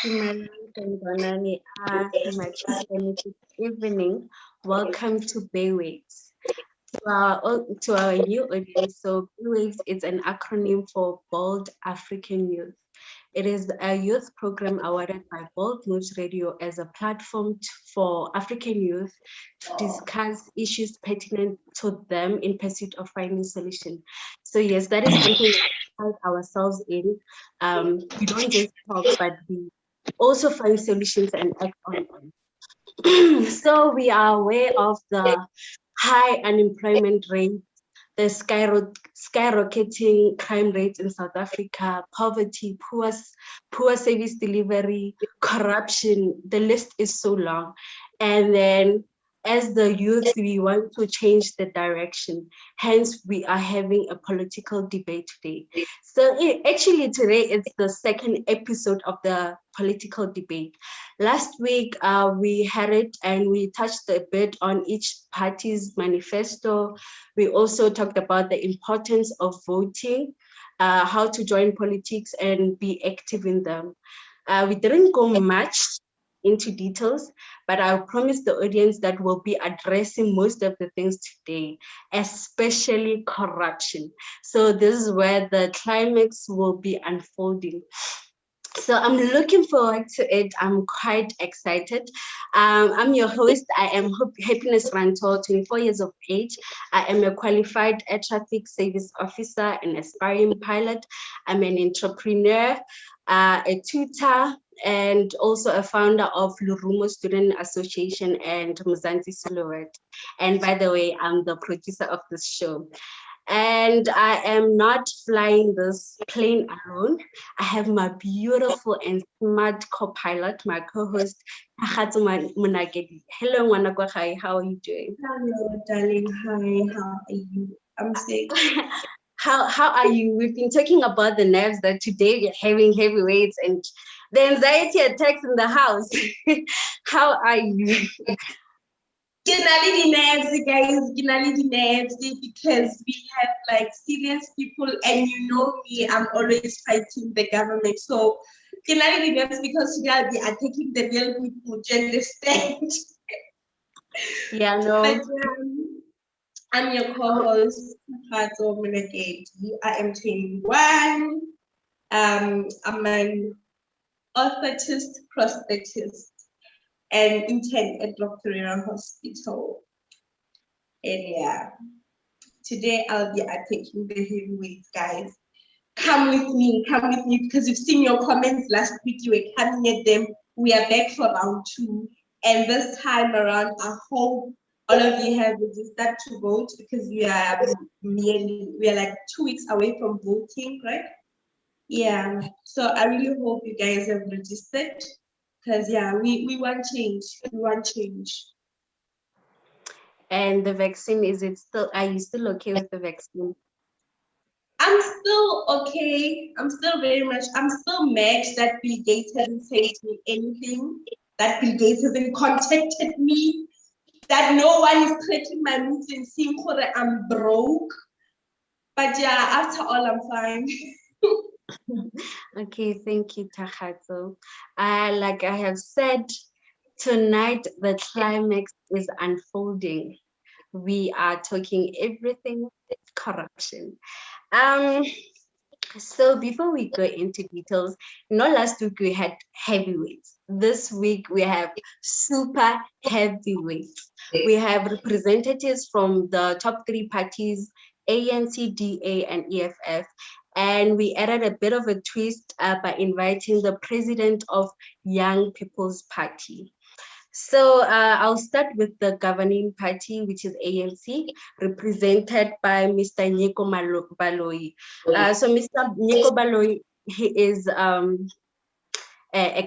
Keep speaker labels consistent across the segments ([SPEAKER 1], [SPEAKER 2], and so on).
[SPEAKER 1] Good evening. Welcome to Baywaves. To our new audience, so Baywaves is an acronym for Bold African Youth. It is a youth program awarded by Bold News Radio as a platform for African youth to discuss issues pertinent to them in pursuit of finding solution. So yes, that is something we pride ourselves in. We don't just talk, but we also find solutions and act on them. So we are aware of the high unemployment rate, the skyrocketing crime rates in South Africa, poverty, poor service delivery, corruption. The list is so long. And then as the youth, we want to change the direction. Hence, we are having a political debate today. So actually today it's the second episode of the political debate. Last week, we had it and we touched a bit on each party's manifesto. We also talked about the importance of voting, how to join politics and be active in them. We didn't go much into details, but I promise the audience that we'll be addressing most of the things today, especially corruption. So this is where the climax will be unfolding. So I'm looking forward to it. I'm quite excited. I'm your host. I am Happiness Ranto, 24 years of age. I am a qualified air traffic service officer, an aspiring pilot. I'm an entrepreneur, a tutor, and also a founder of Lurumo Student Association and Mzansi Silhouette. And by the way, I'm the producer of this show. And I am not flying this plane alone. I have my beautiful and smart co-pilot, my co-host, Tagatso Munagedi. Hello, Wanagwakai. How are you doing?
[SPEAKER 2] Hello, darling. Hi, how are you? I'm sick.
[SPEAKER 1] How are you? We've been talking about the nerves that today we're having heavy weights and the anxiety attacks in the house. How are you?
[SPEAKER 2] Ginali nerves, guys. Ginali nerves because we have like serious people, and you know me, I'm always fighting the government. So ginali nerves because we are attacking the real people. Do you understand?
[SPEAKER 1] Yeah, no.
[SPEAKER 2] But, I'm your co-host, Tagatso Munagedi. I am 21. I'm an orthotist, prosthetist, and intern at Dr. Hospital. And yeah, today I'll be taking the heavyweights, guys. Come with me, because you've seen your comments last week. You were coming at them. We are back for round 2. And this time around, I hope all of you have registered to vote because we are like 2 weeks away from voting, right? Yeah. So I really hope you guys have registered. Because yeah, we want change. We want change.
[SPEAKER 1] And the vaccine, are you still okay with the vaccine?
[SPEAKER 2] I'm still okay. I'm still mad that Bill Gates hasn't sent me anything, that Bill Gates hasn't contacted me, that no one is clicking my moves and seeing that I'm broke. But yeah, after all, I'm fine.
[SPEAKER 1] Okay, thank you, Tagatso. Like I have said, tonight the climax is unfolding. We are talking everything corruption. So before we go into details, last week we had heavyweights. This week we have super heavyweights. We have representatives from the top 3 parties, ANC, DA, and EFF. And we added a bit of a twist by inviting the president of Young People's Party. So I'll start with the governing party, which is ANC, represented by Mr. Nyiko Baloyi. So Mr. Nyiko Baloyi, he is a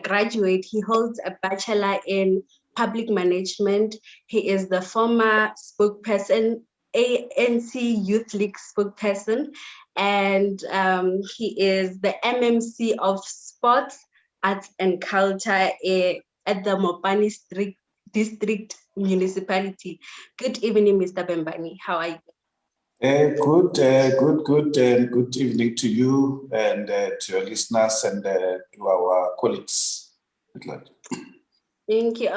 [SPEAKER 1] graduate. He holds a bachelor in public management. He is the former spokesperson, ANC Youth League spokesperson, and he is the MMC of Sports, Arts and Culture at the Mopani District Municipality. Good evening, Mr. Bembani. How are you?
[SPEAKER 3] Good evening to you and to your listeners and to our colleagues. Good luck.
[SPEAKER 1] Thank you.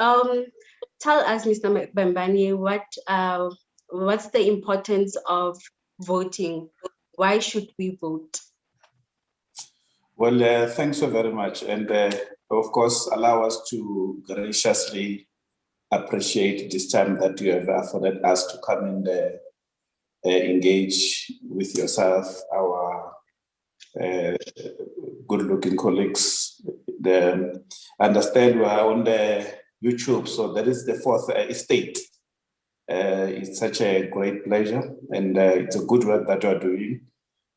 [SPEAKER 1] Tell us, Mr. Bambani, what's the importance of voting? Why should we vote?
[SPEAKER 3] Well, thanks so very much. And of course, allow us to graciously appreciate this time that you have afforded us to come and engage with yourself, our good-looking colleagues. Understand we are on the YouTube, so that is the fourth estate. It's such a great pleasure, and it's a good work that you are doing.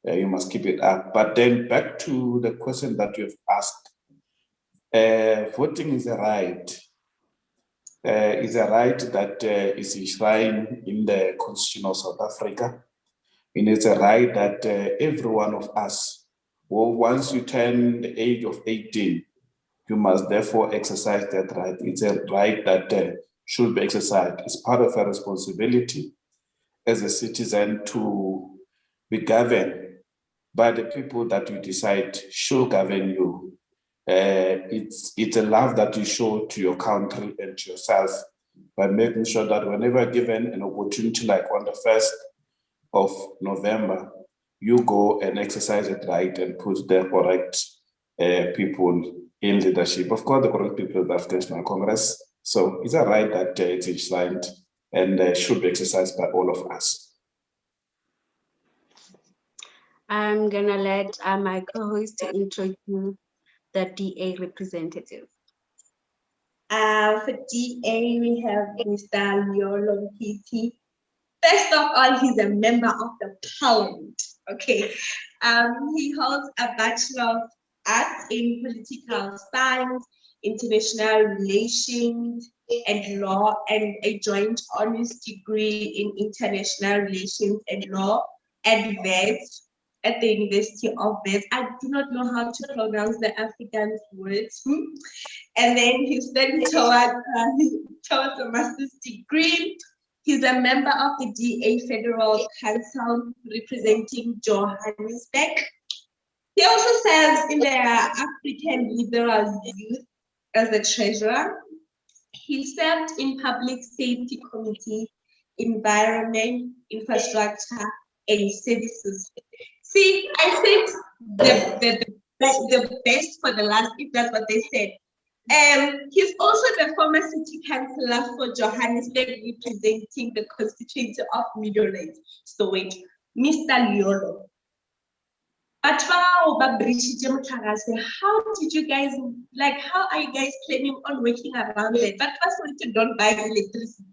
[SPEAKER 3] You must keep it up. But then back to the question that you've asked. Voting is a right. It's a right that is enshrined in the Constitution of South Africa. And it's a right that every one of us, well, once you turn the age of 18, you must therefore exercise that right. It's a right that should be exercised. It's part of a responsibility as a citizen to be governed by the people that you decide should govern you. It's a love that you show to your country and to yourself by making sure that whenever given an opportunity, like on the 1st of November, you go and exercise it right and put the correct people in leadership. Of course, the correct people of the African National Congress. So it's a right that it's enshrined and should be exercised by all of us.
[SPEAKER 1] I'm gonna let my co-host to introduce the DA representative.
[SPEAKER 2] For DA, we have Mr. Yolo PT. First of all, he's a member of the parliament. Okay. He holds a Bachelor of Arts in Political Science, International Relations and Law, and a joint honors degree in International Relations and Law at Wits, at the University of Wits. I do not know how to pronounce the Afrikaans words. And then he studied towards a master's degree. He's a member of the DA Federal Council representing Johannesburg. He also serves in the African Liberal Youth as the treasurer. He served in Public Safety Committee, Environment, Infrastructure, and Services. See, I said the best for the last, if that's what they said. He's also the former city councillor for Johannesburg, representing the constituency of Middlelands. So wait, Mr. Liolo. But how did you guys, like, how are you guys planning on working around it? But first, you don't buy electricity.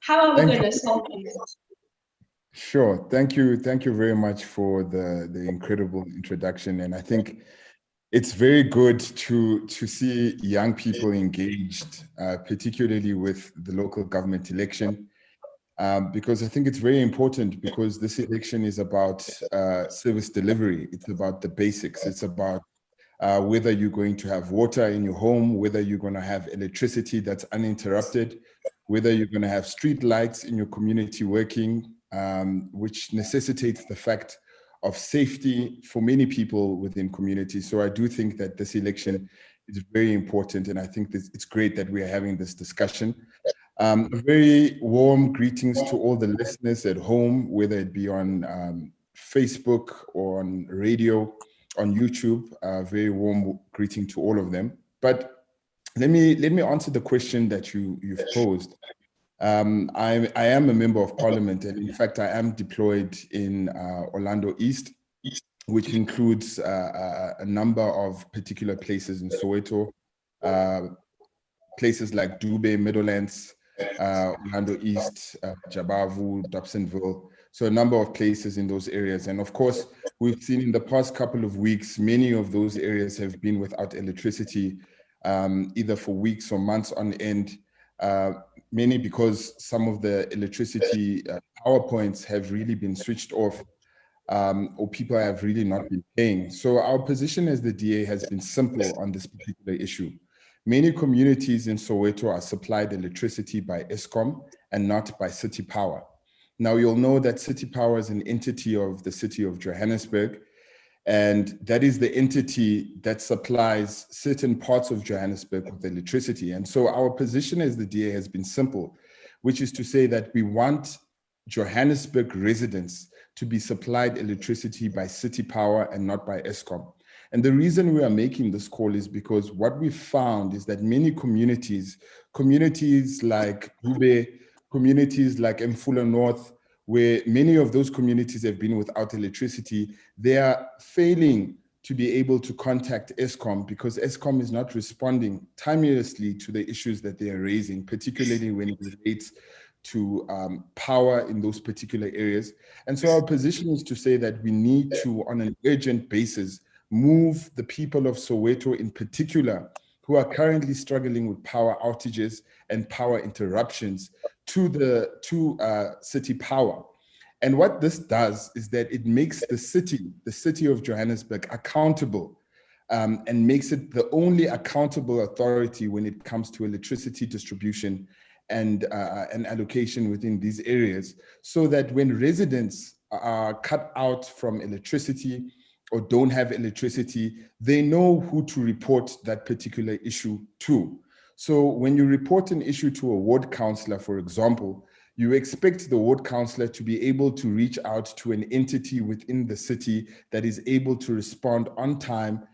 [SPEAKER 2] How are we going to solve it?
[SPEAKER 4] Sure. Thank you. Thank you very much for the incredible introduction. And I think it's very good to see young people engaged, particularly with the local government election, because I think it's very important, because this election is about service delivery. It's about the basics. It's about whether you're going to have water in your home, whether you're going to have electricity that's uninterrupted, whether you're going to have street lights in your community working, which necessitates the fact of safety for many people within communities. So I do think that this election is very important, and I think it's great that we are having this discussion. Very warm greetings to all the listeners at home, whether it be on Facebook or on radio, on YouTube. Very warm greeting to all of them. But let me answer the question that you've posed. I am a member of parliament, and in fact, I am deployed in Orlando East, which includes a number of particular places in Soweto, places like Dube, Middlelands, Orlando East, Jabavu, Dobsonville. So a number of places in those areas. And of course, we've seen in the past couple of weeks, many of those areas have been without electricity, either for weeks or months on end. Many because some of the electricity power points have really been switched off, or people have really not been paying. So our position as the DA has been simple on this particular issue. Many communities in Soweto are supplied electricity by Eskom and not by City Power. Now you'll know that City Power is an entity of the city of Johannesburg, And that is the entity that supplies certain parts of Johannesburg with electricity. And so our position as the DA has been simple, which is to say that we want Johannesburg residents to be supplied electricity by city power and not by Eskom. And the reason we are making this call is because what we found is that many communities like Hube, communities like Mfula North, where many of those communities have been without electricity, they are failing to be able to contact Eskom because Eskom is not responding timelessly to the issues that they are raising, particularly when it relates to power in those particular areas. And so our position is to say that we need to, on an urgent basis, move the people of Soweto in particular, who are currently struggling with power outages and power interruptions, to city power. And what this does is that it makes the city of Johannesburg, accountable, and makes it the only accountable authority when it comes to electricity distribution and allocation within these areas, so that when residents are cut out from electricity or don't have electricity, they know who to report that particular issue to. So when you report an issue to a ward councillor, for example, you expect the ward councillor to be able to reach out to an entity within the city that is able to respond on time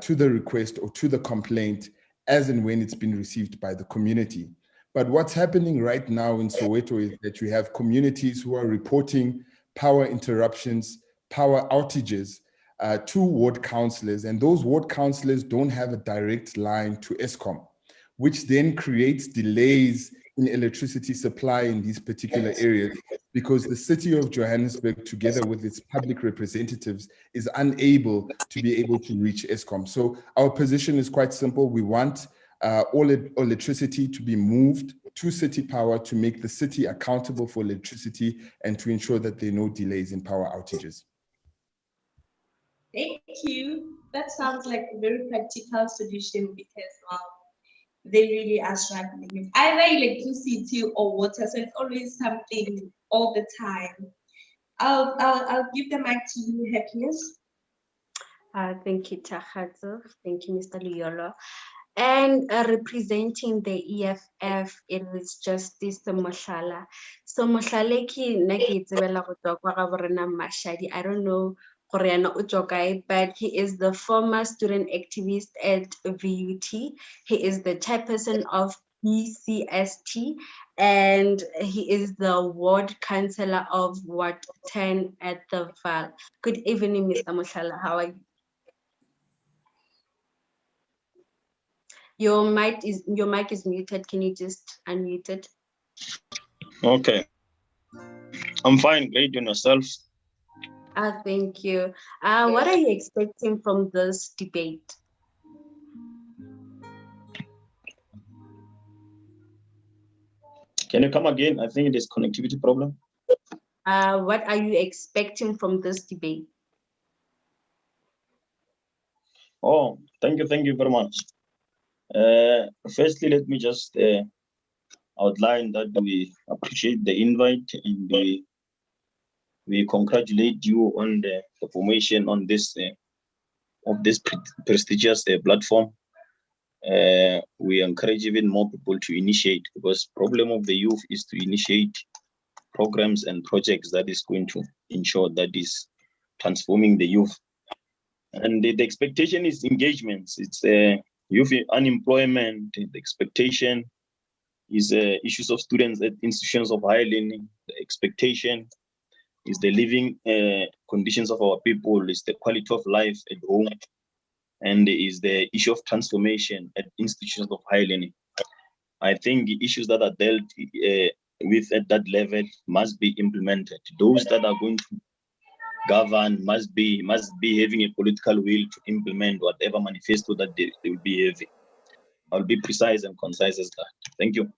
[SPEAKER 4] to the request or to the complaint as and when it's been received by the community. But what's happening right now in Soweto is that you have communities who are reporting power interruptions, power outages to ward councillors, and those ward councillors don't have a direct line to Eskom, which then creates delays in electricity supply in these particular areas because the city of Johannesburg, together with its public representatives, is unable to be able to reach Eskom. So our position is quite simple. We want all electricity to be moved to city power to make the city accountable for electricity and to ensure that there are no delays in power outages.
[SPEAKER 2] Thank you. That sounds like a very practical solution because, well, they really are struggling with either electricity or water, so it's always something all the time. I'll give the mic to you, Happiness.
[SPEAKER 1] Thank you, Takatso. Thank you, Mr. Liolo. And representing the EFF, it was Justice Moshala. So Moshala ki naki tsebela go tswa kwa ga borena Mashadi. I don't know gore yana o tswa kae, but he is the former student activist at VUT. He is the chairperson of PCST, and he is the ward councillor of Ward 10 at the Val. Good evening, Mr. Moshala. How are you? Your mic is muted. Can you just unmute it?
[SPEAKER 5] Okay. I'm fine. Great on yourself.
[SPEAKER 1] Thank you. What are you expecting from this debate?
[SPEAKER 5] Can you come again? I think it is connectivity problem.
[SPEAKER 1] What are you expecting from this debate?
[SPEAKER 5] Oh, thank you very much. Firstly, let me just outline that we appreciate the invite and we congratulate you on the formation on this of this prestigious platform. We encourage even more people to initiate, because problem of the youth is to initiate programs and projects that is going to ensure that is transforming the youth. And the expectation is engagements. It's youth unemployment. The expectation is issues of students at institutions of higher learning. The expectation is the living conditions of our people, is the quality of life at home, and is the issue of transformation at institutions of higher learning. I think the issues that are dealt with at that level must be implemented. Those that are going to govern must be having a political will to implement whatever manifesto that they will be having. I'll be precise and concise as that. Thank you.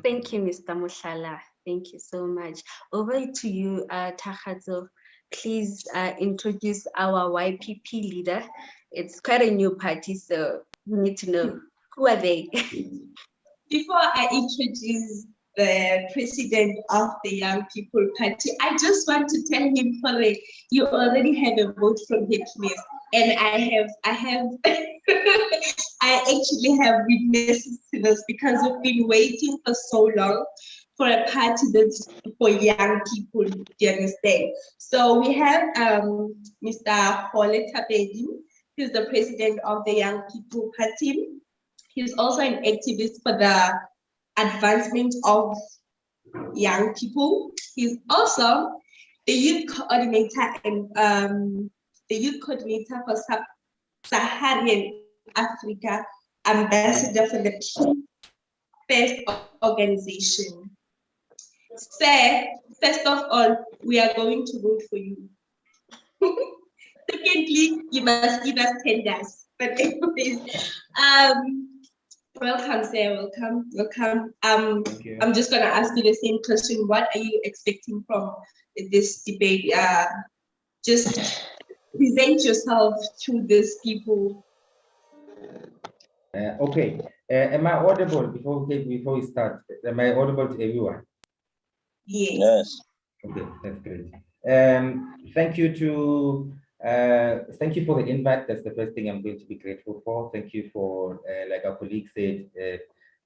[SPEAKER 1] Thank you, Mr. Moshala. Thank you so much. Over to you, Takatso. Please introduce our YPP leader. It's quite a new party, so we need to know who are they.
[SPEAKER 2] Before I introduce the president of the Young People Party. I just want to tell him, Kore, you already have a vote from him, please. And I actually have witnesses to this because we've been waiting for so long for a party that's for young people, do you understand? So we have Mr. Hole Tapedi, who's the president of the Young People Party. He's also an activist for the advancement of young people. He's also the youth coordinator and the youth coordinator for Sub-Saharan Africa, ambassador for the Peace First organization. Sir, first of all, we are going to vote for you. Secondly, you must give us $10. But anyways, welcome, sir. Welcome. I'm just gonna ask you the same question. What are you expecting from this debate? Just present yourself to these people.
[SPEAKER 6] Okay. Am I audible before we start? Am I audible to everyone?
[SPEAKER 2] Yes.
[SPEAKER 6] Okay, that's great. Thank you for the invite. That's the first thing I'm going to be grateful for. Thank you for, like our colleague said,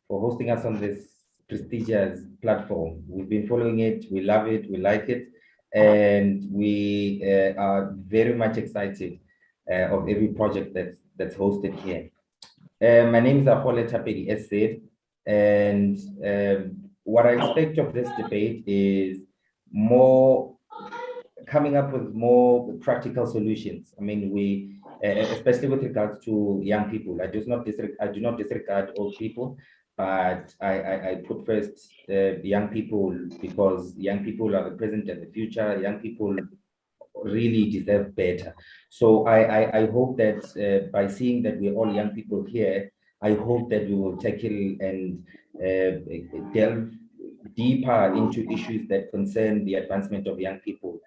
[SPEAKER 6] for hosting us on this prestigious platform. We've been following it, we love it, we like it, and we are very much excited of every project that's hosted here. My name is Apole Tapedi, as said, and what I expect of this debate is more coming up with more practical solutions. I mean, we, especially with regards to young people, I do not disregard old people, but I put first young people because young people are the present and the future. Young people really deserve better. So I hope that by seeing that we're all young people here, I hope that we will tackle and delve deeper into issues that concern the advancement of young people.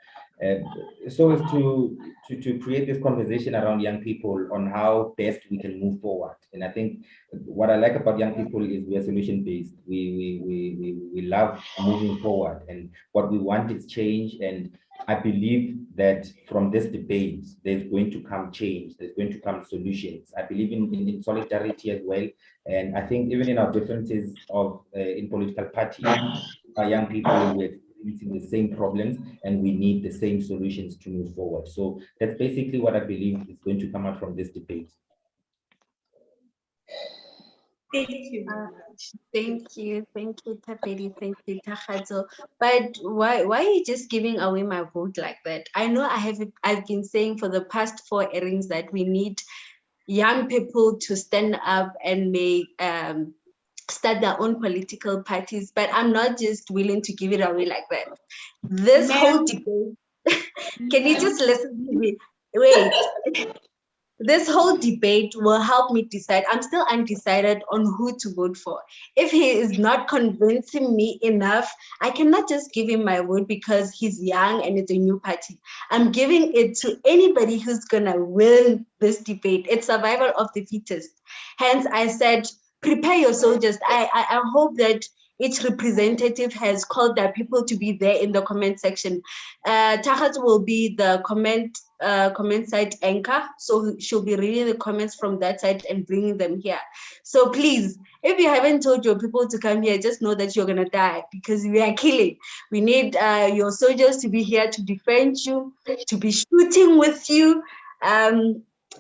[SPEAKER 6] So as to create this conversation around young people on how best we can move forward. And I think what I like about young people is we are solution-based. We love moving forward, and what we want is change. And I believe that from this debate, there's going to come change, there's going to come solutions. I believe in solidarity as well. And I think even in our differences of in political parties, our young people with the same problems, and we need the same solutions to move forward. So that's basically what I believe is going to come out from this debate.
[SPEAKER 2] Thank you very much.
[SPEAKER 1] Thank you, Tapedi, thank you, Takhazo. But why are you just giving away my vote like that? I know I've been saying for the past 4 airings that we need young people to stand up and make start their own political parties, but I'm not just willing to give it away like that. This whole debate, can you just listen to me? Wait. This whole debate will help me decide. I'm still undecided on who to vote for. If he is not convincing me enough, I cannot just give him my vote because he's young and it's a new party. I'm giving it to anybody who's gonna win this debate. It's survival of the fittest. Hence, I said, prepare your soldiers. I hope that each representative has called their people to be there in the comment section. Tahat will be the comment site anchor, so she'll be reading the comments from that side and bringing them here. So please, if you haven't told your people to come here, just know that you're gonna die because we are killing. We need your soldiers to be here to defend you, to be shooting with you,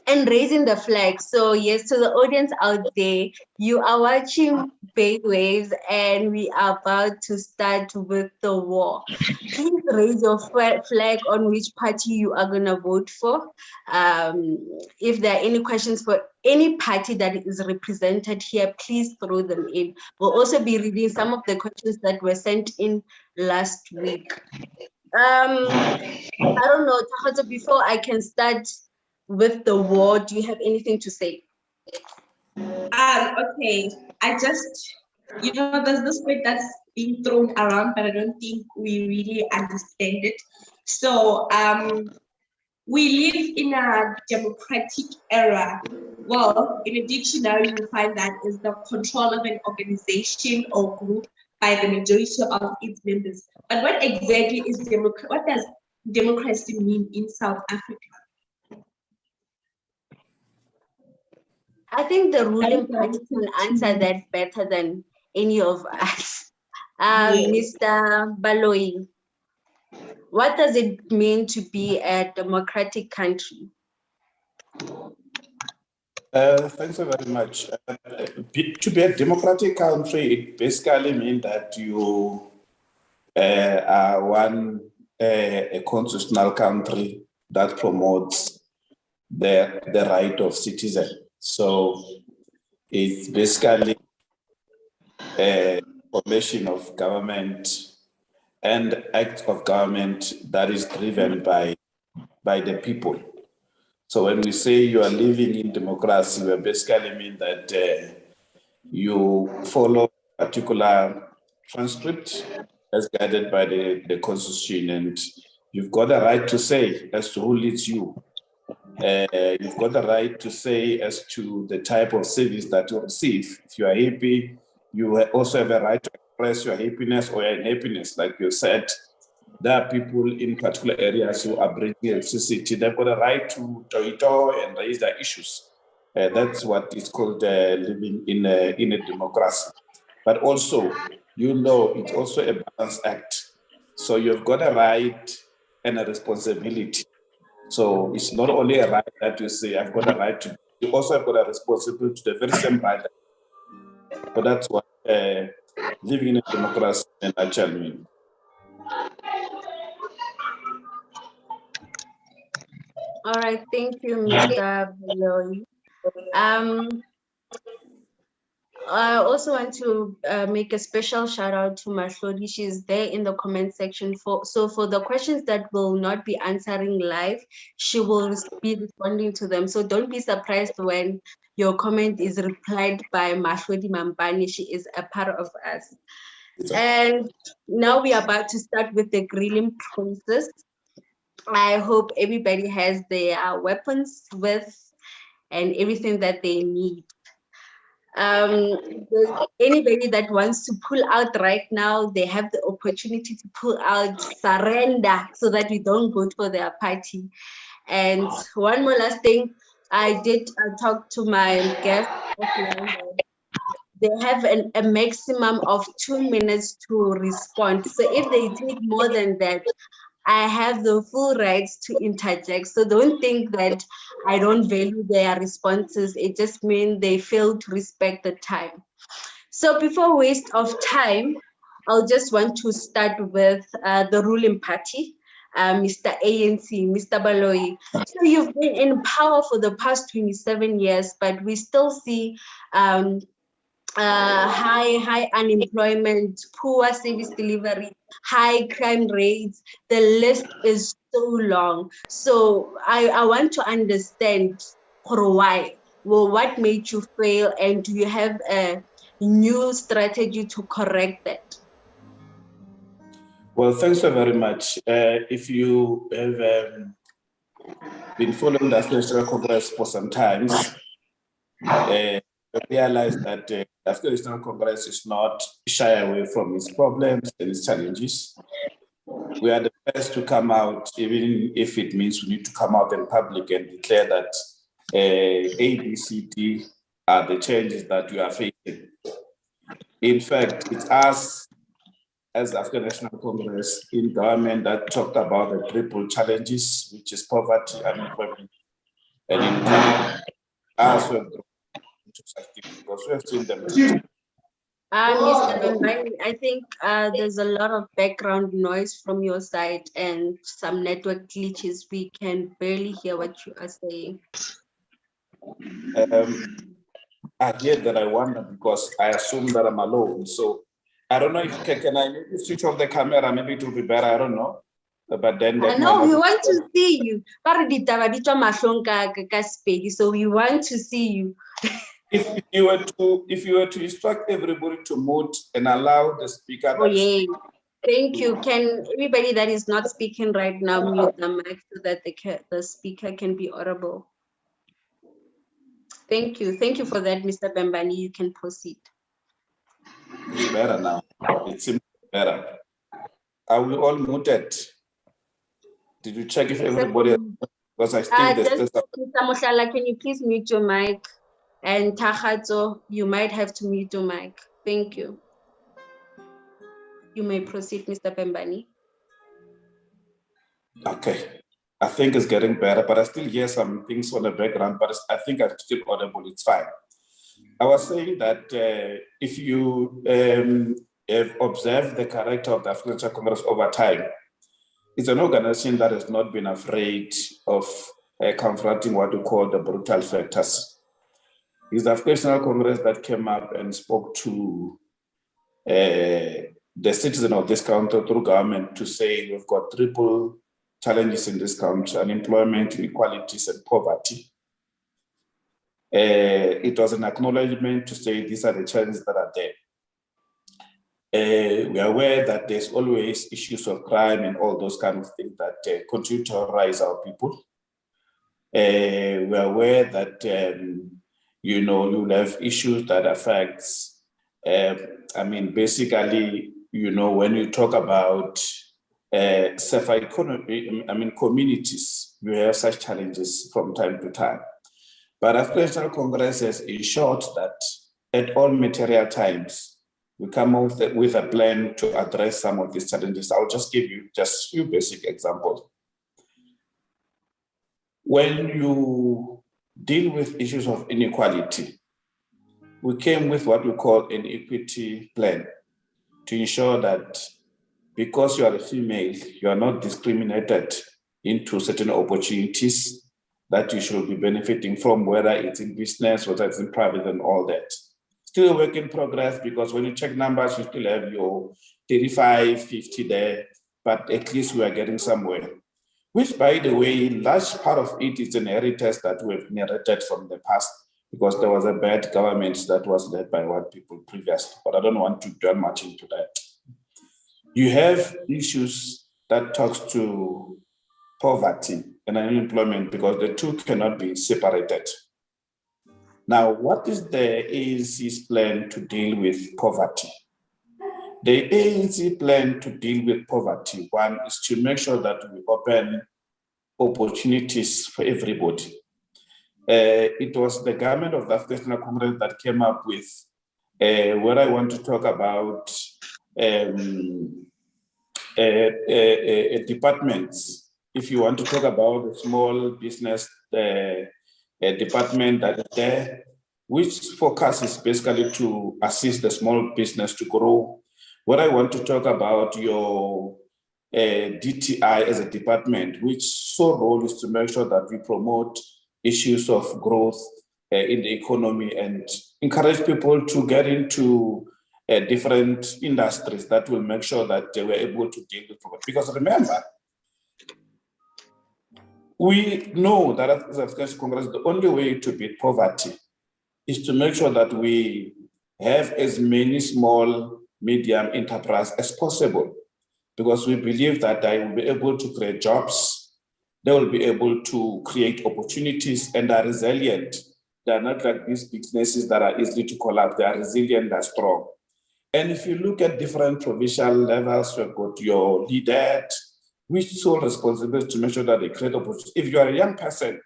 [SPEAKER 1] and raising the flag. So yes, to the audience out there, you are watching Bay Waves and we are about to start with the war. Please raise your flag on which party you are going to vote for. If there are any questions for any party that is represented here, please throw them in. We'll also be reading some of the questions that were sent in last week. I don't know, Tahato, before I can start with the war, do you have anything to say?
[SPEAKER 2] Okay, I just, there's this word that's being thrown around, but I don't think we really understand it. So, we live in a democratic era. Well, in a dictionary, you find that is the control of an organization or group by the majority of its members. But what exactly is what does democracy mean in South Africa?
[SPEAKER 1] I think the ruling party can answer that better than any of us. Mr. Baloyi, what does it mean to be a democratic country?
[SPEAKER 3] Thanks so very much. To be a democratic country, it basically means that you are a constitutional country that promotes the right of citizens. So it's basically a formation of government and act of government that is driven by the people. So when we say you are living in democracy, we basically mean that you follow a particular transcript as guided by the constitution, and you've got a right to say as to who leads you. You've got the right to say as to the type of service that you receive. If you are happy, you also have a right to express your happiness or your unhappiness. Like you said, there are people in particular areas who are bringing electricity. They've got a right to and raise their issues. That's what is called living in a democracy. But also, it's also a balance act. So you've got a right and a responsibility. So it's not only a right that you say, I've got a right to, you also have got a responsibility to the very same right. So that's what living in a democracy in a nutshell means.
[SPEAKER 1] All right, thank you, Mr. Baloyi. I also want to make a special shout out to Mahlodi. She's there in the comment section. For the questions that will not be answering live, she will be responding to them. So don't be surprised when your comment is replied by Mahlodi Mampani. She is a part of us. And now we are about to start with the grilling process. I hope everybody has their weapons with and everything that they need. Anybody that wants to pull out right now, they have the opportunity to pull out, surrender, so that we don't vote for their party. And one more last thing, I did talk to my guests offline. They have a maximum of 2 minutes to respond. So if they take more than that, I have the full rights to interject. So don't think that I don't value their responses. It just means they fail to respect the time. So before waste of time, I'll just want to start with the ruling party, Mr. ANC, Mr. Baloyi. So you've been in power for the past 27 years, but we still see high unemployment, poor service delivery, high crime rates. The list is so long. So I want to understand why. Well, what made you fail, and do you have a new strategy to correct that?
[SPEAKER 3] Well, thanks so very much. If you have been following the National Congress for some time, realize that the African National Congress is not shy away from its problems and its challenges. We are the first to come out, even if it means we need to come out in public and declare that A, B, C, D are the changes that we are facing. In fact, it's us as the African National Congress in government that talked about the triple challenges, which is poverty, unemployment, and income. As well, because we have seen them.
[SPEAKER 1] Mr. Bembani, I think there's a lot of background noise from your side and some network glitches. We can barely hear what you are saying.
[SPEAKER 3] I hear that I wonder because I assume that I'm alone. So I don't know if can I maybe switch off the camera? Maybe it will be better. I don't know. But then
[SPEAKER 1] no, we want to see you. So we want to see you.
[SPEAKER 3] If you were to instruct everybody to mute and allow the speaker.
[SPEAKER 1] Oh yeah. Thank you. Can everybody that is not speaking right now mute the mic so that the speaker can be audible? Thank you. Thank you for that, Mr. Bembani. You can proceed.
[SPEAKER 3] It's better now. It seems better. Are we all muted? Did you check if everybody? Because I think there's
[SPEAKER 1] Just
[SPEAKER 3] still
[SPEAKER 1] Mr. Mohlala, can you please mute your mic? And Takhatso, you might have to mute your mic. Thank you. You may proceed, Mr. Pembani.
[SPEAKER 3] okay. I think it's getting better, but I still hear some things on the background, but I think I'm still audible. It's fine. I was saying that if you have observed the character of the African National Congress over time, it's an organization that has not been afraid of confronting what we call the brutal factors. It's the African National Congress that came up and spoke to the citizen of this country through government to say we've got triple challenges in this country: unemployment, inequalities, and poverty. It was an acknowledgement to say these are the challenges that are there. We are aware that there's always issues of crime and all those kind of things that continue to terrorize our people. We are aware that you know, you'll have issues that affects. I mean, basically, you know, when you talk about safer economy, I mean, communities, you have such challenges from time to time. But African National Congress has ensured that at all material times, we come up with a plan to address some of these challenges. I'll just give you just a few basic examples. When you deal with issues of inequality, we came with what we call an equity plan to ensure that because you are a female, you are not discriminated into certain opportunities that you should be benefiting from, whether it's in business, whether it's in private and all that. Still a work in progress, because when you check numbers, you still have your 35, 50 there, but at least we are getting somewhere. Which, by the way, large part of it is an heritage that we've inherited from the past, because there was a bad government that was led by white people previously, but I don't want to dwell much into that. You have issues that talks to poverty and unemployment, because the two cannot be separated. Now, what is the ANC's plan to deal with poverty? The ANC plan to deal with poverty, one, is to make sure that we open opportunities for everybody. It was the government of the African National Congress that came up with what I want to talk about departments. If you want to talk about a small business department that is there, which focus is basically to assist the small business to grow. What I want to talk about your DTI as a department, which sole role is to make sure that we promote issues of growth in the economy and encourage people to get into different industries that will make sure that they were able to deal with poverty. Because remember, we know that as African Congress, the only way to beat poverty is to make sure that we have as many small, medium enterprises as possible, because we believe that they will be able to create jobs, they will be able to create opportunities, and are resilient. They are not like these businesses that are easy to collapse. They are resilient, they're strong. And if you look at different provincial levels, you've got your leader, which sole responsibility to make sure that they create opportunities. If you are a young person,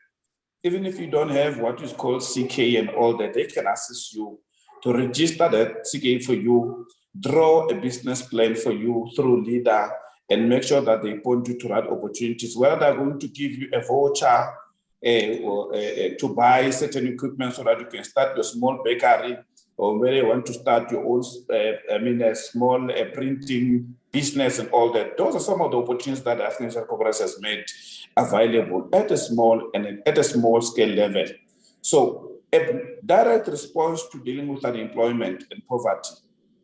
[SPEAKER 3] even if you don't have what is called CK and all that, they can assist you to register that CK for you, draw a business plan for you through Leader, and make sure that they point you to right opportunities, whether they're going to give you a voucher to buy certain equipment so that you can start your small bakery, or whether you want to start your own, a small printing business and all that. Those are some of the opportunities that the African National Congress has made available at a small and at a small scale level. So a direct response to dealing with unemployment and poverty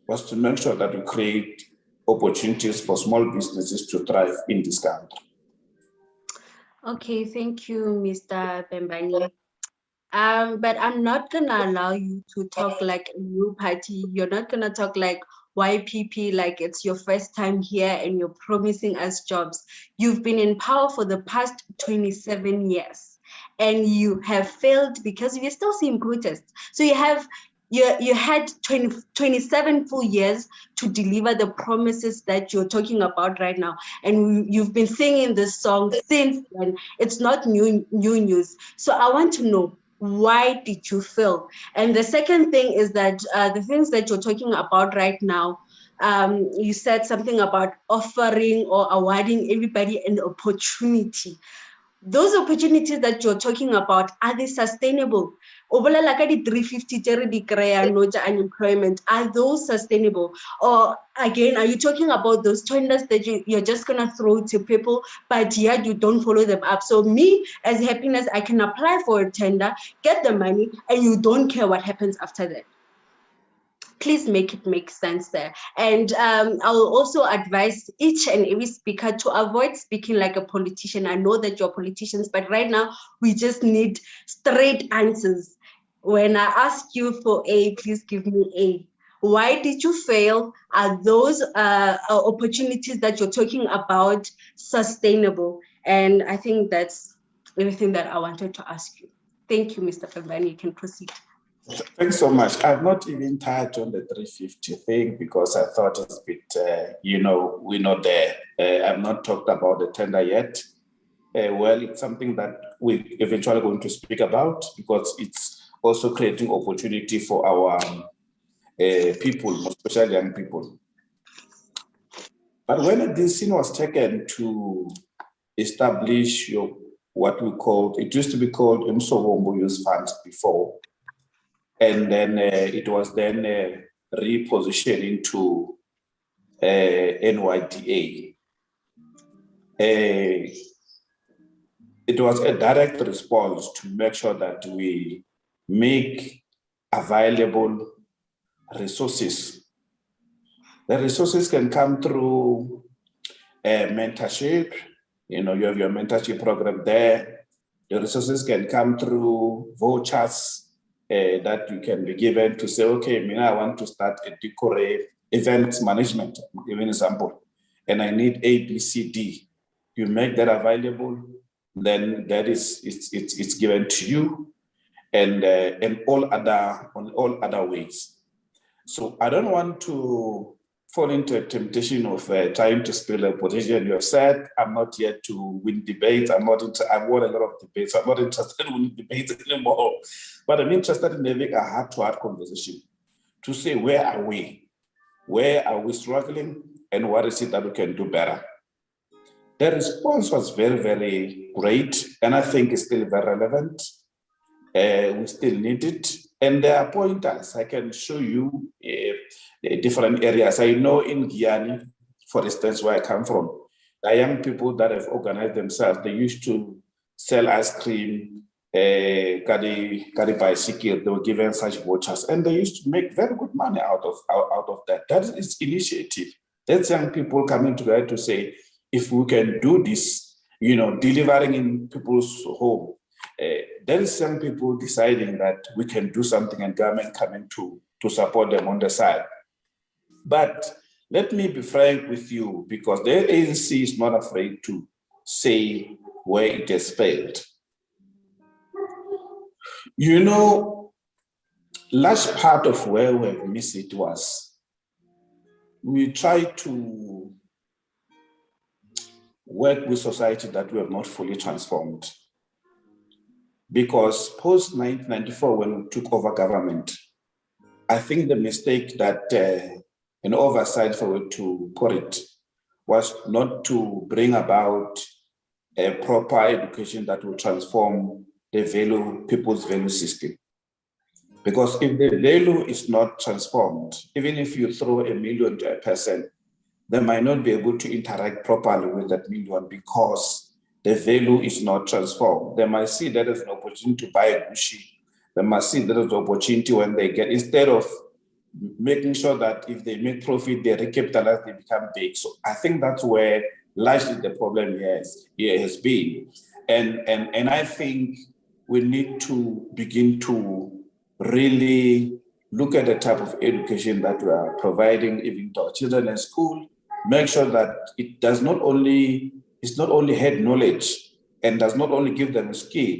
[SPEAKER 3] was to make sure that we create opportunities for small businesses to thrive in this country.
[SPEAKER 1] Okay, thank you, Mr. Pembani. But I'm not gonna allow you to talk like a new party. You're not gonna talk like YPP, like it's your first time here and you're promising us jobs. You've been in power for the past 27 years and you have failed because we're still seeing protests. So you have you had 27 full years to deliver the promises that you're talking about right now. And you've been singing this song since then. It's not new news. So I want to know, why did you fail? And the second thing is that the things that you're talking about right now, you said something about offering or awarding everybody an opportunity. Those opportunities that you're talking about, are they sustainable? O bolela ka di 350 tse re di kry-ang no tsa unemployment, are those sustainable? Or again, are you talking about those tenders that you're just going to throw to people, but yet you don't follow them up? So me, as Happiness, I can apply for a tender, get the money, and you don't care what happens after that. Please make it make sense there. And I will also advise each and every speaker to avoid speaking like a politician. I know that you're politicians, but right now we just need straight answers. When I ask you for A, please give me A. Why did you fail? Are those opportunities that you're talking about sustainable? And I think that's everything that I wanted to ask you. Thank you, Mr. Febani. You can proceed.
[SPEAKER 3] Thanks so much. I've not even touched on the 350 thing because I thought it's a bit, we're not there. I've not talked about the tender yet. Well, it's something that we're eventually going to speak about because it's also creating opportunity for our people, especially young people. But when a decision was taken to establish what we called, it used to be called Umsobombo Youth Fund before, and then it was then repositioned into NYDA. It was a direct response to make sure that we make available resources. The resources can come through mentorship. You have your mentorship program there. The resources can come through vouchers that you can be given to say, okay, I want to start a decorate event management, give an example, and I need A, B, C, D. You make that available, then that is it's given to you, and all other ways. So I don't want to fall into a temptation of trying to spill a position. You have said I'm not here to win debates. I've won a lot of debates. I'm not interested in winning debates anymore. But I'm interested in having a heart-to-heart conversation to say, where are we? Where are we struggling? And what is it that we can do better? The response was very, very great. And I think it's still very relevant. We still need it. And there are pointers. I can show you different areas. I know in Guyana, for instance, where I come from, the young people that have organized themselves, they used to sell ice cream, carry bicycle, they were given such vouchers, and they used to make very good money out of that. That is initiative. That's young people coming together to say, if we can do this, delivering in people's home, there is some people deciding that we can do something and government coming to support them on the side. But let me be frank with you, because the ANC is not afraid to say where it has failed. Large part of where we have missed it was we try to work with society that we have not fully transformed. Because post-1994, when we took over government, I think the mistake that an oversight, for it to put it, was not to bring about a proper education that will transform the people's value system. Because if the value is not transformed, even if you throw $1 million to a person, they might not be able to interact properly with that $1 million because the value is not transformed. They might see that as an opportunity to buy a Gucci. They must see that as an opportunity when they get, instead of making sure that if they make profit, they recapitalize, they become big. So I think that's where largely the problem here has been. And I think we need to begin to really look at the type of education that we are providing even to our children in school, make sure that it's not only head knowledge and does not only give them a skill,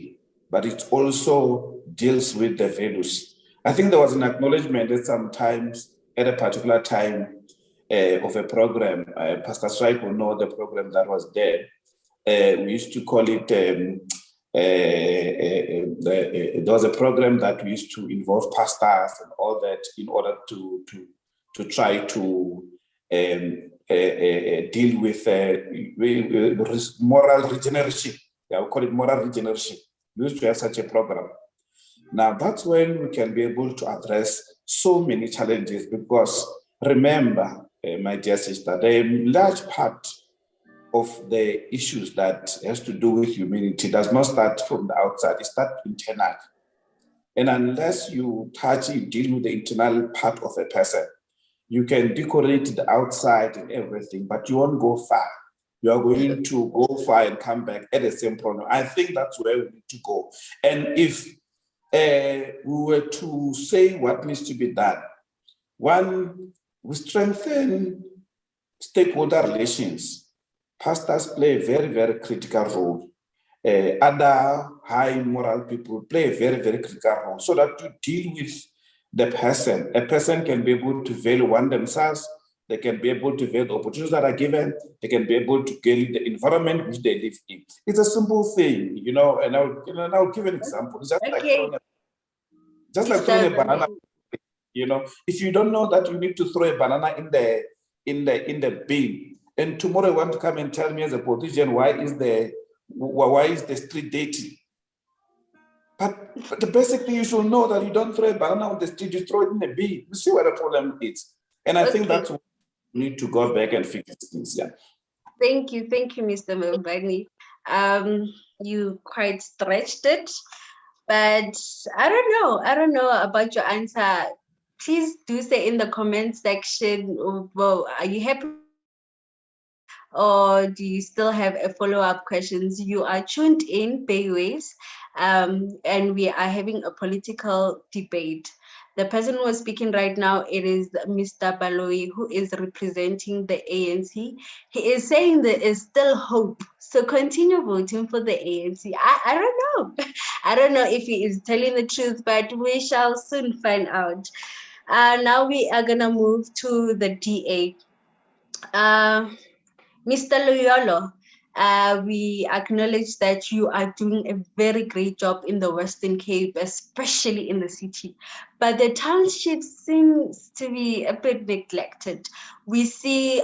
[SPEAKER 3] but it also deals with the values. I think there was an acknowledgement that sometimes at a particular time of a program, Pastor Strike will know the program that was there. We used to call it, there was a program that we used to involve pastors and all that in order to try to deal with moral regeneration. Yeah, we call it moral regeneration. We used to have such a program. Now that's when we can be able to address so many challenges, because remember, my dear sister, the large part of the issues that has to do with humanity does not start from the outside, it starts internal. And unless you deal with the internal part of a person, you can decorate the outside and everything, but you won't go far. You are going to go far and come back at the same problem. I think that's where we need to go. And if we were to say what needs to be done, one, we strengthen stakeholder relations. Pastors play a very, very critical role. Other high moral people play a very, very critical role, so that you deal with the person. A person can be able to value one themselves, they can be able to value the opportunities that are given, they can be able to value the environment which they live in. It's a simple thing, and I'll give an example. It's just like throwing a banana. If you don't know that you need to throw a banana in the bin, and tomorrow you want to come and tell me as a politician why is the street dirty? But basically you should know that you don't throw a banana on the street, you throw it in a bin. You see what the problem is. And I think that's what we need to go back and fix things. Yeah.
[SPEAKER 1] Thank you, Mr. Mbani. You quite stretched it, but I don't know about your answer. Please do say in the comment section, well, are you happy? Or do you still have a follow-up questions? You are tuned in, Bayways, and we are having a political debate. The person who is speaking right now, it is Mr. Baloyi, who is representing the ANC. He is saying there is still hope. So continue voting for the ANC. I don't know. I don't know if he is telling the truth, but we shall soon find out. Now we are going to move to the DA. Mr. Loyolo, we acknowledge that you are doing a very great job in the Western Cape, especially in the city. But the township seems to be a bit neglected. We see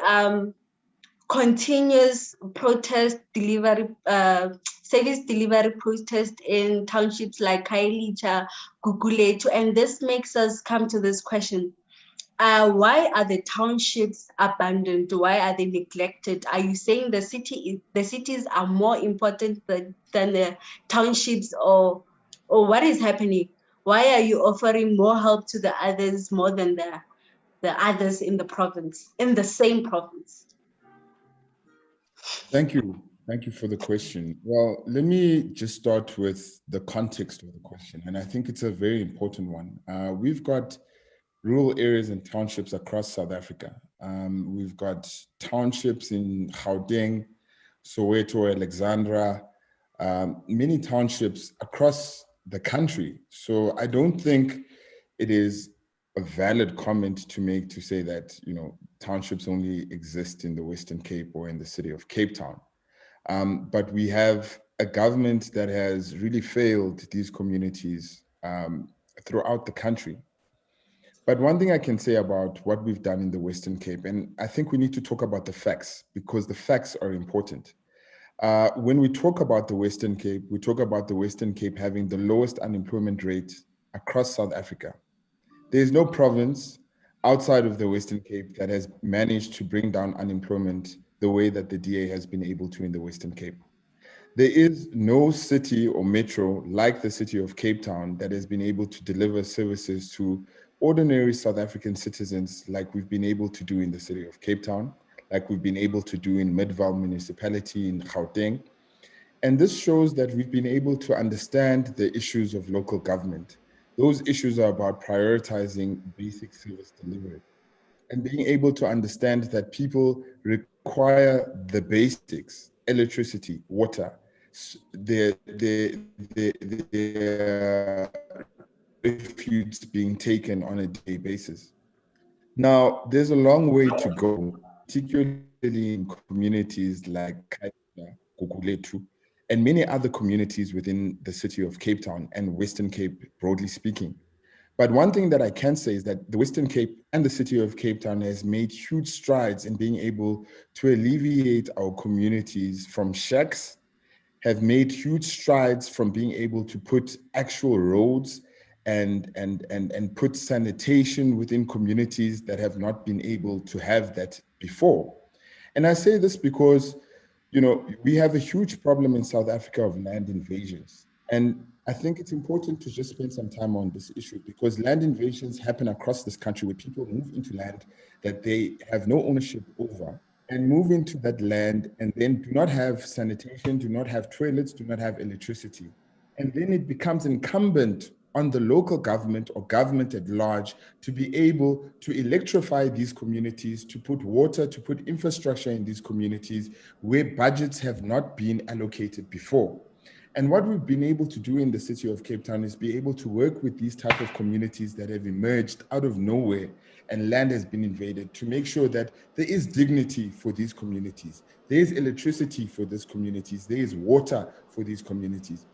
[SPEAKER 1] continuous protest delivery, service delivery protest in townships like Kailicha, Guguletu, and this makes us come to this question. Why are the townships abandoned? Why are they neglected? Are you saying the cities are more important than the townships, or what is happening? Why are you offering more help to the others more than the others in the province, in the same province?
[SPEAKER 4] Thank you for the question. Well, let me just start with the context of the question, and I think it's a very important one. We've got rural areas and townships across South Africa. We've got townships in Gauteng, Soweto, Alexandra, many townships across the country. So I don't think it is a valid comment to make to say that, townships only exist in the Western Cape or in the city of Cape Town. But we have a government that has really failed these communities throughout the country. But one thing I can say about what we've done in the Western Cape, and I think we need to talk about the facts because the facts are important. When we talk about the Western Cape, we talk about the Western Cape having the lowest unemployment rate across South Africa. There is no province outside of the Western Cape that has managed to bring down unemployment the way that the DA has been able to in the Western Cape. There is no city or metro like the city of Cape Town that has been able to deliver services to ordinary South African citizens like we've been able to do in the city of Cape Town, like we've been able to do in Midvaal municipality in Gauteng. And this shows that we've been able to understand the issues of local government. Those issues are about prioritizing basic service delivery and being able to understand that people require the basics, electricity, water, their refuge being taken on a daily basis. Now, there's a long way to go, particularly in communities like Kaita, Guguletu, and many other communities within the city of Cape Town and Western Cape, broadly speaking. But one thing that I can say is that the Western Cape and the city of Cape Town has made huge strides in being able to alleviate our communities from shacks, have made huge strides from being able to put actual roads and put sanitation within communities that have not been able to have that before. And I say this because, you know, we have a huge problem in South Africa of land invasions. And I think it's important to just spend some time on this issue because land invasions happen across this country where people move into land that they have no ownership over and move into that land and then do not have sanitation, do not have toilets, do not have electricity. And then it becomes incumbent on the local government or government at large to be able to electrify these communities, to put water, to put infrastructure in these communities where budgets have not been allocated before. And what we've been able to do in the city of Cape Town is be able to work with these type of communities that have emerged out of nowhere and land has been invaded to make sure that there is dignity for these communities. There is electricity for these communities. There is water for these communities.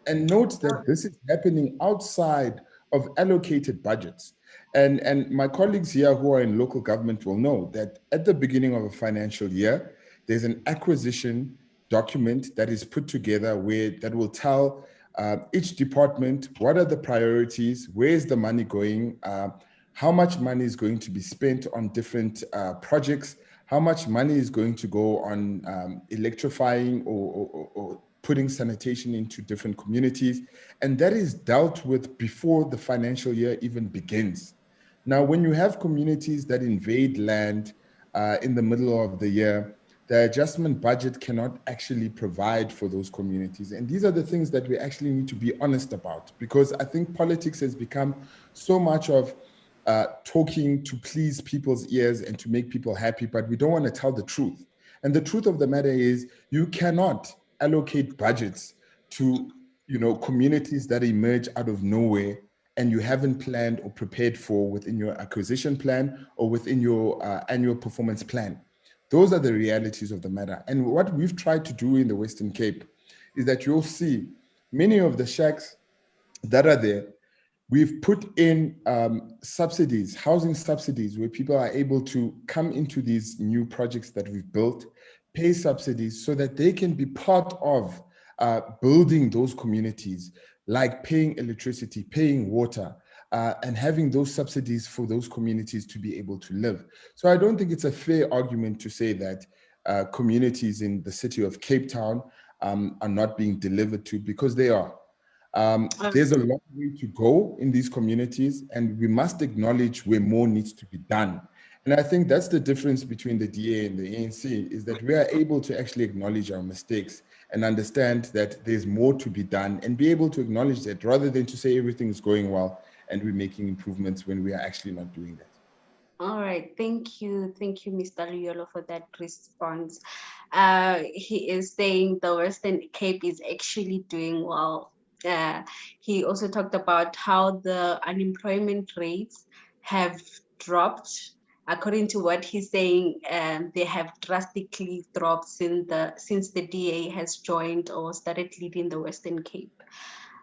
[SPEAKER 4] And note that this is happening outside of allocated budgets. And my colleagues here who are in local government will know that at the beginning of a financial year, there's an acquisition document that is put together where that will tell each department what are the priorities, where is the money going, how much money is going to be spent on different projects, how much money is going to go on electrifying or putting sanitation into different communities. And that is dealt with before the financial year even begins. Now, when you have communities that invade land in the middle of the year, the adjustment budget cannot actually provide for those communities. And these are the things that we actually need to be honest about, because I think politics has become so much of talking to please people's ears and to make people happy, but we don't want to tell the truth. And the truth of the matter is you cannot allocate budgets to, you know, communities that emerge out of nowhere and you haven't planned or prepared for within your acquisition plan or within your annual performance plan. Those are the realities of the matter. And what we've tried to do in the Western Cape is that you'll see many of the shacks that are there, we've put in subsidies, housing subsidies, where people are able to come into these new projects that we've built, pay subsidies so that they can be part of building those communities, like paying electricity, paying water, and having those subsidies for those communities to be able to live. So I don't think it's a fair argument to say that communities in the city of Cape Town are not being delivered to, because they are. There's a long way to go in these communities, and we must acknowledge where more needs to be done. And I think that's the difference between the DA and the ANC, is that we are able to actually acknowledge our mistakes and understand that there's more to be done and be able to acknowledge that, rather than to say everything is going well and we're making improvements when we are actually not doing that.
[SPEAKER 1] All right, thank you, Mr. Liolo, for that response. He is saying the Western Cape is actually doing well. He also talked about how the unemployment rates have dropped. According to what he's saying, they have drastically dropped since the DA has joined or started leading the Western Cape.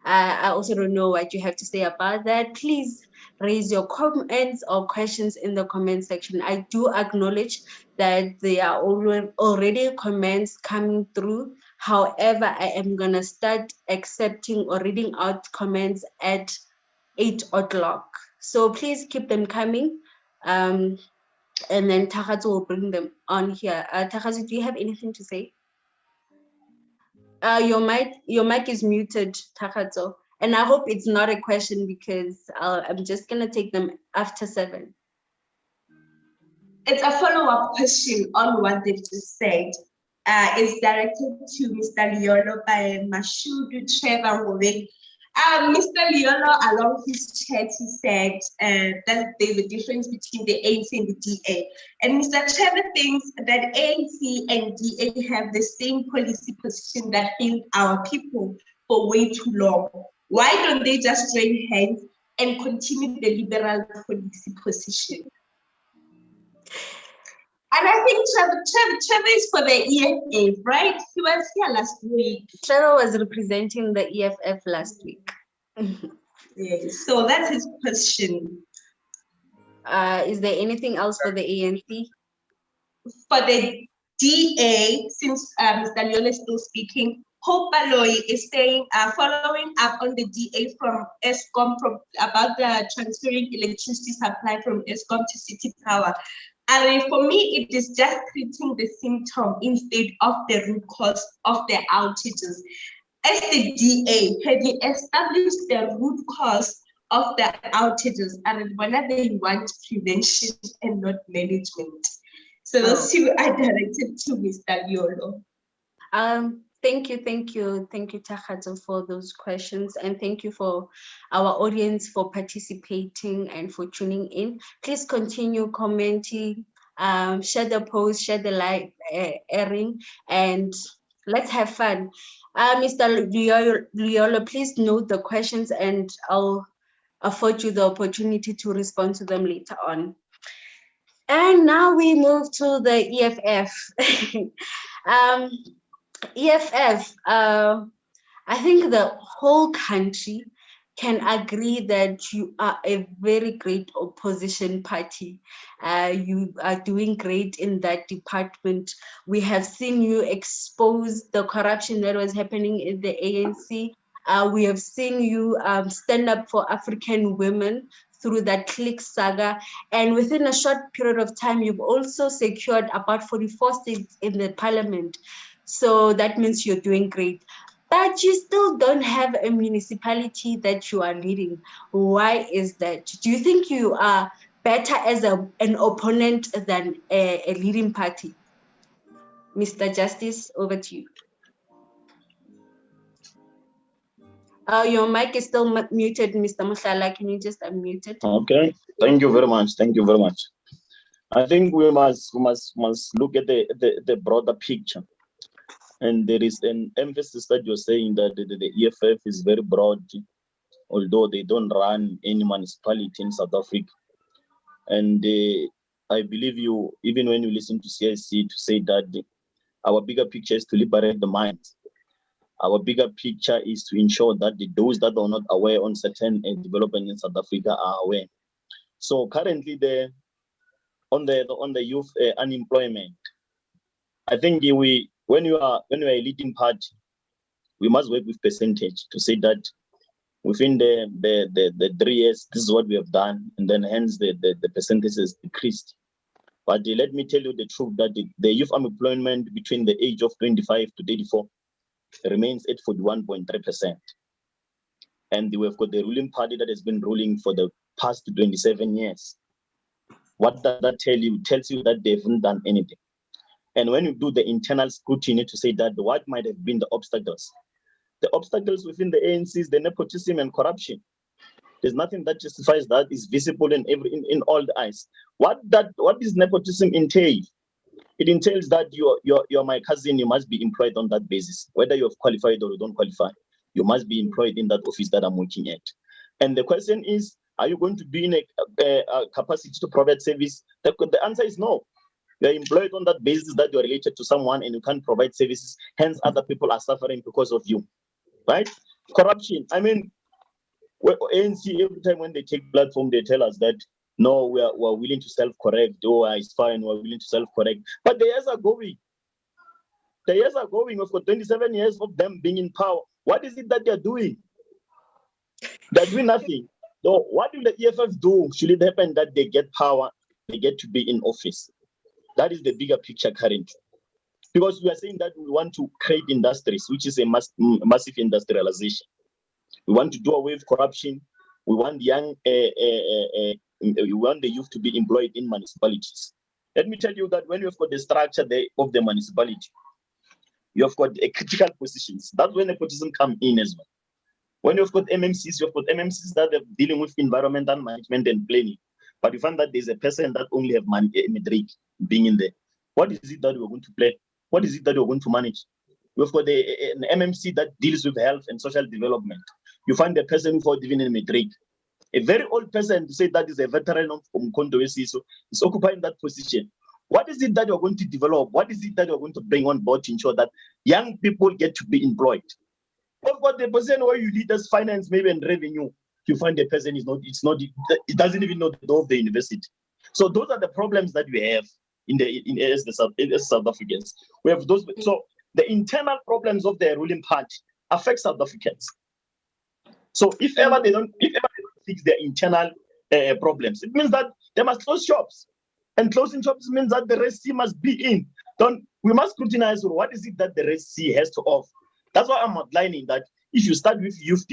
[SPEAKER 1] I also don't know what you have to say about that. Please raise your comments or questions in the comment section. I do acknowledge that there are already comments coming through. However, I am going to start accepting or reading out comments at 8 o'clock. So please keep them coming. And then Takatsu will bring them on here. Takatsu, do you have anything to say? Your mic is muted, Takatsu. And I hope it's not a question, because I'm just going to take them after 7.
[SPEAKER 2] It's a follow-up question on what they've just said. It's directed to Mr. Liolo by Mashudu Trevor Moving. Mr. Liolo, along his chat, he said that there's a difference between the ANC and the DA. And Mr. Trevor thinks that ANC and DA have the same policy position that failed our people for way too long. Why don't they just join hands and continue the liberal policy position. And I think Trevor is for the EFF, right? He was here last week.
[SPEAKER 1] Trevor was representing the EFF last week.
[SPEAKER 2] Yes, so that's his question.
[SPEAKER 1] Is there anything else for the ANC?
[SPEAKER 2] For the DA, since Mr. Leon is still speaking, Hope Baloyi is saying, following up on the DA from ESCOM about the transferring electricity supply from ESCOM to City Power. And for me, it is just treating the symptom instead of the root cause of the outages. As the DA, have you established the root cause of the outages, and whether they want prevention and not management? So those two are directed to Mr. Liolo.
[SPEAKER 1] Thank you, Takhato, for those questions, and thank you for our audience for participating and for tuning in. Please continue commenting, share the post, share the live airing, and let's have fun. Mr. Liolo, please note the questions, and I'll afford you the opportunity to respond to them later on. And now we move to the EFF. EFF, I think the whole country can agree that you are a very great opposition party. You are doing great in that department. We have seen you expose the corruption that was happening in the ANC. We have seen you stand up for African women through that click saga. And within a short period of time, you've also secured about 44 seats in the parliament. So that means you're doing great. But you still don't have a municipality that you are leading. Why is that? Do you think you are better as an opponent than a leading party? Mr. Justice, over to you. Your mic is still muted, Mr. Mushala. Can you just unmute it?
[SPEAKER 5] Okay, thank you very much. Thank you very much. I think we must look at the broader picture. And there is an emphasis that you're saying that the EFF is very broad, although they don't run any municipality in South Africa. And I believe you, even when you listen to CIC, to say that our bigger picture is to liberate the mind. Our bigger picture is to ensure that those that are not aware on certain development in South Africa are aware. So currently, on the youth unemployment, I think when you are a leading party, we must work with percentage to say that within the 3 years, this is what we have done, and then hence the percentage has decreased. But let me tell you the truth that the youth unemployment between the age of 25 to 34 remains at 41.3%. And we've got the ruling party that has been ruling for the past 27 years. What does that tell you? It tells you that they haven't done anything. And when you do the internal scrutiny to say that what might have been the obstacles within the ANC is the nepotism and corruption. There's nothing that justifies that is visible in all the eyes. What does nepotism entail? It entails that you're my cousin, you must be employed on that basis. Whether you have qualified or you don't qualify, you must be employed in that office that I'm working at. And the question is, are you going to be in a capacity to provide service? The answer is no. You're employed on that basis that you're related to someone and you can't provide services. Hence, other people are suffering because of you, right? Corruption. I mean, ANC, every time when they take platform, they tell us that, no, we're willing to self-correct. Oh, it's fine, we're willing to self-correct. But the years are going. The years are going. We've got 27 years of them being in power. What is it that they're doing? They're doing nothing. So what will the EFF do? Should it happen that they get power, they get to be in office? That is the bigger picture currently. Because we are saying that we want to create industries, which is a massive industrialization. We want to do away with corruption. We want we want the youth to be employed in municipalities. Let me tell you that when you've got the structure of the municipality, you've got critical positions. That's when nepotism come in as well. When you've got MMCs, you've got MMCs that are dealing with environmental management and planning. But you find that there's a person that only have matric being in there. What is it that we're going to plan? What is it that we're going to manage? We've got an MMC that deals with health and social development. You find the person who's even in matric. A very old person to say that is a veteran of Umkhonto weSizwe is occupying that position. What is it that you're going to develop? What is it that you're going to bring on board to ensure that young people get to be employed? Of course, the person where you lead as finance, maybe and revenue, you find the person it doesn't even know the door of the university. So those are the problems that we have as South Africans. We have those. So the internal problems of the ruling party affect South Africans. So if ever they don't fix their internal problems, it means that they must close shops. And closing shops means that the Red Sea must be in. We must scrutinize what is it that the Red Sea has to offer. That's why I'm outlining that if you start with youth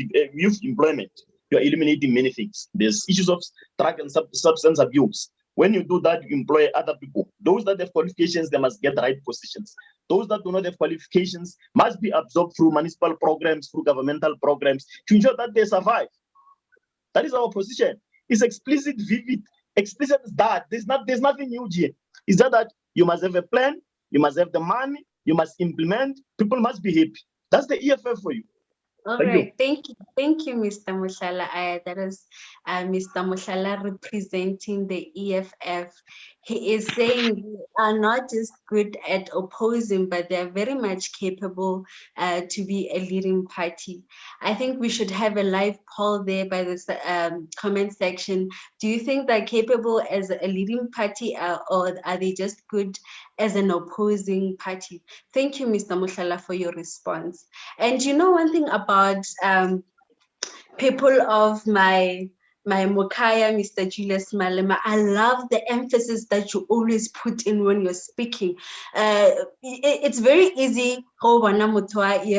[SPEAKER 5] employment, you're eliminating many things. There's issues of drug and substance abuse. When you do that, you employ other people. Those that have qualifications, they must get the right positions. Those that do not have qualifications must be absorbed through municipal programs, through governmental programs to ensure that they survive. That is our position. It's explicit, vivid, explicit as that. There's nothing new here. It's that you must have a plan, you must have the money, you must implement, people must be happy. That's the EFF for you.
[SPEAKER 1] All right, thank you, Mr. Mushala. That is Mr. Mushala representing the EFF. He is saying we are not just good at opposing, but they're very much capable to be a leading party. I think we should have a live poll there by the comment section. Do you think they're capable as a leading party or are they just good as an opposing party? Thank you, Mr. Mushala, for your response. And you know one thing about people of my Mokaya, Mr. Julius Malema, I love the emphasis that you always put in when you're speaking. It's very easy. They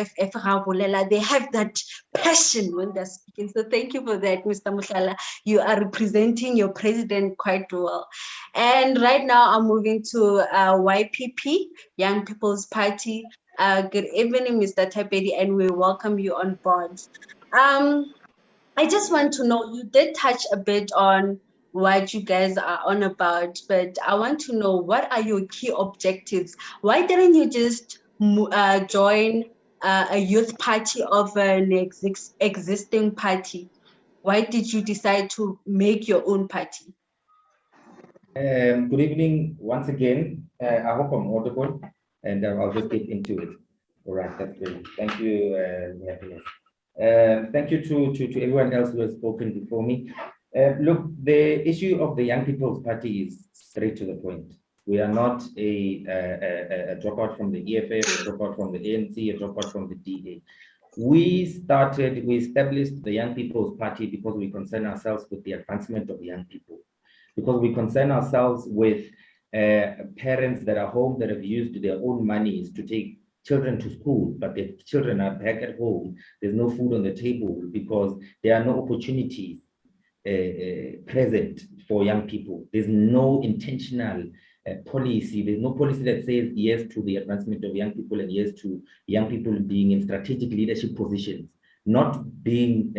[SPEAKER 1] have that passion when they're speaking. So thank you for that, Mr. Mushala. You are representing your president quite well. And right now I'm moving to YPP, Young People's Party. Good evening, Mr. Tapedi, and we welcome you on board. I just want to know, you did touch a bit on what you guys are on about, but I want to know, what are your key objectives? Why didn't you just join a youth party of an existing party? Why did you decide to make your own party?
[SPEAKER 6] Good evening once again. I hope I'm audible, and I'll just get into it. All right, that's great. Thank you, Happiness. Thank you to everyone else who has spoken before me. Look, the issue of the Young People's Party is straight to the point. We are not a dropout from the EFF, a dropout from the ANC, a dropout from the DA. We established the Young People's Party because we concern ourselves with the advancement of young people, because we concern ourselves with parents that are home that have used their own monies to take children to school, but the children are back at home. There's no food on the table because there are no opportunities present for young people. There's no intentional policy. There's no policy that says yes to the advancement of young people and yes to young people being in strategic leadership positions, not being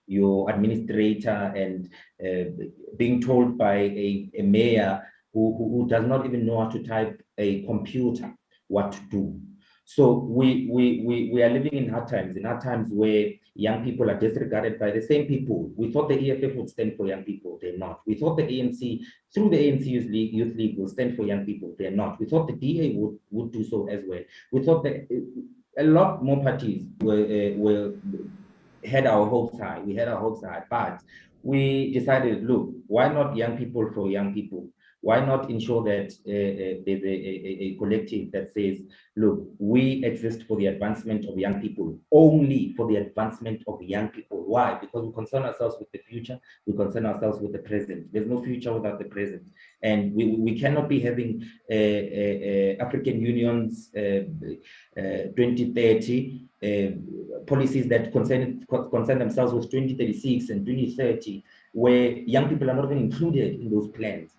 [SPEAKER 6] your administrator and being told by a mayor who does not even know how to type a computer what to do. So we are living in hard times where young people are disregarded by the same people. We thought the EFF would stand for young people, they're not. We thought the ANC, through the ANC Youth League, will stand for young people, they're not. We thought the DA would do so as well. We thought that a lot more parties had our hopes high. We had our hopes high, but we decided, look, why not young people for young people? Why not ensure that there's a collective that says, look, we exist for the advancement of young people, only for the advancement of young people. Why? Because we concern ourselves with the future, we concern ourselves with the present. There's no future without the present. And we cannot be having African Union's 2030 policies that concern themselves with 2036 and 2030, where young people are not even included in those plans.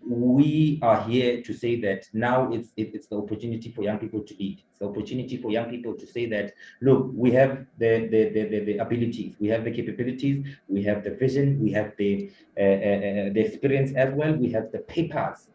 [SPEAKER 6] We are here to say that now it's the opportunity for young people to lead. It's the opportunity for young people to say that, look, we have the abilities, we have the capabilities, we have the vision, we have the experience as well, we have the papers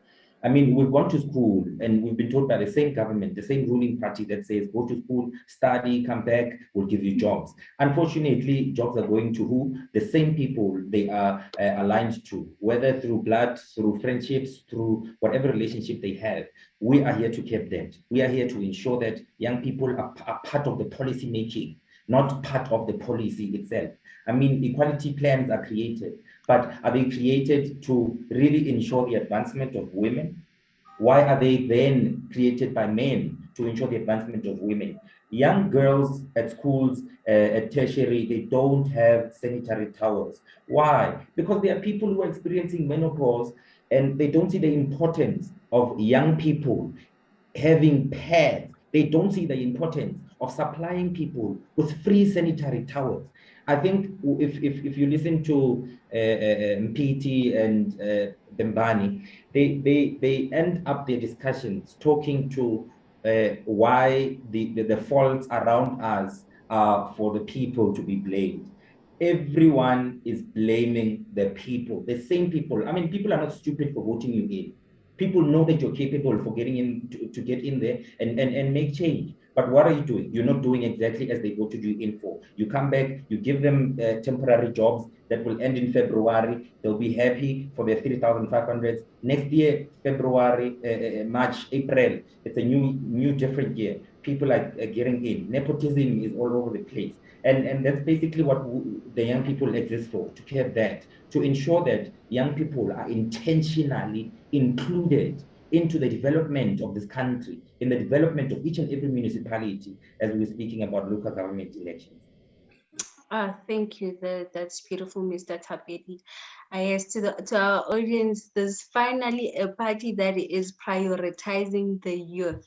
[SPEAKER 6] I mean, we've gone to school and we've been told by the same government, the same ruling party that says, go to school, study, come back, we'll give you jobs. Unfortunately, jobs are going to who? The same people they are aligned to, whether through blood, through friendships, through whatever relationship they have. We are here to keep that. We are here to ensure that young people are part of the policy making, not part of the policy itself. I mean, equality plans are created, but are they created to really ensure the advancement of women? Why are they then created by men to ensure the advancement of women? Young girls at schools, at tertiary, they don't have sanitary towels. Why? Because there are people who are experiencing menopause and they don't see the importance of young people having pads. They don't see the importance of supplying people with free sanitary towels. I think if you listen to Mpiti and Bembani, they end up their discussions talking to why the faults around us are for the people to be blamed. Everyone is blaming the people, the same people. I mean, people are not stupid for voting you in. People know that you're capable for getting in to get in there and make change. But what are you doing? You're not doing exactly as they voted you in for. You come back, you give them temporary jobs that will end in February. They'll be happy for their 3,500s. Next year, February, March, April, it's a new different year. People are getting in. Nepotism is all over the place. And that's basically what the young people exist for, to have that, to ensure that young people are intentionally included into the development of this country, in the development of each and every municipality, as we were speaking about local government elections.
[SPEAKER 1] Thank you. That's beautiful, Mr. Tapedi. Yes, to our audience, there's finally a party that is prioritizing the youth.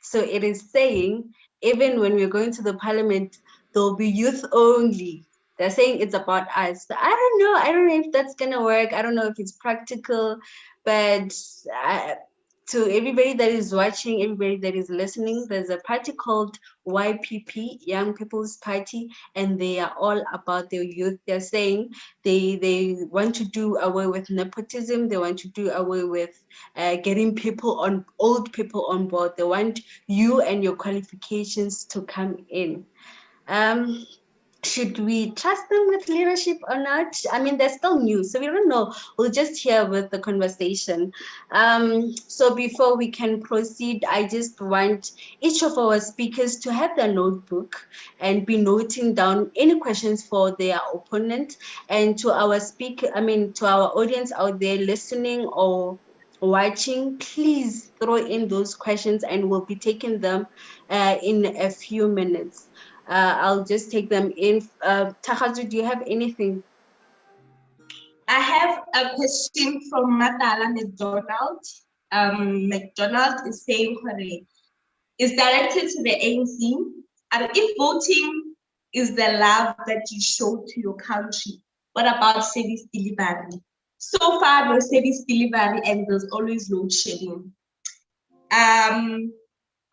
[SPEAKER 1] So it is saying, even when we're going to the parliament, there'll be youth only. They're saying it's about us. So I don't know if that's gonna work. I don't know if it's practical, but to everybody that is watching, everybody that is listening, there's a party called YPP, Young People's Party, and they are all about their youth. They're saying they want to do away with nepotism. They want to do away with getting old people on board. They want you and your qualifications to come in. Should we trust them with leadership or not? I mean, they're still new, so we don't know. We'll just hear with the conversation. So before we can proceed, I just want each of our speakers to have their notebook and be noting down any questions for their opponent. And to our to our audience out there listening or watching, please throw in those questions and we'll be taking them in a few minutes. I'll just take them in. Takhazu, do you have anything?
[SPEAKER 2] I have a question from Madala McDonald. McDonald is saying, is directed to the ANC. And if voting is the love that you show to your country, what about service delivery? So far, no service delivery and there's always load shedding.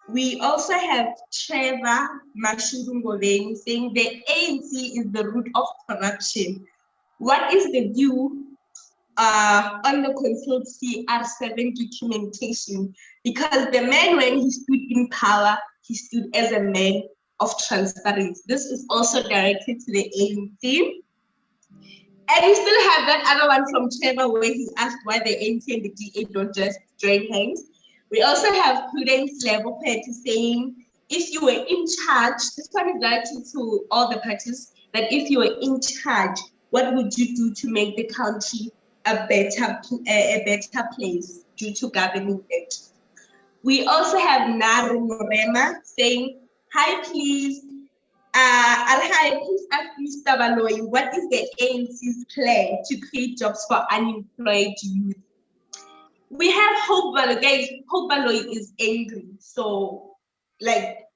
[SPEAKER 2] We also have Trevor Mashurungoveni saying the ANC is the root of corruption. What is the view on the concealed CR7 documentation? Because the man, when he stood in power, he stood as a man of transparency. This is also directed to the ANC. And we still have that other one from Trevor where he asked why the ANC and the DA don't just join hands. We also have Prudence Level-Pet saying, if you were in charge, this one is directed to all the parties, that if you were in charge, what would you do to make the country a better place due to governing it? We also have Naru Morema saying, hi, please. Please ask Mr. Baloyi, what is the ANC's plan to create jobs for unemployed youth? We have Hope Baloyi. Guys, Hope Baloyi is angry. So,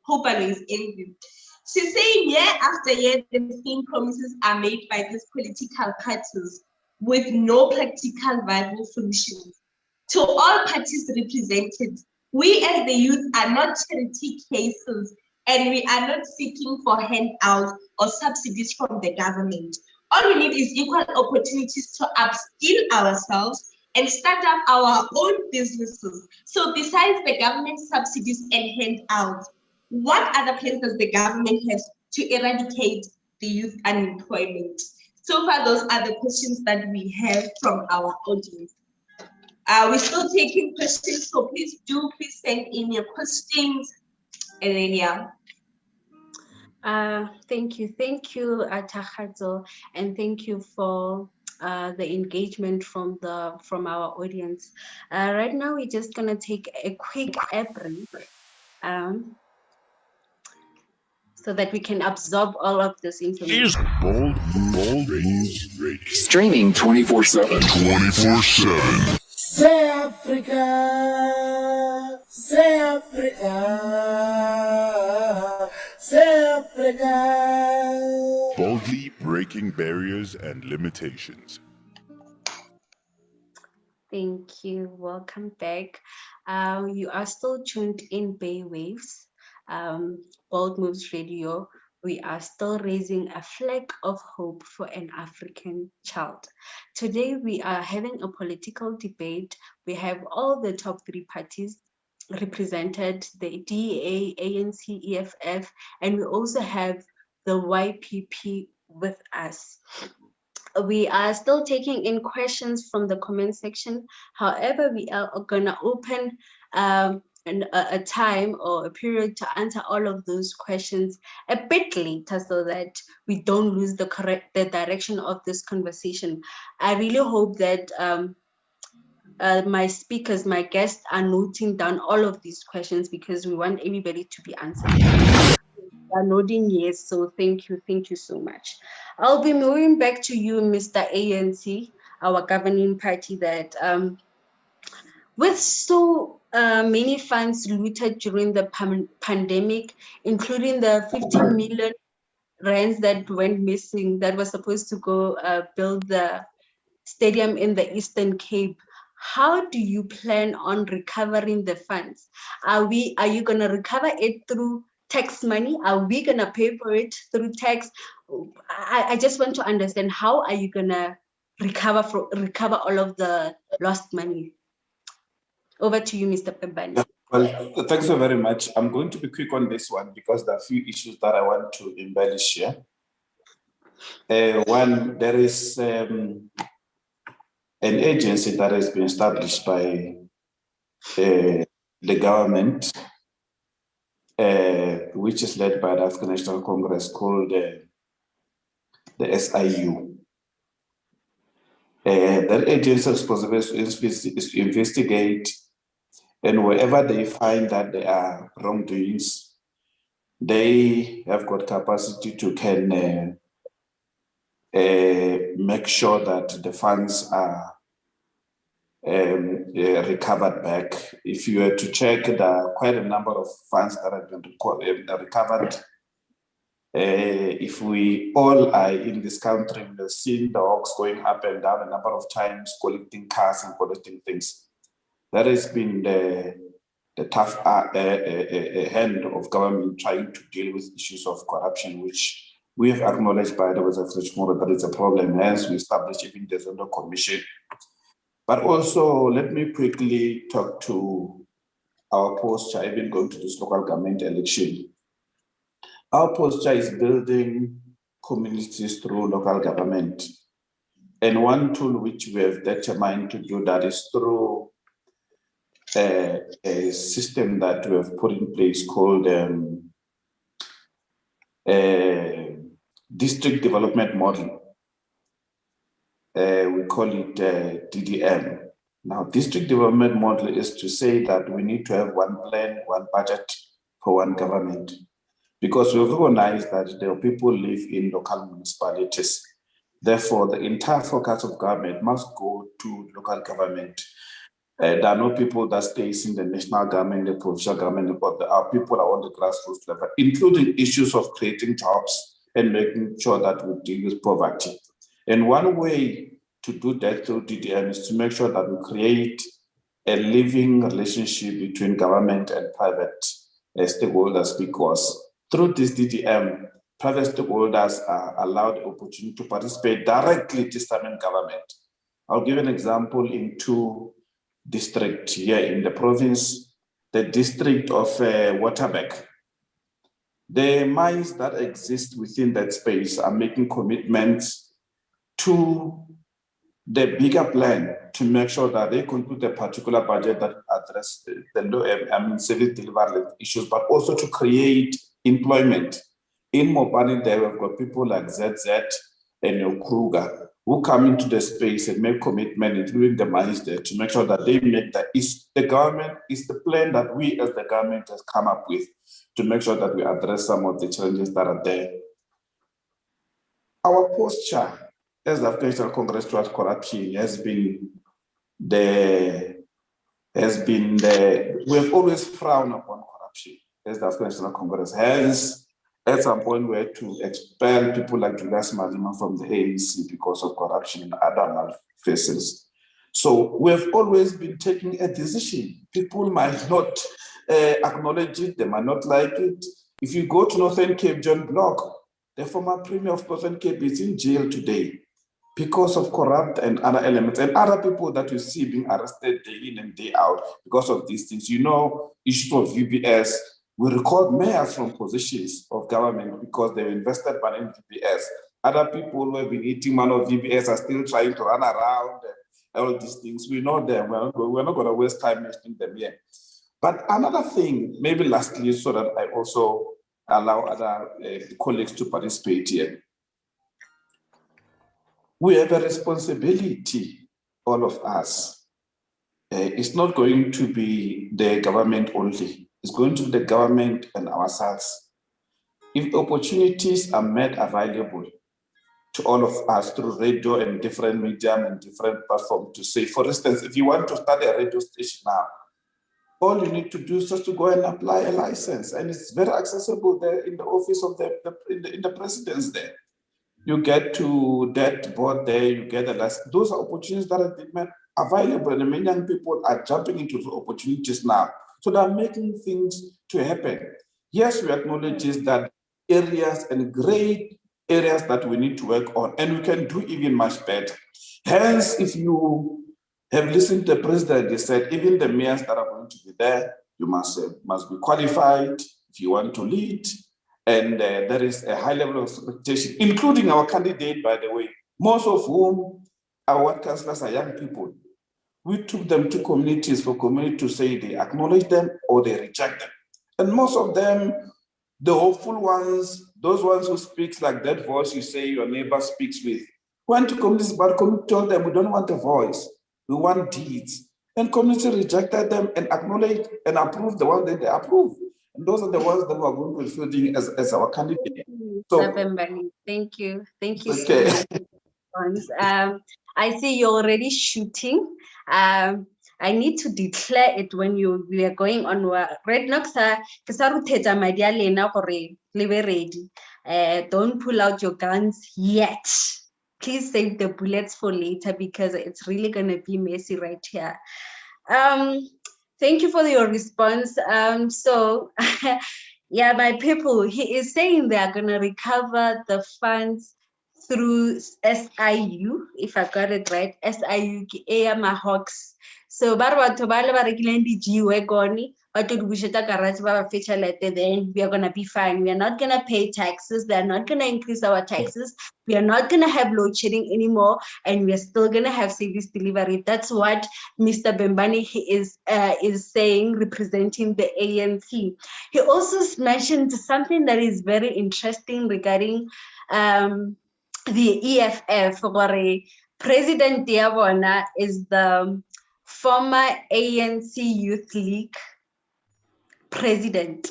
[SPEAKER 2] Hope Baloyi is angry. She's saying year after year, the same promises are made by these political parties with no practical viable solutions. To all parties represented, we as the youth are not charity cases and we are not seeking for handouts or subsidies from the government. All we need is equal opportunities to upskill ourselves and start up our own businesses. So besides the government subsidies and handouts, what other plans does the government have to eradicate the youth unemployment? So far, those are the questions that we have from our audience. We're still taking questions, so please send in your questions. And then, yeah.
[SPEAKER 1] Thank you, Takhazo, and thank you for the engagement from our audience. Right now, we're just gonna take a quick break, so that we can absorb all of this information.
[SPEAKER 7] Bold News Radio. Streaming 24/7. 24/7.
[SPEAKER 8] Say Africa, say Africa, say Africa.
[SPEAKER 7] Boldly breaking barriers and limitations.
[SPEAKER 1] Thank you. Welcome back. You are still tuned in Bay Waves, Bold Moves Radio. We are still raising a flag of hope for an African child. Today, we are having a political debate. We have all the top three parties represented, the DA, ANC, EFF, and we also have the YPP with us. We are still taking in questions from the comment section. However, we are gonna open a time or a period to answer all of those questions a bit later, so that we don't lose the direction of this conversation. I really hope that my speakers, my guests, are noting down all of these questions, because we want everybody to be answered. Are nodding yes, so thank you so much. I'll be moving back to you, Mr. ANC, our governing party, that with so many funds looted during the pandemic, including the 15 million rands that went missing, that was supposed to go build the stadium in the Eastern Cape. How do you plan on recovering the funds? Are you gonna recover it through tax money? Are we gonna pay for it through tax? I just want to understand, how are you gonna recover all of the lost money? Over to you, Mr. Pembani.
[SPEAKER 3] Well, thanks so very much. I'm going to be quick on this one because there are a few issues that I want to embellish here. One, there is an agency that has been established by the government, which is led by the African National Congress, called the SIU. That agency is responsible is to investigate, and wherever they find that there are wrongdoings, they have got capacity to can make sure that the funds are recovered back. If you were to check, there are quite a number of funds that have been recovered. If we all are in this country, we've seen the hawks going up and down a number of times, collecting cars and collecting things. That has been the tough hand of government trying to deal with issues of corruption, which we have acknowledged by the way of that it's a problem. Hence, we established even the Zondo Commission. But also, let me quickly talk to our posture, even going to this local government election. Our posture is building communities through local government. And one tool which we have determined to do that is through a system that we have put in place called district development model. We call it DDM. Now, district development model is to say that we need to have one plan, one budget for one government, because we recognize that there are people who live in local municipalities. Therefore, the entire focus of government must go to local government. There are no people that stays in the national government, the provincial government, but there are people on the grassroots level, including issues of creating jobs and making sure that we deal with poverty. And one way to do that through DDM is to make sure that we create a living relationship between government and private stakeholders, because through this DDM, private stakeholders are allowed the opportunity to participate directly to determine government. I'll give an example in 2 districts here in the province, the district of Waterbeck. The mines that exist within that space are making commitments to the bigger plan to make sure that they conclude a particular budget that address the service delivery issues, but also to create employment. In Mopani, there we've got people like ZZ and Kruger who come into the space and make commitment, including the mines there, to make sure that they make that the government is the plan that we as the government has come up with to make sure that we address some of the challenges that are there. Our posture as the African National Congress towards corruption we have always frowned upon corruption as the African National Congress. Hence, at some point we had to expel people like Julius Malema from the ANC because of corruption and other malfeasance. So we have always been taking a decision. People might not acknowledge it, they might not like it. If you go to Northern Cape, John Block, the former Premier of Northern Cape, is in jail today because of corrupt and other elements, and other people that you see being arrested day in and day out because of these things. You know, issues of VBS, we record mayors from positions of government because they've invested money in VBS. Other people who have been eating money of VBS are still trying to run around and all these things. We know them. We're not going to waste time mentioning them here. But another thing, maybe lastly, so that I also allow other colleagues to participate here. We have a responsibility, all of us. It's not going to be the government only. It's going to be the government and ourselves. If opportunities are made available to all of us through radio and different medium and different platforms to say, for instance, if you want to start a radio station now, all you need to do is just to go and apply a license, and it's very accessible there in the office of the president's there. You get to that board there, you get a license. Those are opportunities that are made available, and many young people are jumping into the opportunities now. So they're making things to happen. Yes, we acknowledge that areas and great areas that we need to work on, and we can do even much better. Hence, if you have listened to the president, he said, even the mayors that are going to be there, you must be qualified if you want to lead. And there is a high level of expectation, including our candidate, by the way, most of whom our ward councillors are young people. We took them to communities for community to say they acknowledge them or they reject them. And most of them, the hopeful ones, those ones who speak like that voice you say your neighbor speaks with, went to communities, but community told them we don't want a voice, we want deeds. And community rejected them and acknowledged and approved the one that they approved. And those are the ones that we are going to be fielding as our candidate. So,
[SPEAKER 1] thank you. Thank you
[SPEAKER 3] okay.
[SPEAKER 1] so much. I see you're already shooting. I need to declare it when we are going on. Right now, don't pull out your guns yet. Please save the bullets for later because it's really going to be messy right here. Thank you for your response. So, yeah, my people, he is saying they are going to recover the funds through SIU, if I got it right, SIU Air Mahawks. So, then we are going to be fine. We are not going to pay taxes. They're not going to increase our taxes. We are not going to have load shedding anymore. And we are still going to have service delivery. That's what Mr. Bembani is saying, representing the ANC. He also mentioned something that is very interesting regarding the EFF, where President Diabona is the former ANC Youth League president,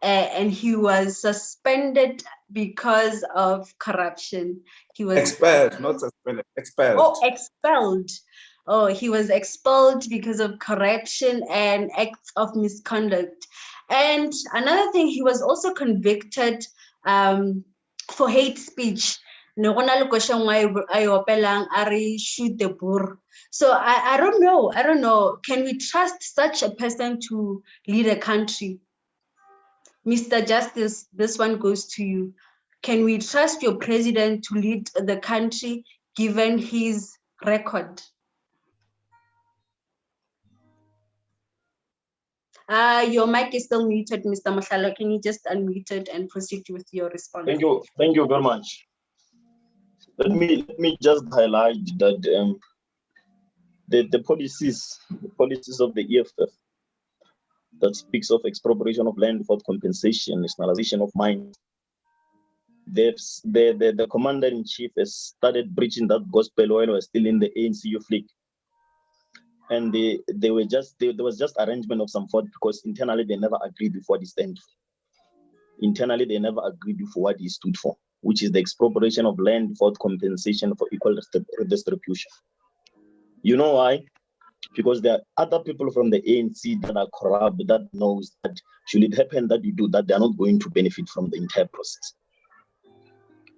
[SPEAKER 1] and he was suspended because of corruption. He was
[SPEAKER 3] expelled, not suspended, expelled.
[SPEAKER 1] Oh, expelled. Oh, he was expelled because of corruption and acts of misconduct. And another thing, he was also convicted for hate speech. No one question why I shoot the boar. So I don't know. Can we trust such a person to lead a country? Mr. Justice, this one goes to you. Can we trust your president to lead the country given his record. Your mic is still muted, Mr. Mohlala. Can you just unmute it and proceed with your response?
[SPEAKER 5] Thank you very much. Let me just highlight that the policies of the EFF that speaks of expropriation of land without compensation, nationalization of mines. The commander-in-chief has started preaching that gospel while he was still in the ANC youth league. And there was just arrangement of some sort because internally they never agreed with what he stand for. Internally they never agreed with what he stood for, which is the expropriation of land without compensation for equal redistribution. You know why? Because there are other people from the ANC that are corrupt that knows that should it happen that you do that, they are not going to benefit from the entire process.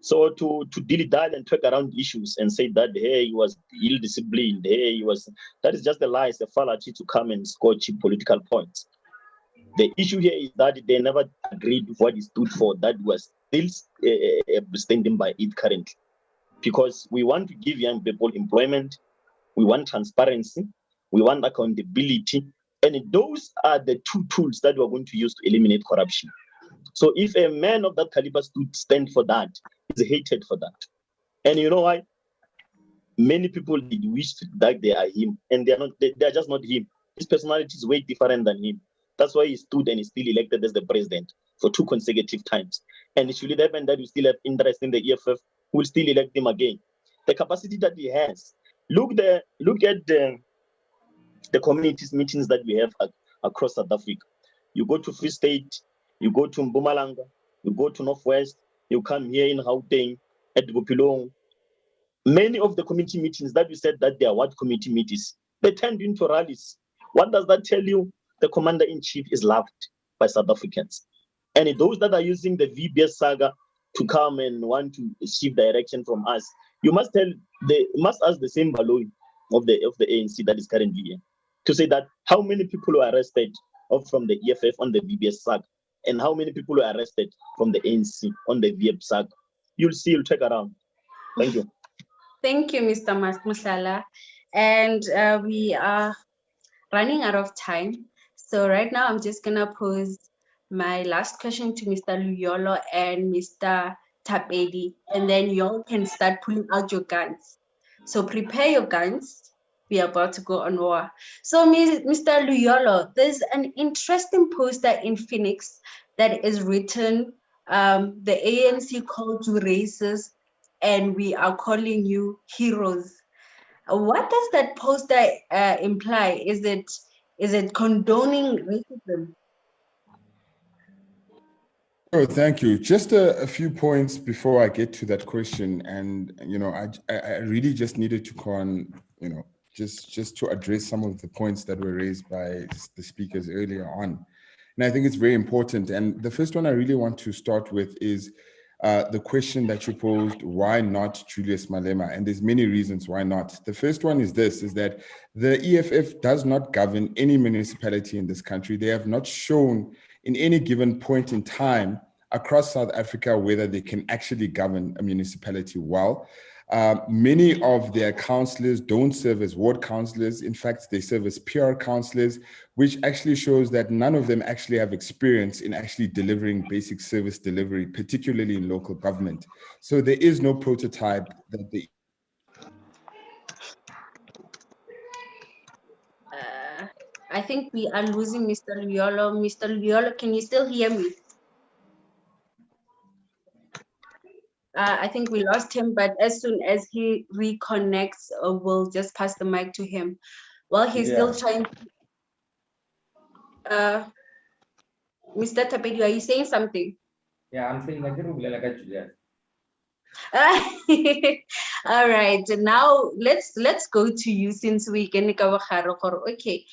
[SPEAKER 5] So to dilly-dally and talk around issues and say that, hey, he was ill-disciplined, hey, that is just a lie, it's a fallacy to come and score cheap political points. The issue here is that they never agreed with what he stood for, that was still standing by it currently. Because we want to give young people employment, we want transparency, we want accountability, and those are the two tools that we're going to use to eliminate corruption. So if a man of that caliber stand for that, he's hated for that. And you know why? Many people wish that they are him, and they are just not him. His personality is way different than him. That's why he stood and is still elected as the president for 2 consecutive times. And it should happen that we still have interest in the EFF, we'll still elect him again. The capacity that he has. Look at the communities meetings that we have across South Africa. You go to Free State, you go to Mpumalanga, you go to Northwest, you come here in Gauteng, at Bopilong. Many of the community meetings that we said that they are what community meetings, they turned into rallies. What does that tell you? The commander-in-chief is loved by South Africans. And those that are using the VBS saga to come and want to shift direction from us, you must ask the same Baloi of the ANC that is currently here to say that how many people were arrested from the EFF on the VBS saga and how many people were arrested from the ANC on the VBS saga. You'll see, you'll check around. Thank you.
[SPEAKER 1] Thank you, Mr. Mohlala. And we are running out of time. So right now, I'm just gonna pose my last question to Mr. Luyolo and Mr. Tapedi, and then y'all can start pulling out your guns. So prepare your guns. We are about to go on war. So Mr. Luyolo, there's an interesting poster in Phoenix that is written, the ANC called you racist, and we are calling you heroes. What does that poster imply? Is it condoning racism?
[SPEAKER 4] Oh, thank you. Just a few points before I get to that question, and I really just needed to just to address some of the points that were raised by the speakers earlier on, and I think it's very important. And the first one I really want to start with is the question that you posed: why not Julius Malema? And there's many reasons why not. The first one is that the EFF does not govern any municipality in this country. They have not shown in any given point in time across South Africa whether they can actually govern a municipality well. Many of their councillors don't serve as ward councillors. In fact, they serve as PR councillors, which actually shows that none of them actually have experience in actually delivering basic service delivery, particularly in local government. So there is no prototype that the
[SPEAKER 1] I think we are losing Mr. Luyolo. Mr. Luyolo, can you still hear me? I think we lost him, but as soon as he reconnects, we'll just pass the mic to him. While he's still trying. Mr. Tapedi, are you saying something?
[SPEAKER 6] Yeah, I'm saying I can like Julius.
[SPEAKER 1] All right, now let's go to you since we can okay.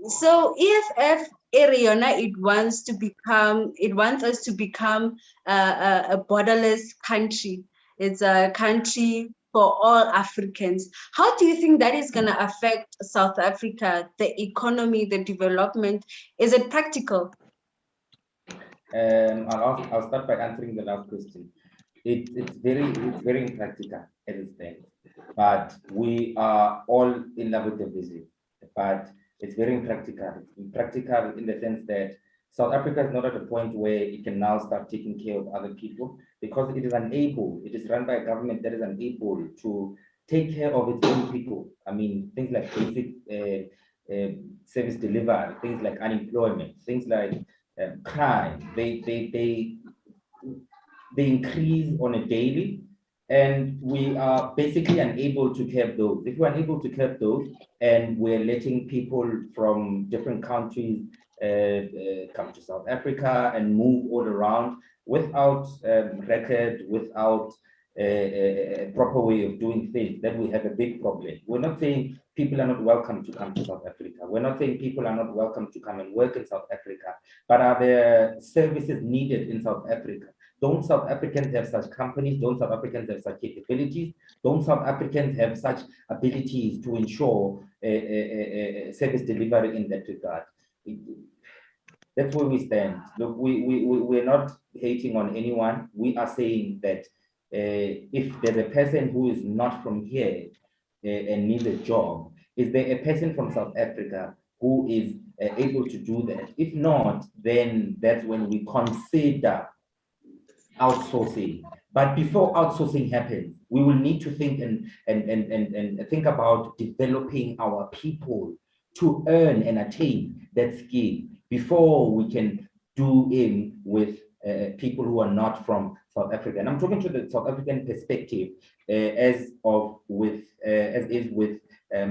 [SPEAKER 1] So EFF area, it wants us to become a borderless country. It's a country for all Africans. How do you think that is going to affect South Africa, the economy, the development? Is it practical?
[SPEAKER 6] I'll start by answering the last question. It's very impractical at this time. but we are all in love with the vision. But it's very impractical. It's impractical in the sense that South Africa is not at a point where it can now start taking care of other people because it is unable. It is run by a government that is unable to take care of its own people. I mean, things like basic service delivery, things like unemployment, things like crime. They increase on a daily, and we are basically unable to curb those. If we're unable to curb those, and we're letting people from different countries come to South Africa and move all around without record, without a proper way of doing things, then we have a big problem. We're not saying people are not welcome to come to South Africa. We're not saying people are not welcome to come and work in South Africa, but are there services needed in South Africa? Don't South Africans have such companies? Don't South Africans have such capabilities? Don't South Africans have such abilities to ensure service delivery in that regard? That's where we stand. Look, we're not hating on anyone. We are saying that if there's a person who is not from here and needs a job, is there a person from South Africa who is able to do that? If not, then that's when we consider outsourcing. But before outsourcing happens, we will need to think and think about developing our people to earn and attain that skill before we can do in with people who are not from South Africa. And I'm talking to the South African perspective as is with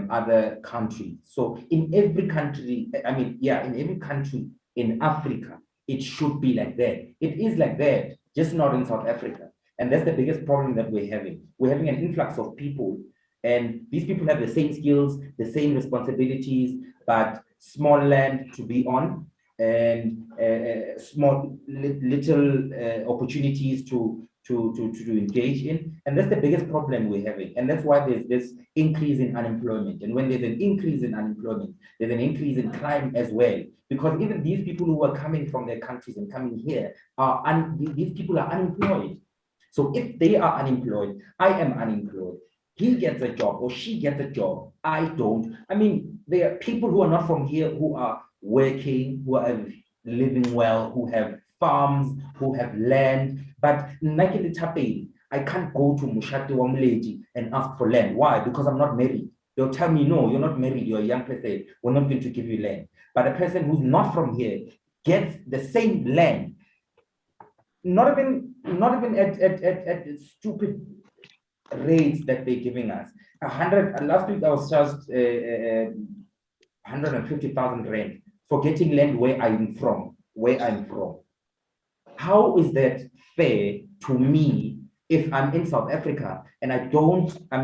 [SPEAKER 6] other countries. So in every country, I mean, yeah, in every country in Africa, it should be like that. It is like that, just not in South Africa. And that's the biggest problem that we're having. We're having an influx of people, and these people have the same skills, the same responsibilities, but small land to be on, and small little opportunities to engage in. And that's the biggest problem we're having. And that's why there's this increase in unemployment. And when there's an increase in unemployment, there's an increase in crime as well. Because even these people who are coming from their countries and coming here these people are unemployed. So if they are unemployed, I am unemployed. He gets a job or she gets a job. I don't. I mean, there are people who are not from here who are working, who are living well, who have farms, who have land. But I can't go to Mushati Wamleti and ask for land. Why? Because I'm not married. They'll tell me, no, you're not married, you're a young person, we're not going to give you land. But a person who's not from here gets the same land, not even at stupid rates that they're giving us. Last week I was charged 150,000 rand for getting land where I'm from. How is that fair to me if I'm in South Africa and I'm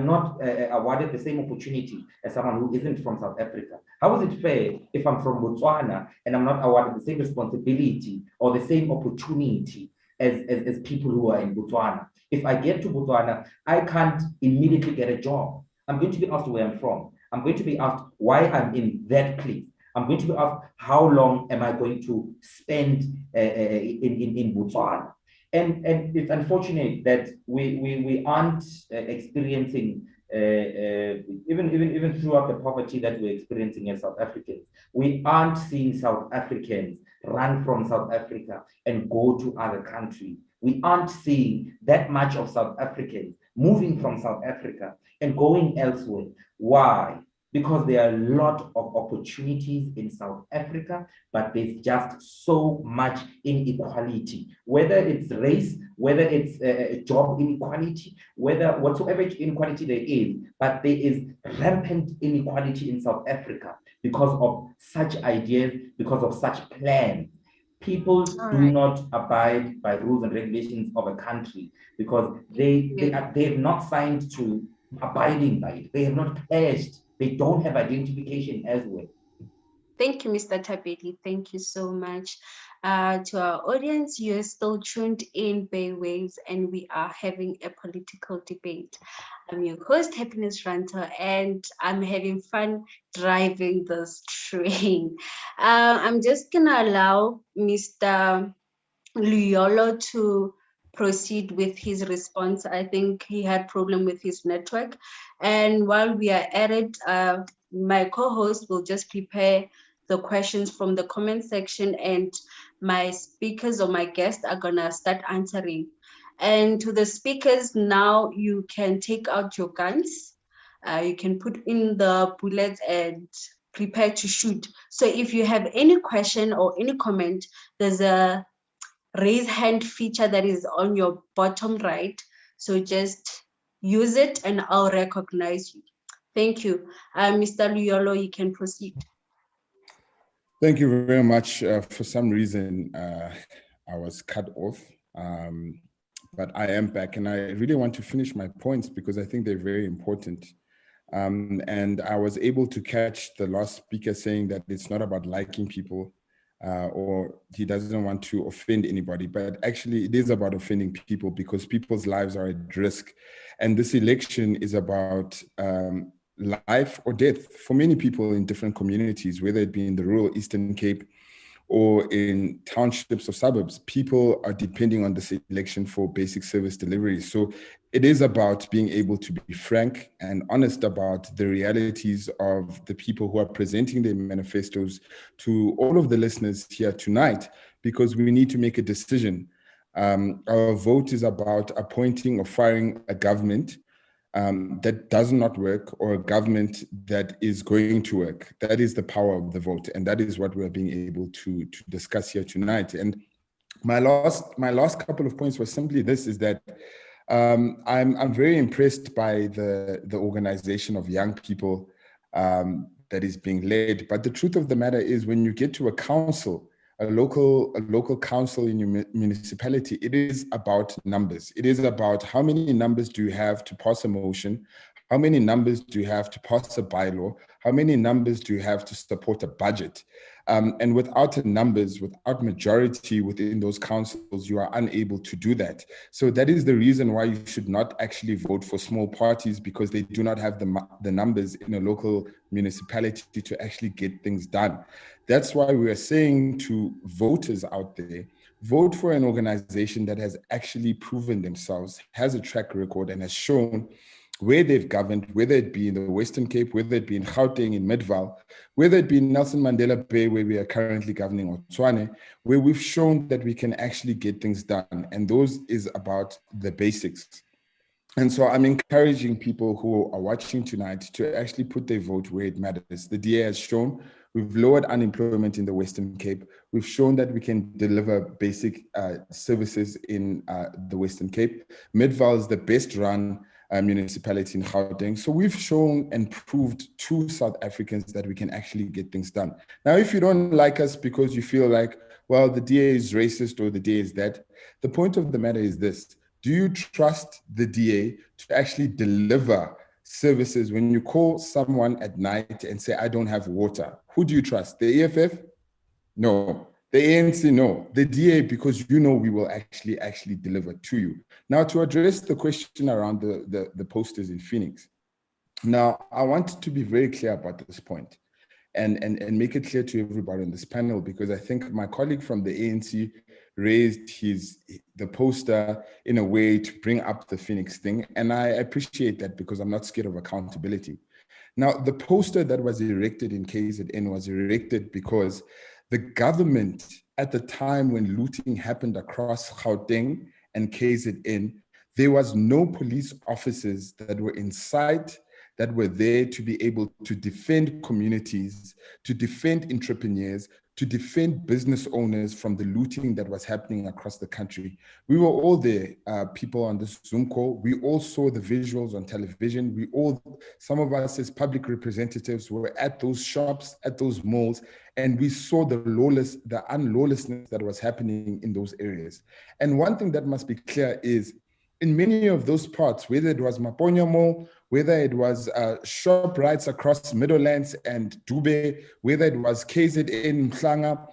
[SPEAKER 6] not awarded the same opportunity as someone who isn't from South Africa? How is it fair if I'm from Botswana and I'm not awarded the same responsibility or the same opportunity as people who are in Botswana? If I get to Botswana, I can't immediately get a job. I'm going to be asked where I'm from. I'm going to be asked why I'm in that place. I'm going to be asked how long am I going to spend in Botswana. And it's unfortunate that we aren't experiencing even throughout the poverty that we're experiencing as South Africans, we aren't seeing South Africans run from South Africa and go to other countries. We aren't seeing that much of South Africans moving from South Africa and going elsewhere. Why? Because there are a lot of opportunities in South Africa, but there's just so much inequality, whether it's race, whether it's job inequality, whatsoever inequality there is, but there is rampant inequality in South Africa because of such ideas, because of such plans. People do not abide by rules and regulations of a country because they have not signed to abiding by it. They have not pledged. They don't have identification as well.
[SPEAKER 1] Thank you, Mr. Tabedi. Thank you so much. To our audience, you're still tuned in Bay Waves, and we are having a political debate. I'm your host, Happiness Ranter, and I'm having fun driving this train. I'm just gonna allow Mr. Luyolo to proceed with his response. I think he had problem with his network. And while we are at it, my co-host will just prepare the questions from the comment section, and my speakers or my guests are gonna start answering. And to the speakers, now you can take out your guns. You can put in the bullets and prepare to shoot. So if you have any question or any comment, there's a raise hand feature that is on your bottom right. So just use it and I'll recognize you. Thank you. Mr. Luyolo, you can proceed.
[SPEAKER 4] Thank you very much. For some reason, I was cut off, but I am back, and I really want to finish my points because I think they're very important. And I was able to catch the last speaker saying that it's not about liking people, or he doesn't want to offend anybody, but actually it is about offending people because people's lives are at risk. And this election is about life or death for many people in different communities, whether it be in the rural Eastern Cape or in townships or suburbs. People are depending on this election for basic service delivery. So it is about being able to be frank and honest about the realities of the people who are presenting their manifestos to all of the listeners here tonight, because we need to make a decision. Our vote is about appointing or firing a government that does not work, or a government that is going to work. That is the power of the vote, and that is what we're being able to discuss here tonight. And my last couple of points was simply this: is that I'm very impressed by the organization of young people that is being led. But the truth of the matter is, when you get to a council, a local council in your municipality, it is about numbers. It is about how many numbers do you have to pass a motion, how many numbers do you have to pass a bylaw, how many numbers do you have to support a budget. And without numbers, without majority within those councils, you are unable to do that. So that is the reason why you should not actually vote for small parties, because they do not have the numbers in a local municipality to actually get things done. That's why we are saying to voters out there, vote for an organization that has actually proven themselves, has a track record, and has shown where they've governed, whether it be in the Western Cape, whether it be in Gauteng, in Midvaal, whether it be in Nelson Mandela Bay, where we are currently governing, or Tshwane, where we've shown that we can actually get things done. And those is about the basics. And so I'm encouraging people who are watching tonight to actually put their vote where it matters. The DA has shown we've lowered unemployment in the Western Cape. We've shown that we can deliver basic services in the Western Cape. Midvaal is the best run municipality in Gauteng. So we've shown and proved to South Africans that we can actually get things done. Now, if you don't like us because you feel like, well, the DA is racist or the DA is that, the point of the matter is this: do you trust the DA to actually deliver services? When you call someone at night and say, I don't have water, who do you trust? The EFF? No. The ANC? No. The DA, because you know we will actually deliver to you. Now, to address the question around the posters in Phoenix. Now, I want to be very clear about this point and make it clear to everybody on this panel, because I think my colleague from the ANC raised the poster in a way to bring up the Phoenix thing. And I appreciate that, because I'm not scared of accountability. Now, the poster that was erected in KZN was erected because the government, at the time when looting happened across Gauteng and KZN, there was no police officers that were in sight, that were there to be able to defend communities, to defend entrepreneurs, to defend business owners from the looting that was happening across the country. We were all there, people on this Zoom call. We all saw the visuals on television. Some of us as public representatives were at those shops, at those malls, and we saw the unlawlessness that was happening in those areas. And one thing that must be clear is, in many of those parts, whether it was Maponya Mall, whether it was shop rights across Meadowlands and Dube, whether it was KZN, Mhlanga,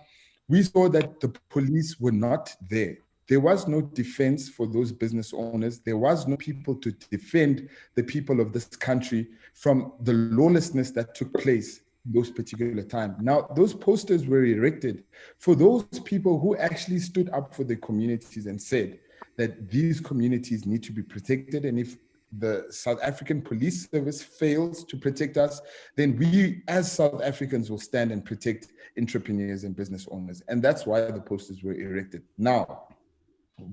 [SPEAKER 4] we saw that the police were not there. There was no defense for those business owners. There was no people to defend the people of this country from the lawlessness that took place in those particular times. Now, those posters were erected for those people who actually stood up for their communities and said that these communities need to be protected. And if the South African Police Service fails to protect us, then we as South Africans will stand and protect entrepreneurs and business owners. And that's why the posters were erected. Now,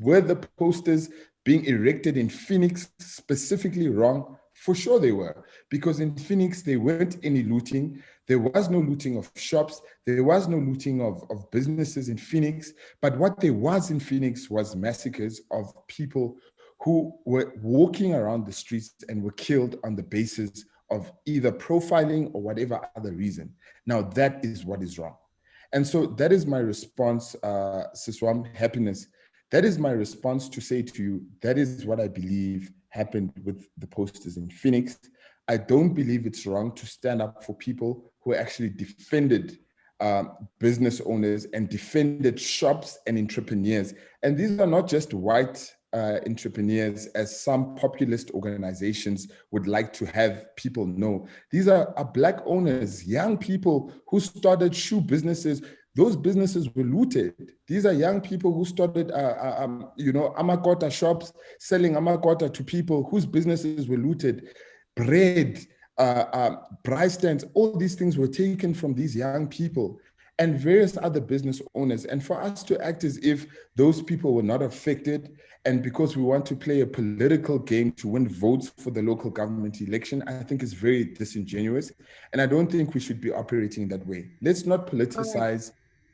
[SPEAKER 4] were the posters being erected in Phoenix specifically wrong? For sure they were, because in Phoenix, there weren't any looting. There was no looting of shops. There was no looting of businesses in Phoenix. But what there was in Phoenix was massacres of people who were walking around the streets and were killed on the basis of either profiling or whatever other reason. Now, that is what is wrong. And so that is my response, Siswam, happiness. That is my response to say to you, that is what I believe happened with the posters in Phoenix. I don't believe it's wrong to stand up for people who actually defended business owners and defended shops and entrepreneurs. And these are not just white entrepreneurs, as some populist organizations would like to have people know. These are Black owners, young people who started shoe businesses. Those businesses were looted. These are young people who started, amakota shops, selling amakota to people whose businesses were looted. Bread, price stands, all these things were taken from these young people and various other business owners. And for us to act as if those people were not affected, and because we want to play a political game to win votes for the local government election, I think is very disingenuous. And I don't think we should be operating that way. Let's not politicize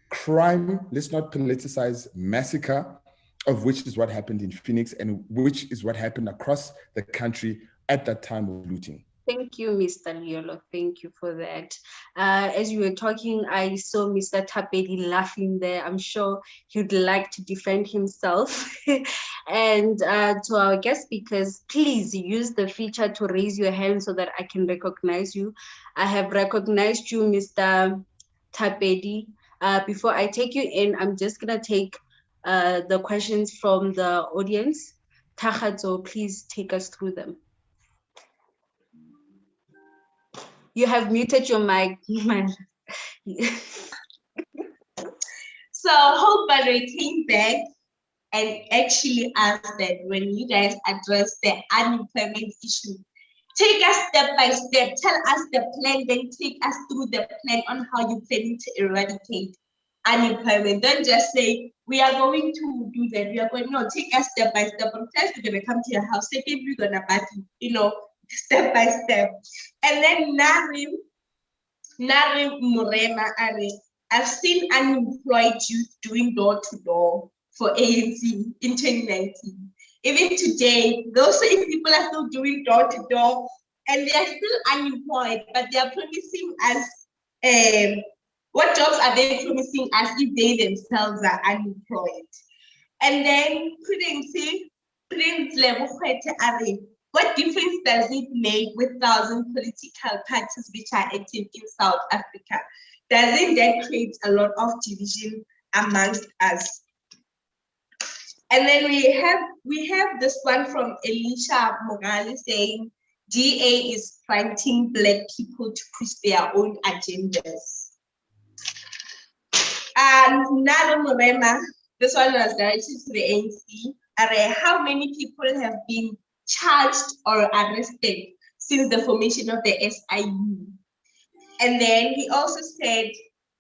[SPEAKER 4] crime. Let's not politicize massacre, of which is what happened in Phoenix and which is what happened across the country at that time of looting.
[SPEAKER 1] Thank you, Mr. Liolo. Thank you for that. As you were talking, I saw Mr. Thapedi laughing there. I'm sure he'd like to defend himself. And to our guest speakers, please use the feature to raise your hand so that I can recognize you. I have recognized you, Mr. Thapedi. Before I take you in, I'm just going to take the questions from the audience. Takhatso, please take us through them. You have muted your mic, man.
[SPEAKER 2] So Hope Valerie came back and actually asked that when you guys address the unemployment issue, take us step by step, tell us the plan, then take us through the plan on how you're planning to eradicate unemployment. Don't just say, we are going to do that. We are going, no, take us step by step. First, we're going to come to your house. Second, we're going to party, step by step. And then Nari Murema, I've seen unemployed youth doing door-to-door for ANC in 2019. Even today, those same people are still doing door-to-door and they're still unemployed, but they're promising us, what jobs are they promising us if they themselves are unemployed? And then Prince Lebohete, what difference does it make with 1,000 political parties which are active in South Africa? Doesn't that create a lot of division amongst us? And then we have this one from Elisha Mogale saying, DA is fronting Black people to push their own agendas. And Nalo Morema, this one was directed to the ANC. How many people have been charged or arrested since the formation of the SIU? And then he also said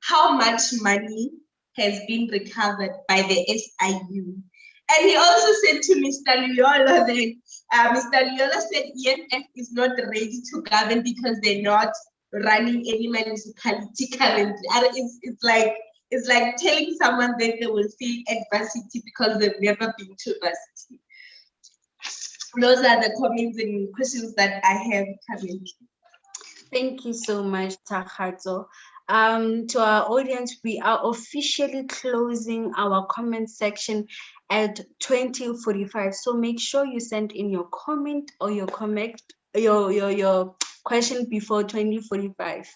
[SPEAKER 2] how much money has been recovered by the SIU. And he also said to Mr. Liolo that Mr. Liolo said EFF is not ready to govern because they're not running any municipality currently. It's like telling someone that they will feel adversity because they've never been to varsity. Those are the comments and questions that I have currently.
[SPEAKER 1] Thank you so much, Takhatso. To our audience, we are officially closing our comment section at 20:45. So make sure you send in your comment or your question before 20:45.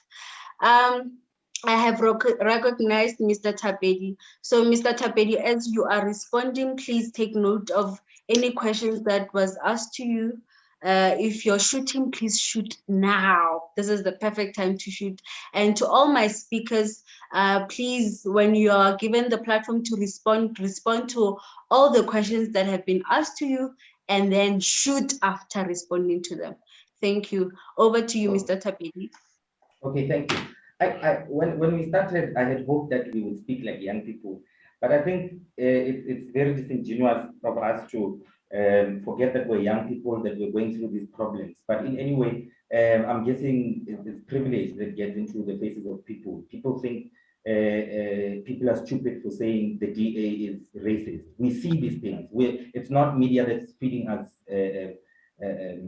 [SPEAKER 1] I have recognized Mr. Thapedi. So Mr. Thapedi, as you are responding, please take note of any questions that was asked to you. If you're shooting, please shoot now. This is the perfect time to shoot. And to all my speakers, please, when you are given the platform to respond to all the questions that have been asked to you, and then shoot after responding to them. Thank you. Over to you, Mr. Tapedi.
[SPEAKER 6] Okay, thank you. When we started, I had hoped that we would speak like young people, but I think it's very disingenuous of us to forget that we're young people, that we're going through these problems. But in any way, I'm guessing it's privilege that gets into the faces of people. People think people are stupid for saying the DA is racist. We see these things. It's not media that's feeding us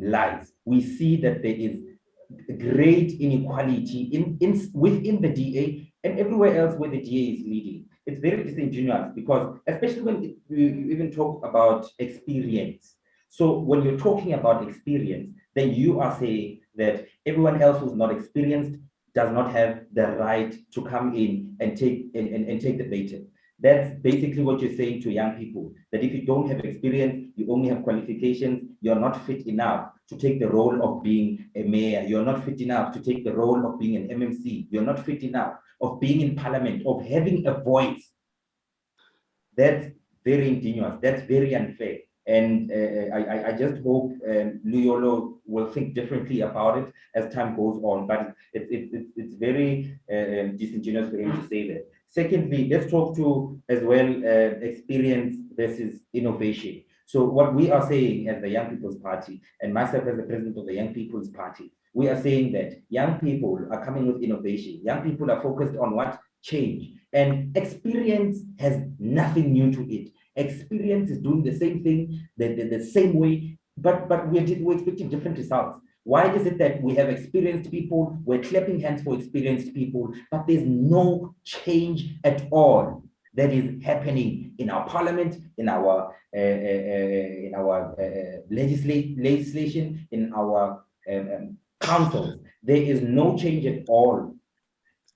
[SPEAKER 6] lies. We see that there is great inequality within the DA and everywhere else where the DA is leading. It's very disingenuous because, especially when you even talk about experience. So when you're talking about experience, then you are saying that everyone else who's not experienced does not have the right to come in and take the baton. That's basically what you're saying to young people, that if you don't have experience, you only have qualifications, you're not fit enough to take the role of being a mayor, you're not fit enough to take the role of being an MMC, you're not fit enough of being in parliament, of having a voice. That's very ingenious, that's very unfair. And I just hope Luyolo will think differently about it as time goes on, but it's very disingenuous for him to say that. Secondly, let's talk to as well experience versus innovation. So what we are saying as the Young People's Party, and myself as the president of the Young People's Party, we are saying that young people are coming with innovation. Young people are focused on what? Change. And experience has nothing new to it. Experience is doing the same thing, the same way, but we're expecting different results. Why is it that we have experienced people, we're clapping hands for experienced people, but there's no change at all that is happening in our parliament, in our legislation, in our councils? There is no change at all.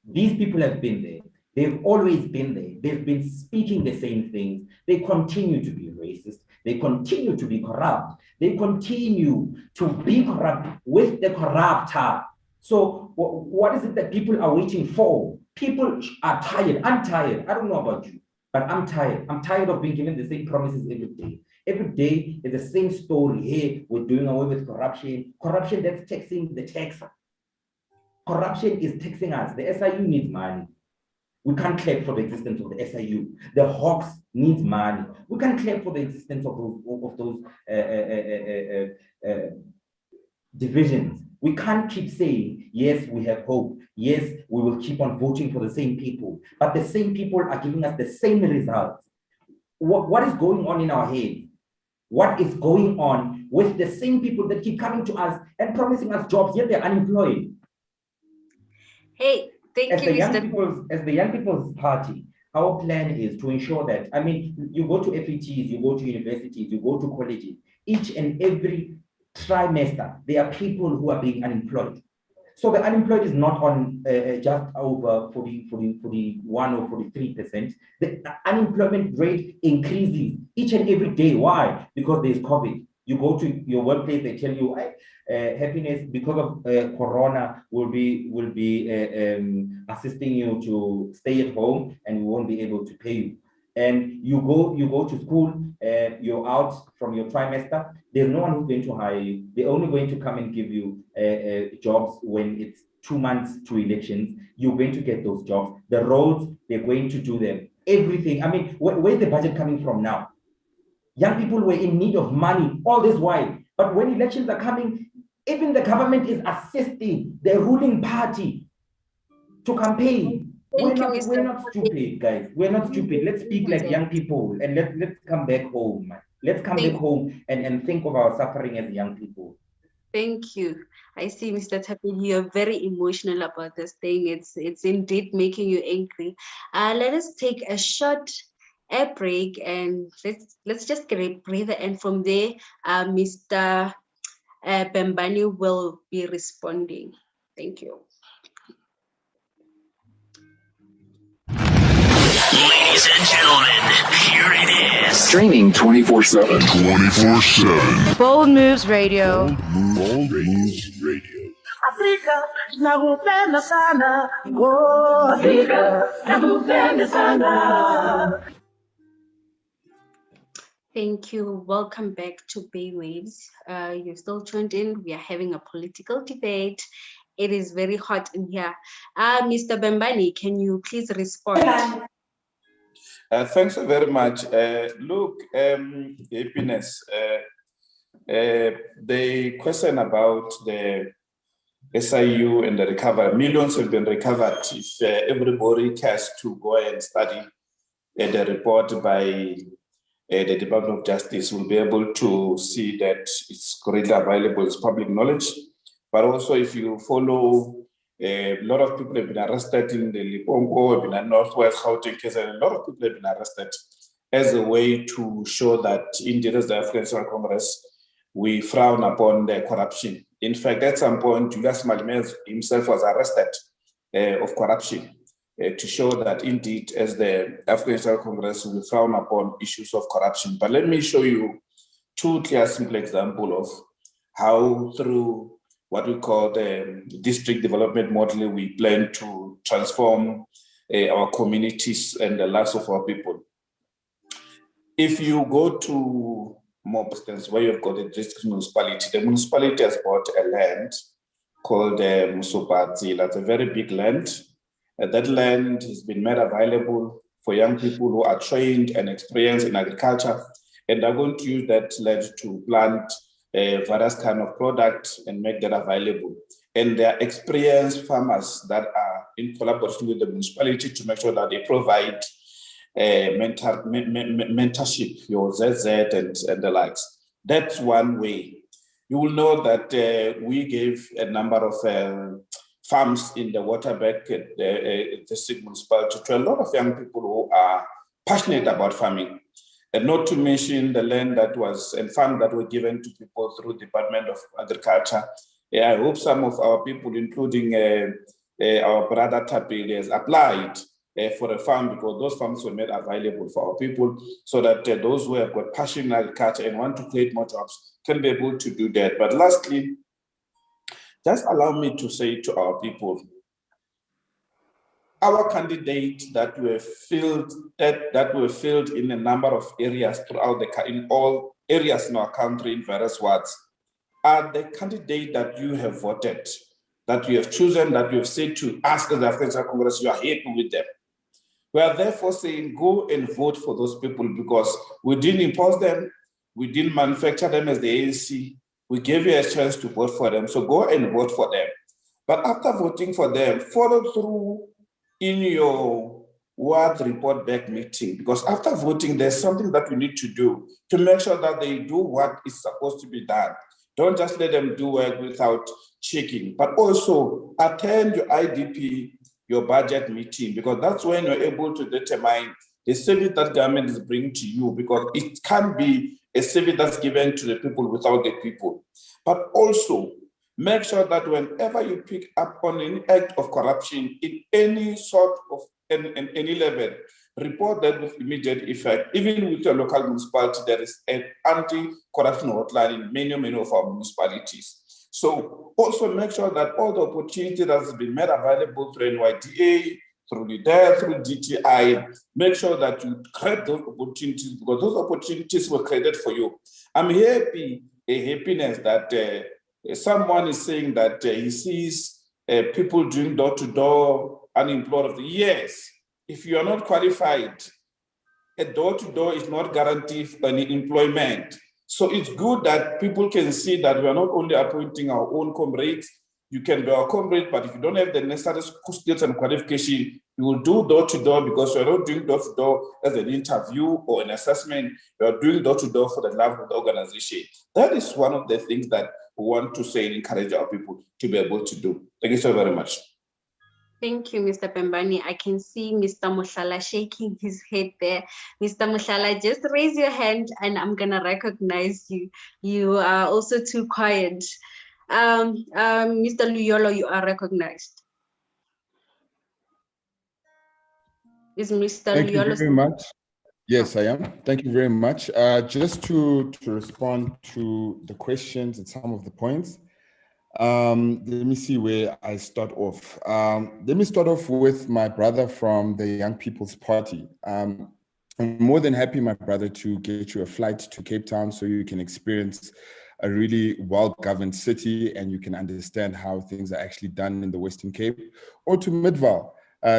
[SPEAKER 6] These people have been there. They've always been there. They've been speaking the same things. They continue to be racist. They continue to be corrupt. They continue to be corrupt with the corrupter. So what is it that people are waiting for? People are tired. I'm tired. I don't know about you, but I'm tired. I'm tired of being given the same promises every day. Every day is the same story. Hey, we're doing away with corruption. Corruption that's taxing the taxer. Corruption is taxing us. The SIU needs money. We can't clap for the existence of the SIU. The Hawks needs money. We can't clap for the existence of those divisions. We can't keep saying, yes, we have hope. Yes, we will keep on voting for the same people. But the same people are giving us the same results. What is going on in our heads? What is going on with the same people that keep coming to us and promising us jobs, yet they're unemployed?
[SPEAKER 1] Hey, thank you, Mr.
[SPEAKER 6] As the Young People's Party, our plan is to ensure that, I mean, you go to FETs, you go to universities, you go to colleges, each and every trimester, there are people who are being unemployed. So the unemployed is not on just over 41 or 43%. The unemployment rate increases each and every day. Why? Because there's COVID. You go to your workplace, they tell you happiness because of Corona will be assisting you to stay at home, and we won't be able to pay you. And you go to school, you're out from your trimester. There's no one who's going to hire you. They're only going to come and give you jobs when it's 2 months to elections. You're going to get those jobs. The roads, they're going to do them. Everything. I mean, where's the budget coming from now? Young people were in need of money all this while. But when elections are coming, even the government is assisting the ruling party to campaign. We're not stupid, guys. We're not stupid. Let's speak like young people, and let's come back home. Let's come back home and think of our suffering as young people.
[SPEAKER 1] Thank you. I see, Mr. Tapedi, you're very emotional about this thing. It's indeed making you angry. Let us take a short air break, and let's just get a breather, and from there Mr. Bembani will be responding. Thank you.
[SPEAKER 9] Ladies and gentlemen, here it is.
[SPEAKER 7] Streaming 24/7. 24/7.
[SPEAKER 10] Bold Moves Radio.
[SPEAKER 7] Bold Moves Radio.
[SPEAKER 8] Afrika, nakupenda sana. Oh, Afrika, nakupenda sana.
[SPEAKER 1] Thank you. Welcome back to Bay Waves. You're still tuned in. We are having a political debate. It is very hot in here. Mr. Bembani, can you please respond?
[SPEAKER 3] Thanks very much. Look, happiness. The question about the SIU and the recovery, millions have been recovered. If everybody cares to go and study the report by the Department of Justice, will be able to see that it's greatly available as public knowledge. But also, if you follow, a lot of people have been arrested in the Limpopo, in Northwest Gauteng case, and a lot of people have been arrested as a way to show that indeed, as the African National Congress, we frown upon the corruption. In fact, at some point, Julius Malema himself was arrested of corruption. To show that indeed, as the African National Congress, we frown upon issues of corruption. But let me show you two clear, simple examples of how through what we call the district development model, we plan to transform our communities and the lives of our people. If you go to more instance where you've got a district municipality, the municipality has bought a land called Musubatsi. That's a very big land. That land has been made available for young people who are trained and experienced in agriculture, and they're going to use that land to plant various kind of products and make that available. And there are experienced farmers that are in collaboration with the municipality to make sure that they provide mentorship, your ZZ and the likes. That's one way. You will know that we gave a number of farms in the Waterberg district municipality to a lot of young people who are passionate about farming. And not to mention the land that was and fund that were given to people through Department of Agriculture. I hope some of our people, including our brother Tapili, has applied for a farm, because those farms were made available for our people, so that those who have got passion in agriculture and want to create more jobs can be able to do that. But lastly, just allow me to say to our people, our candidates that were filled in a number of areas throughout in all areas in our country in various wards are the candidate that you have voted, that you have chosen, that you have said to ask the African National Congress, you are happy with them. We are therefore saying go and vote for those people, because we didn't impose them, we didn't manufacture them as the ANC. We gave you a chance to vote for them, so go and vote for them. But after voting for them, follow through in your ward report back meeting, because after voting, there's something that we need to do to make sure that they do what is supposed to be done. Don't just let them do work without checking, but also attend your IDP, your budget meeting, because that's when you're able to determine the service that government is bringing to you, because it can't be a service that's given to the people without the people. But also, make sure that whenever you pick up on any act of corruption in any sort of any level, report that with immediate effect. Even with your local municipality, there is an anti-corruption hotline in many of our municipalities. So also make sure that all the opportunity that has been made available through NYDA, through Leader, through DTI, make sure that you create those opportunities, because those opportunities were created for you. I'm happiness that someone is saying that he sees people doing door-to-door unemployed. Yes, if you are not qualified, a door-to-door is not guaranteed for any employment. So it's good that people can see that we are not only appointing our own comrades. You can be our comrade, but if you don't have the necessary skills and qualification, you will do door-to-door, because you are not doing door-to-door as an interview or an assessment. You are doing door-to-door for the love of the organization. That is one of the things that we want to say and encourage our people to be able to do. Thank you so very much.
[SPEAKER 1] Thank you, Mr. Pembani. I can see Mr. Mushala shaking his head there. Mr. Mushala, just raise your hand and I'm going to recognize you. You are also too quiet. Mr. Luyolo, you are recognized. Is Mr.
[SPEAKER 4] Thank you
[SPEAKER 1] Liolo
[SPEAKER 4] very much. Yes, I am. Thank you very much. Just to respond to the questions and some of the points, let me see where I start off. Let me start off with my brother from the Young People's Party. I'm more than happy, my brother, to get you a flight to Cape Town so you can experience a really well-governed city and you can understand how things are actually done in the Western Cape, or to Midvaal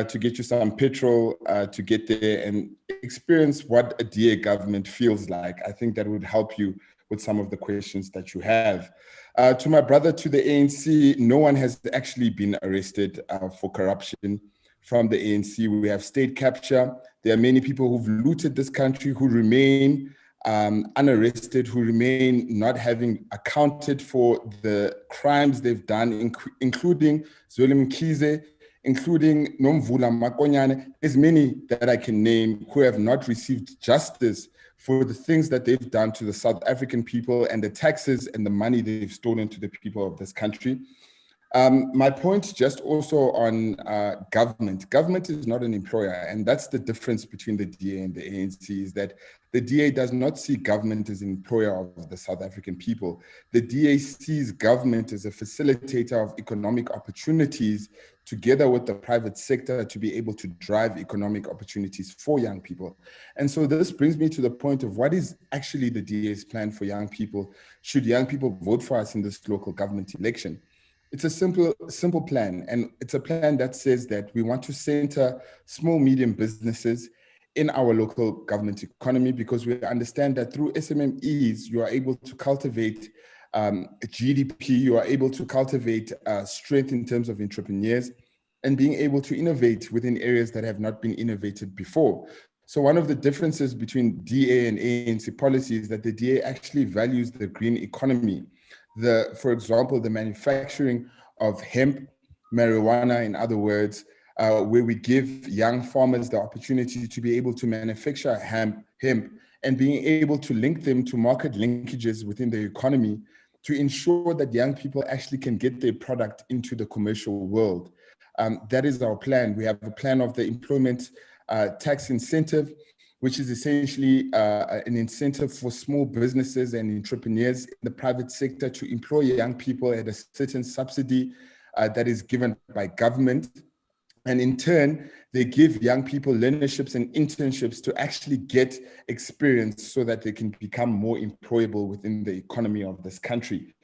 [SPEAKER 4] to get you some petrol to get there and experience what a DA government feels like. I think that would help you with some of the questions that you have. To my brother, to the ANC, no one has actually been arrested for corruption from the ANC. We have state capture. There are many people who've looted this country who remain unarrested, who remain not having accounted for the crimes they've done, including Zweli Mkhize, including Nomvula Makonyane. There's many that I can name who have not received justice for the things that they've done to the South African people and the taxes and the money they've stolen to the people of this country. My point just also on government. Government is not an employer, and that's the difference between the DA and the ANC, is that the DA does not see government as an employer of the South African people. The DA sees government as a facilitator of economic opportunities together with the private sector to be able to drive economic opportunities for young people. And so this brings me to the point of what is actually the DA's plan for young people, should young people vote for us in this local government election. It's a simple plan, and it's a plan that says that we want to center small, medium businesses in our local government economy, because we understand that through SMMEs, you are able to cultivate GDP, you are able to cultivate strength in terms of entrepreneurs and being able to innovate within areas that have not been innovated before. So one of the differences between DA and ANC policy is that the DA actually values the green economy. For example, the manufacturing of hemp, marijuana, in other words, where we give young farmers the opportunity to be able to manufacture hemp and being able to link them to market linkages within the economy to ensure that young people actually can get their product into the commercial world. That is our plan. We have a plan of the employment tax incentive, which is essentially an incentive for small businesses and entrepreneurs in the private sector to employ young people at a certain subsidy that is given by government. And in turn, they give young people learnerships and internships to actually get experience so that they can become more employable within the economy of this country.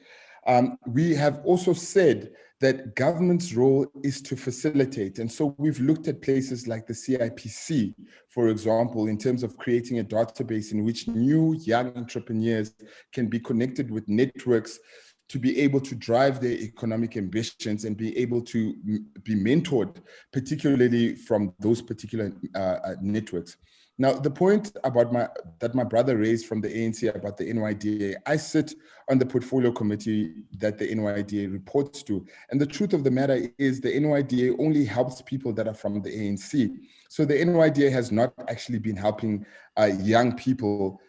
[SPEAKER 4] We have also said that government's role is to facilitate. And so we've looked at places like the CIPC, for example, in terms of creating a database in which new young entrepreneurs can be connected with networks to be able to drive their economic ambitions and be able to be mentored, particularly from those particular networks. Now, the point about that my brother raised from the ANC about the NYDA, I sit on the portfolio committee that the NYDA reports to. And the truth of the matter is the NYDA only helps people that are from the ANC. So the NYDA has not actually been helping young people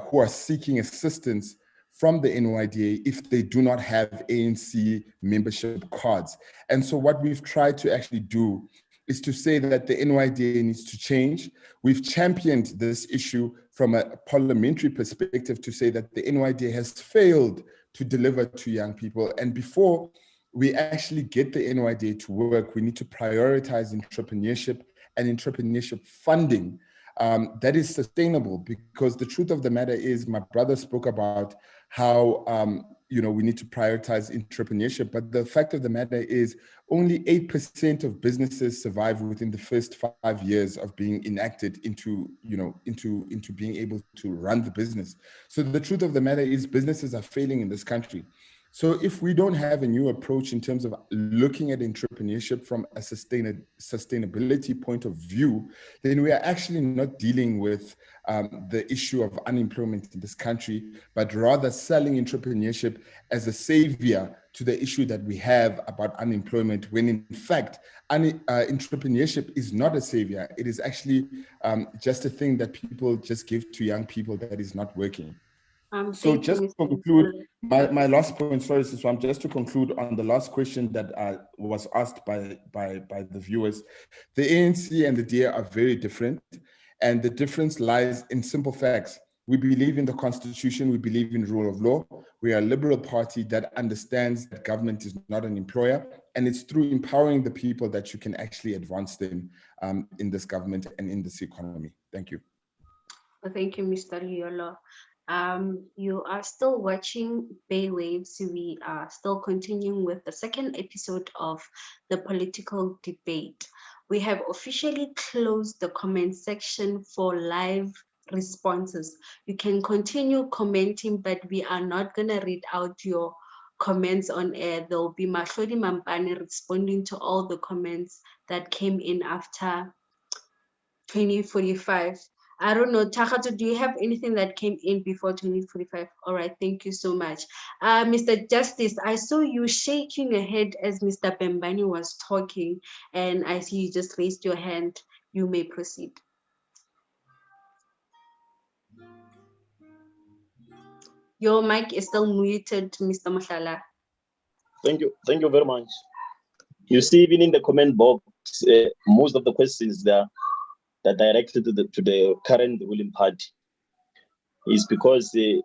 [SPEAKER 4] who are seeking assistance from the NYDA if they do not have ANC membership cards. And so what we've tried to actually do is to say that the NYDA needs to change. We've championed this issue from a parliamentary perspective to say that the NYDA has failed to deliver to young people. And before we actually get the NYDA to work, we need to prioritize entrepreneurship and entrepreneurship funding that is sustainable, because the truth of the matter is my brother spoke about how we need to prioritize entrepreneurship, but the fact of the matter is only 8% of businesses survive within the first 5 years of being enacted into being able to run the business. So the truth of the matter is businesses are failing in this country. So if we don't have a new approach in terms of looking at entrepreneurship from a sustainability point of view, then we are actually not dealing with the issue of unemployment in this country, but rather selling entrepreneurship as a savior to the issue that we have about unemployment, when in fact, entrepreneurship is not a savior. It is actually just a thing that people just give to young people that is not working. So
[SPEAKER 1] Thank you,
[SPEAKER 4] just to
[SPEAKER 1] Mr.
[SPEAKER 4] conclude,
[SPEAKER 1] Mr.
[SPEAKER 4] my last point, sorry, Siswam, just to conclude on the last question that was asked by the viewers, the ANC and the DA are very different, and the difference lies in simple facts. We believe in the Constitution, we believe in rule of law. We are a liberal party that understands that government is not an employer, and it's through empowering the people that you can actually advance them in this government and in this economy. Thank you.
[SPEAKER 1] Thank you, Mr. Liolo. You are still watching Bay Waves. We are still continuing with the second episode of the political debate. We have officially closed the comment section for live responses. You can continue commenting, but we are not going to read out your comments on air. There will be Mahlodi Mampane responding to all the comments that came in after 2045. I don't know, Takato, do you have anything that came in before 2045? All right, thank you so much. Mr. Justice, I saw you shaking your head as Mr. Bembani was talking, and I see you just raised your hand. You may proceed. Your mic is still muted, Mr. Mashala.
[SPEAKER 5] Thank you very much. You see, even in the comment box, most of the questions there that directed to the current ruling party is because the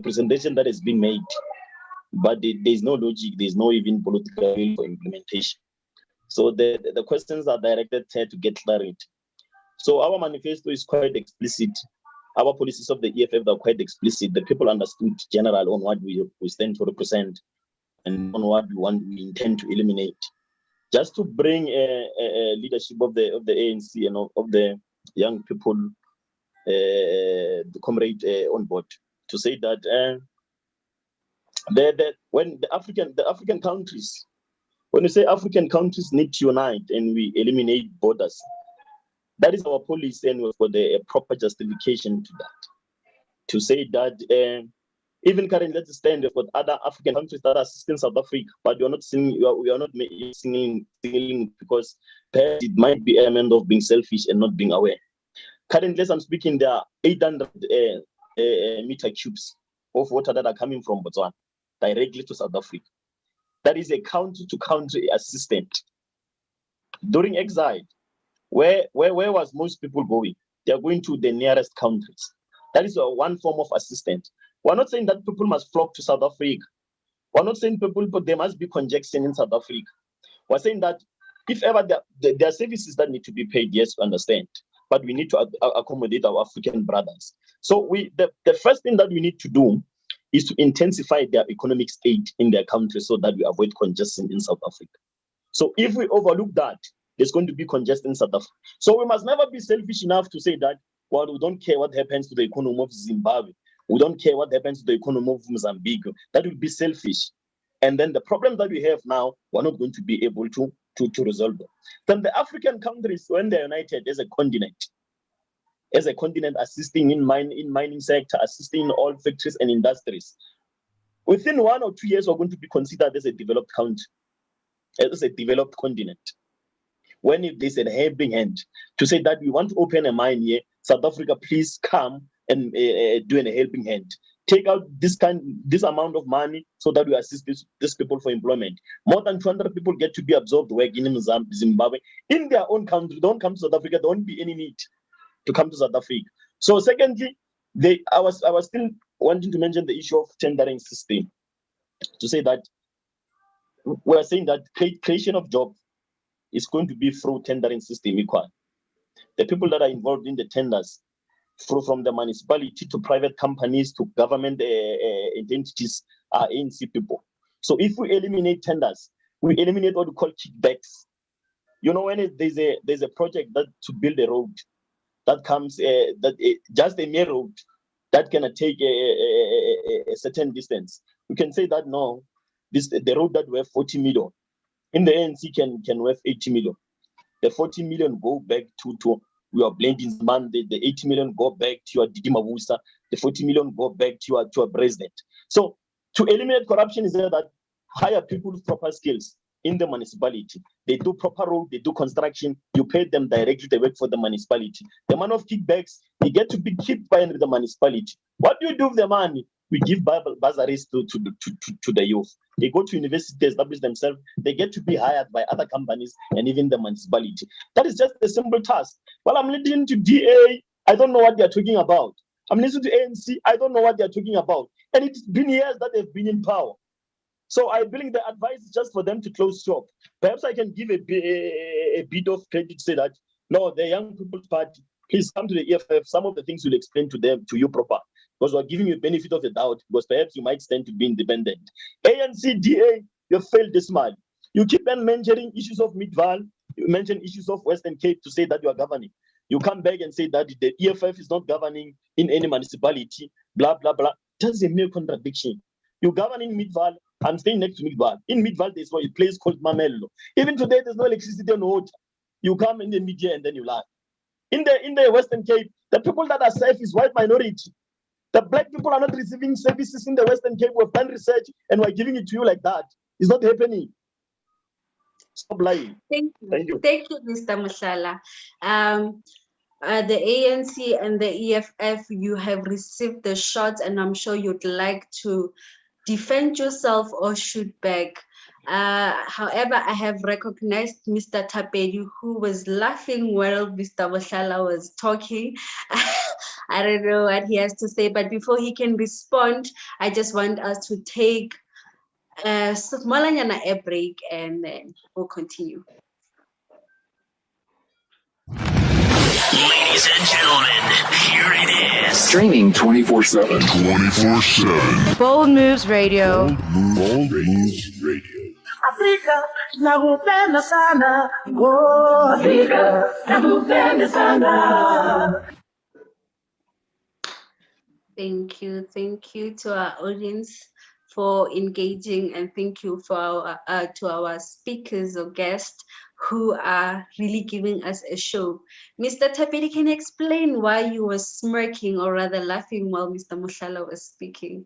[SPEAKER 5] presentation that has been made, but there's no logic, there's no even political will for implementation. So the questions are directed here to get clarity. So our manifesto is quite explicit. Our policies of the EFF are quite explicit. The people understood general on what we stand to represent and on what we intend to eliminate. Just to bring a leadership of the ANC and of the young people, the comrade on board, to say that when the African countries, when you say African countries need to unite and we eliminate borders, that is our policy, and we've got a proper justification to that. To say that even currently, let's stand for other African countries that are assisting South Africa, but we are not singing because perhaps it might be an element of being selfish and not being aware. Currently, as I'm speaking, there are 800 meter cubes of water that are coming from Botswana directly to South Africa. That is a country-to-country assistance. During exile, where was most people going? They are going to the nearest countries. That is one form of assistance. We're not saying that people must flock to South Africa. We're not saying but there must be congestion in South Africa. We're saying that if ever there are services that need to be paid, yes, we understand. But we need to accommodate our African brothers. So the first thing that we need to do is to intensify their economic state in their country so that we avoid congestion in South Africa. So if we overlook that, there's going to be congestion in South Africa. So we must never be selfish enough to say that, well, we don't care what happens to the economy of Zimbabwe. We don't care what happens to the economy of Mozambique. That would be selfish. And then the problem that we have now, we're not going to be able to resolve them. Then the African countries, when they're united as a continent assisting in mining sector, assisting in all factories and industries, within 1 or 2 years, we're going to be considered as a developed country, as a developed continent. When if there's a helping hand to say that we want to open a mine here, South Africa, please come and do a helping hand. Take out this amount of money so that we assist these people for employment. More than 200 people get to be absorbed work in Zimbabwe in their own country. Don't come to South Africa. There won't be any need to come to South Africa. So secondly, I was still wanting to mention the issue of tendering system, to say that we're saying that creation of jobs is going to be through tendering system equal. The people that are involved in the tenders, from the municipality to private companies to government entities, are ANC people. So if we eliminate tenders, we eliminate what we call kickbacks. You know, when there's a project that to build a road that comes just a mere road that can take a certain distance, we can say that no, the road that we have 40 million in the ANC can worth 80 million. The 40 million go back to your blending man. The 80 million go back to your Didi Mabusa. The 40 million go back to your president. So to eliminate corruption is that hire people with proper skills in the municipality. They do proper road, they do construction, you pay them directly, they work for the municipality. The man of kickbacks, they get to be kept by the municipality. What do you do with the money? We give bursaries to the youth. They go to university, establish themselves. They get to be hired by other companies and even the municipality. That is just a simple task. While I'm listening to DA, I don't know what they're talking about. I'm listening to ANC, I don't know what they're talking about. And it's been years that they've been in power. So I believe the advice is just for them to close shop. Perhaps I can give a bit of credit to say that, no, the Young People's Party, please come to the EFF. Some of the things we'll explain to you proper. Because we're giving you a benefit of the doubt, because perhaps you might stand to be independent. ANC, DA, you failed this man. You keep on mentioning issues of Midval, you mention issues of Western Cape to say that you are governing. You come back and say that the EFF is not governing in any municipality, blah, blah, blah. That's a mere contradiction. You govern in Midval, I'm staying next to Midval. In Midval, there's a place called Mamello. Even today, there's no electricity and water. You come in the media and then you lie. In the Western Cape, the people that are safe is white minority. The black people are not receiving services in the Western Cape. We've done research and we're giving it to you like that. It's not happening. Stop lying.
[SPEAKER 1] Thank you.
[SPEAKER 5] Thank you.
[SPEAKER 1] Thank you, Mr. Mushala. The ANC and the EFF, you have received the shots, and I'm sure you'd like to defend yourself or shoot back. However, I have recognized Mr. Tapedi, who was laughing while Mr. Mushala was talking. I don't know what he has to say, but before he can respond, I just want us to take a break and then we'll continue.
[SPEAKER 9] Ladies and gentlemen, here it is.
[SPEAKER 7] Streaming 24/7. 24/7.
[SPEAKER 8] Bold Moves Radio.
[SPEAKER 7] Bold Moves Radio.
[SPEAKER 8] Afrika, nakupenda sana. Oh, Afrika, nakupenda sana.
[SPEAKER 1] Thank you to our audience for engaging, and thank you for to our speakers or guests who are really giving us a show. Mr. Tapedi, can you explain why you were smirking or rather laughing while Mr. Mushala was speaking?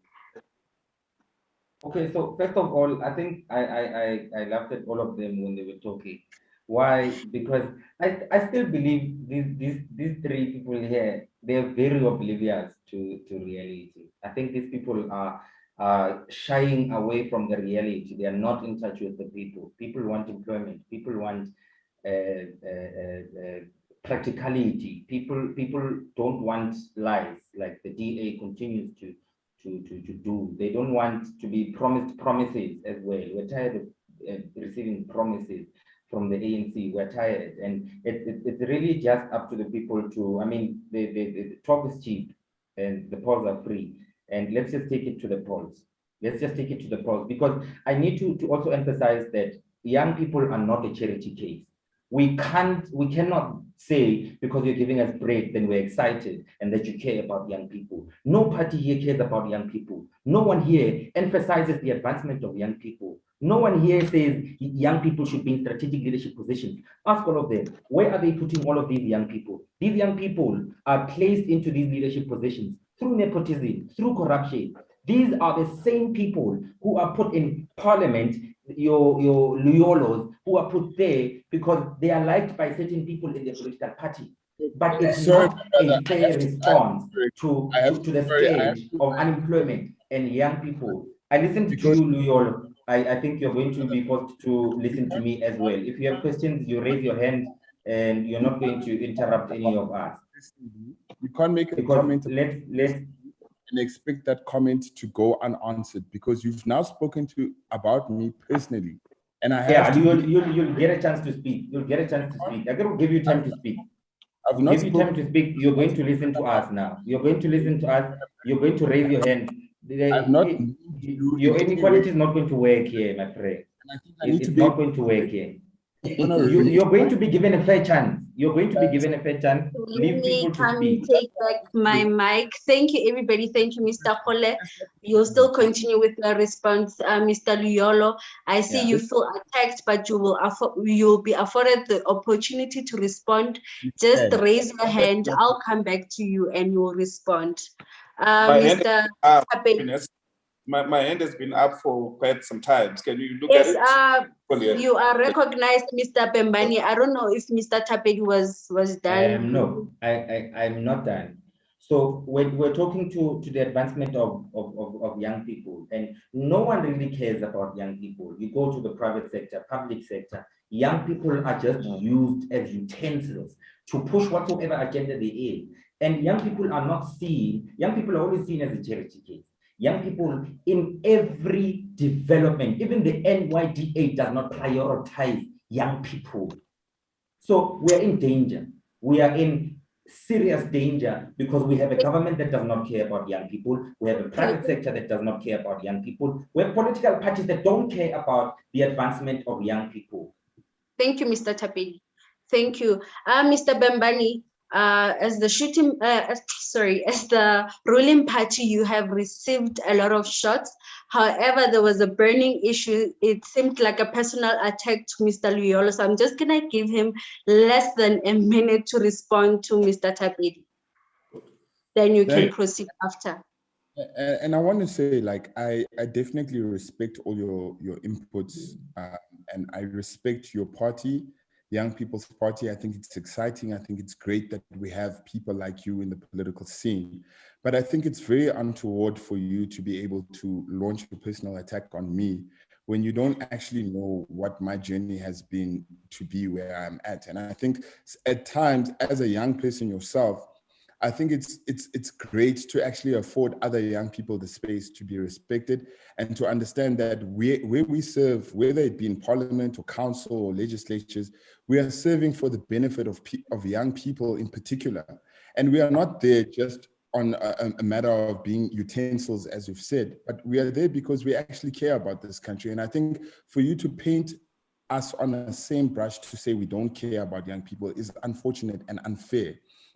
[SPEAKER 6] Okay, so first of all, I think I laughed at all of them when they were talking. Why? Because I still believe these three people here, they're very oblivious to reality. I think these people are shying away from the reality. They are not in touch with the people. People want employment. People want practicality. People don't want lies like the DA continues to do. They don't want to be promised promises as well. We're tired of receiving promises from the ANC. We're tired, and it's really just up to the people to. I mean, the talk is cheap, and the polls are free. And let's just take it to the polls. Let's just take it to the polls, because I need to also emphasize that young people are not a charity case. We cannot say because you're giving us bread, then we're excited and that you care about young people. No party here cares about young people. No one here emphasizes the advancement of young people. No one here says young people should be in strategic leadership positions. Ask all of them, where are they putting all of these young people? These young people are placed into these leadership positions through nepotism, through corruption. These are the same people who are put in parliament, your Luyolos, who are put there because they are liked by certain people in the political party. But it's not a fair response to the stage of unemployment and young people. I listened to you, Luyolo. I think you're going to be forced to listen to me as well. If you have questions, you raise your hand and you're not going to interrupt any of us.
[SPEAKER 4] You can't make a comment and expect that comment to go unanswered, because you've now spoken about me personally, and I have
[SPEAKER 6] you'll get a chance to speak. You'll get a chance to speak. I'm going to give you time to speak.
[SPEAKER 4] I've not
[SPEAKER 6] give you time to speak. You're going to listen to us now. You're going to listen to us. You're going to raise your hand. Your inequality is not going to work here, my friend. It's not going to work here. You're going to be given a fair chance. You're going to be given a fair chance. Leave people to speak.
[SPEAKER 1] Take back my mic. Thank you, everybody. Thank you, Mr. Kole. You'll still continue with your response, Mr. Luyolo. I see you feel attacked, but you'll be afforded the opportunity to respond. Just raise your hand. I'll come back to you and you'll respond. Mr.
[SPEAKER 3] My hand has been up for quite some time. Can you look at it?
[SPEAKER 1] You are recognized, Mr. Pembani. I don't know if Mr. Tapedi was done.
[SPEAKER 6] No, I'm not done. So we're talking to the advancement of young people, and no one really cares about young people. You go to the private sector, public sector, young people are just used as utensils to push whatsoever agenda there is. And young people are not seen, young people are always seen as a charity case. Young people in every development, even the NYDA does not prioritize young people. So we are in danger. We are in serious danger because we have a government that does not care about young people. We have a private sector that does not care about young people. We have political parties that don't care about the advancement of young people.
[SPEAKER 1] Thank you, Mr. Tapedi. Thank you. Mr. Bembani, as the ruling party, you have received a lot of shots. However, there was a burning issue. It seemed like a personal attack to Mr. Luyolo. So I'm just gonna give him less than a minute to respond to Mr. Tapedi. Then you can proceed after.
[SPEAKER 4] And I want to say, like, I definitely respect all your inputs, and I respect your party, Young People's Party. I think it's exciting. I think it's great that we have people like you in the political scene. But I think it's very untoward for you to be able to launch a personal attack on me when you don't actually know what my journey has been to be where I'm at. And I think at times, as a young person yourself, I think it's great to actually afford other young people the space to be respected and to understand that where we serve, whether it be in parliament or council or legislatures, we are serving for the benefit of young people in particular. And we are not there just on a matter of being utensils, as you've said, but we are there because we actually care about this country. And I think for you to paint us on the same brush to say we don't care about young people is unfortunate and unfair,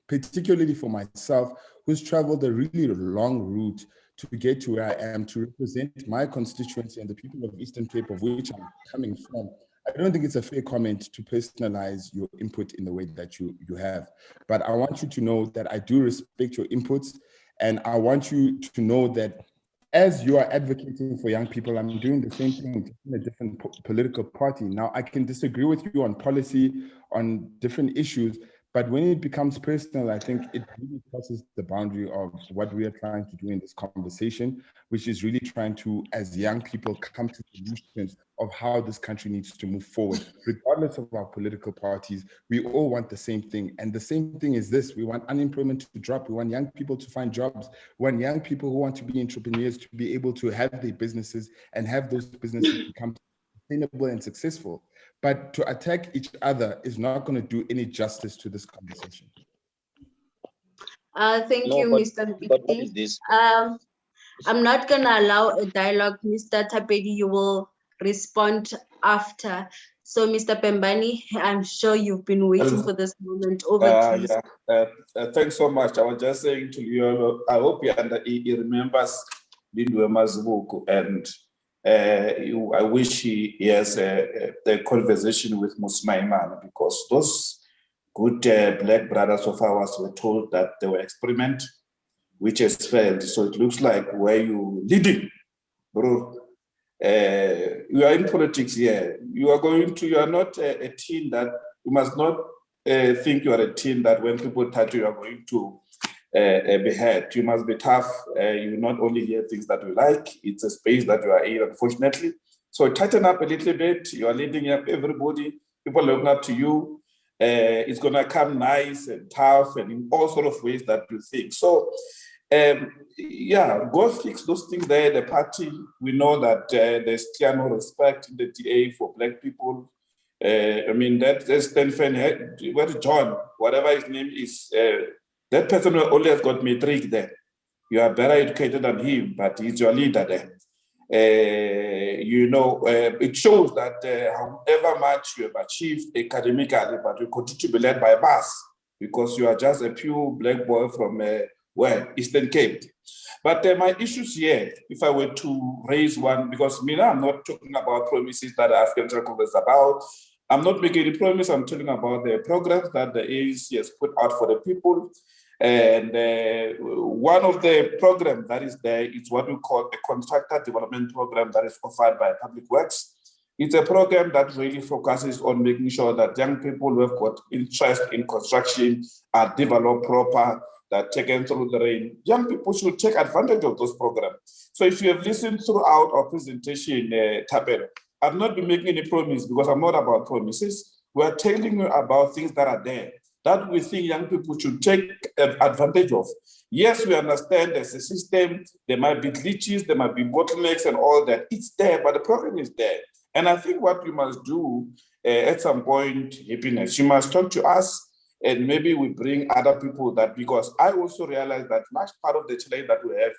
[SPEAKER 4] particularly for myself, who's traveled a really long route to get to where I am to represent my constituency and the people of Eastern Cape, of which I'm coming from. I don't think it's a fair comment to personalize your input in the way that you have. But I want you to know that I do respect your inputs, and I want you to know that as you are advocating for young people, I'm doing the same thing in a different political party. Now, I can disagree with you on policy, on different issues, but when it becomes personal, I think it really crosses the boundary of what we are trying to do in this conversation, which is really trying to, as young people, come to solutions of how this country needs to move forward. Regardless of our political parties, we all want the same thing. And the same thing is this: we want unemployment to drop. We want young people to find jobs. We want young people who want to be entrepreneurs to be able to have their businesses and have those businesses become sustainable and successful. But to attack each other is not going to do any justice to this conversation.
[SPEAKER 1] Thank you, Mr. Mbiti. I'm not going to allow a dialogue. Mr. Tapedi, you will respond after. So, Mr. Pembani, I'm sure you've been waiting for this moment. Over to you.
[SPEAKER 3] Thanks so much. I was just saying to you, I hope he remembers Lindwe Mazibuko, and I wish he has a conversation with Musmaiman, because those good black brothers of ours were told that they were experiment, which has failed. So it looks like where you leading, bro. You are in politics here. You are not a team that, you must not think you are a team that when people touch you, you are going to behead. You must be tough. You not only hear things that you like, it's a space that you are in, unfortunately. So tighten up a little bit. You are leading up everybody. People looking up to you. It's going to come nice and tough and in all sort of ways that you think. So, go fix those things there. The party, we know that there's clear no respect in the DA for black people. That's where John, whatever his name is, that person only has got matric there. You are better educated than him, but he's your leader there. It shows that however much you have achieved academically, but you continue to be led by a bus because you are just a pure black boy from Eastern Cape. But my issues here, if I were to raise one, because I'm not talking about promises that African Congress is about. I'm not making any promise. I'm talking about the programs that the ANC has put out for the people. And one of the programs that is there is what we call a contractor development program that is offered by Public Works. It's a program that really focuses on making sure that young people who have got interest in construction are developed proper. that taken through the rain, young people should take advantage of those programs. So if you have listened throughout our presentation, Tapelo, I've not been making any promise because I'm not about promises. We're telling you about things that are there that we think young people should take advantage of. Yes, we understand there's a system, there might be glitches, there might be bottlenecks and all that. It's there, but the program is there. And I think what you must do at some point, Happiness, you must talk to us and maybe we bring other people that, because I also realize that large part of the challenge that we have,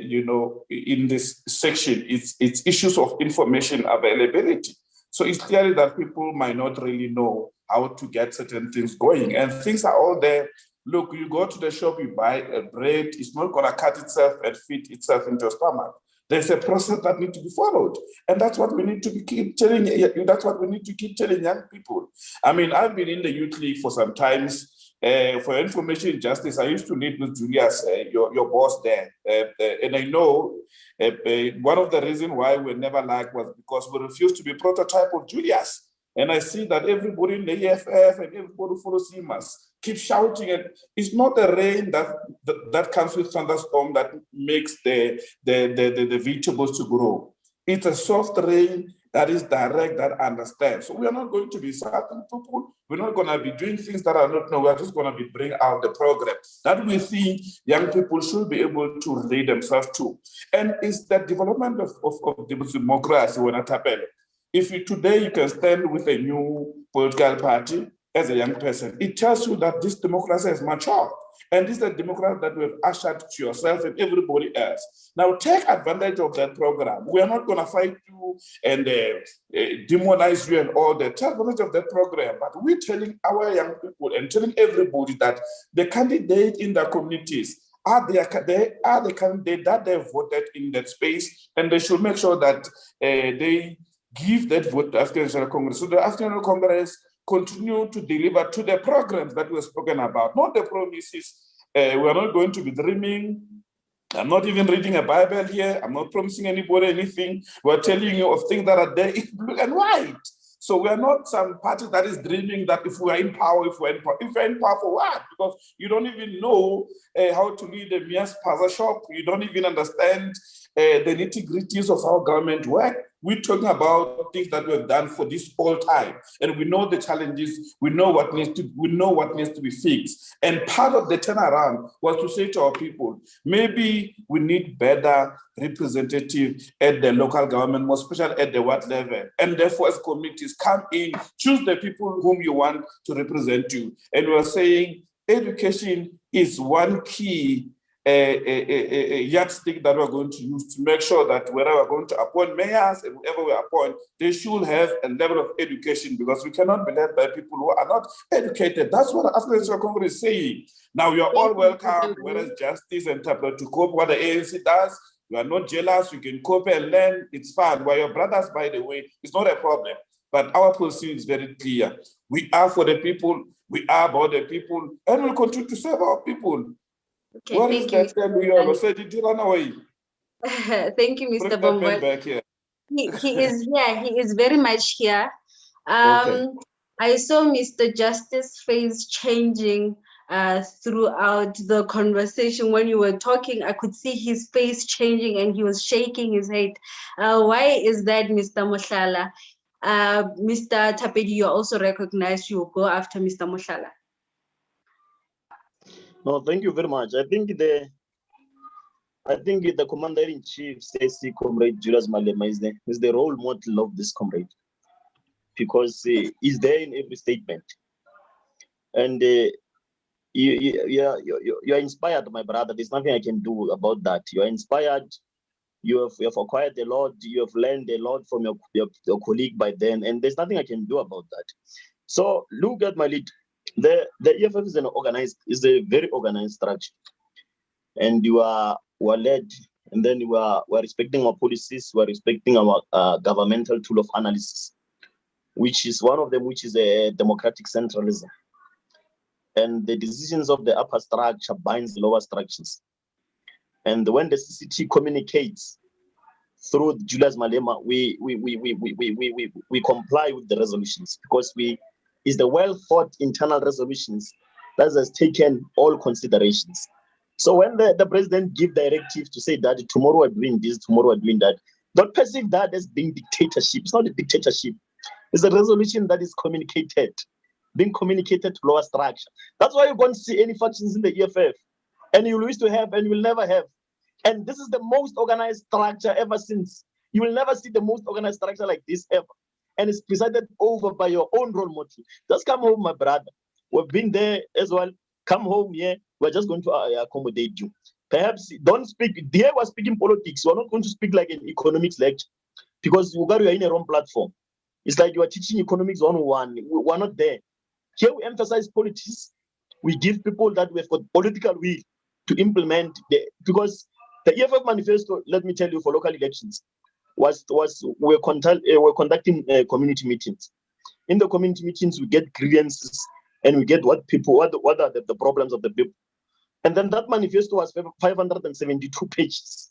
[SPEAKER 3] you know, in this section, it's issues of information availability. So it's clearly that people might not really know how to get certain things going, and things are all there. Look, you go to the shop, you buy a bread, it's not gonna cut itself and fit itself into your stomach. There's a process that needs to be followed. And that's what we need to keep telling, that's what we need to keep telling young people. I mean, I've been in the Youth League for some times. For information justice, I used to lead with Julius, your boss there. And I know one of the reasons why we never liked was because we refused to be prototype of Julius. And I see that everybody in the EFF and everybody follows him must keep shouting. And it's not the rain that comes with thunderstorm that makes the vegetables to grow. It's a soft rain that is direct, that understands. So we are not going to be certain people. We're not going to be doing things that are not, no, we're just going to be bring out the program that we think young people should be able to relate themselves to. And it's the development of democracy when it happens. If you today you can stand with a new political party as a young person, it tells you that this democracy has matured. And this is a democracy that we've ushered to yourself and everybody else. Now take advantage of that program. We are not going to fight you and demonize you and all that. Take advantage of that program. But we're telling our young people and telling everybody that the candidates in the communities are the candidate that they voted in that space, and they should make sure that they give that vote to African National Congress. So the African National Congress continue to deliver to the programs that we've spoken about, not the promises. We're not going to be dreaming. I'm not even reading a Bible here. I'm not promising anybody anything. We're telling you of things that are there in blue and white. So we're not some party that is dreaming that if we're in power, if we're in power for what? Because you don't even know how to lead a Mia's Plaza shop. You don't even understand the nitty-gritties of how government work. We're talking about things that we've done for this whole time, and we know the challenges. We know what needs to be fixed. And part of the turnaround was to say to our people, maybe we need better representative at the local government, more especially at the ward level. And therefore, as communities, come in, choose the people whom you want to represent you. And we're saying education is one key yardstick that we're going to use to make sure that wherever we're going to appoint mayors and whoever we appoint, they should have a level of education, because we cannot be led by people who are not educated. That's what the African National Congress is saying. Now, you're all welcome, whereas Justice and Tablet, to cope what the ANC does. You are not jealous, you can cope and learn, it's fine. We're your brothers, by the way, it's not a problem. But our policy is very clear. We are for the people, we are about the people, and we'll continue to serve our people.
[SPEAKER 1] Okay,
[SPEAKER 3] What
[SPEAKER 1] thank
[SPEAKER 3] is
[SPEAKER 1] you.
[SPEAKER 3] that we all said? Did you run away?
[SPEAKER 1] Thank you, Mr.
[SPEAKER 3] Bring that
[SPEAKER 1] Bombard.
[SPEAKER 3] man back here.
[SPEAKER 1] He is here. He is very much here.
[SPEAKER 3] Okay.
[SPEAKER 1] I saw Mr. Justice's face changing throughout the conversation. When you were talking, I could see his face changing and he was shaking his head. Why is that, Mr. Mohlala? Mr. Tapedi, you also recognize you will go after Mr. Mohlala.
[SPEAKER 5] No, thank you very much. I think the Commander-in-Chief, Stacy Comrade Julius Malema, is the role model of this comrade, because he's there in every statement. And you're inspired, my brother. There's nothing I can do about that. You're inspired. You have acquired a lot. You have learned a lot from your colleague by then, and there's nothing I can do about that. So look at my lead. The EFF is a very organized structure, and you are led, and then we're respecting our policies, we're respecting our governmental tool of analysis, which is one of them, which is a democratic centralism. And the decisions of the upper structure binds the lower structures. And when the CCT communicates through Julius Malema, we comply with the resolutions, because it's the well thought internal resolutions that has taken all considerations. So when the president give directive to say that tomorrow we're doing this, tomorrow we're doing that, don't perceive that as being dictatorship. It's not a dictatorship. It's a resolution that is being communicated to lower structure. That's why you won't see any factions in the EFF. And you used to have and you will never have. And this is the most organized structure ever since. You will never see the most organized structure like this ever. And it's presided over by your own role model. Just come home, my brother. We've been there as well. Come home here. We're just going to accommodate you. Perhaps don't speak. Here we're speaking politics. We're not going to speak like an economics lecture because you are in a wrong platform. It's like you are teaching economics 101. We're not there. Here we emphasize politics. We give people that we've got political will to implement because the EFF manifesto, let me tell you, for local elections, we're conducting community meetings. In the community meetings, we get grievances and we get what are the problems of the people. And then that manifesto was 572 pages.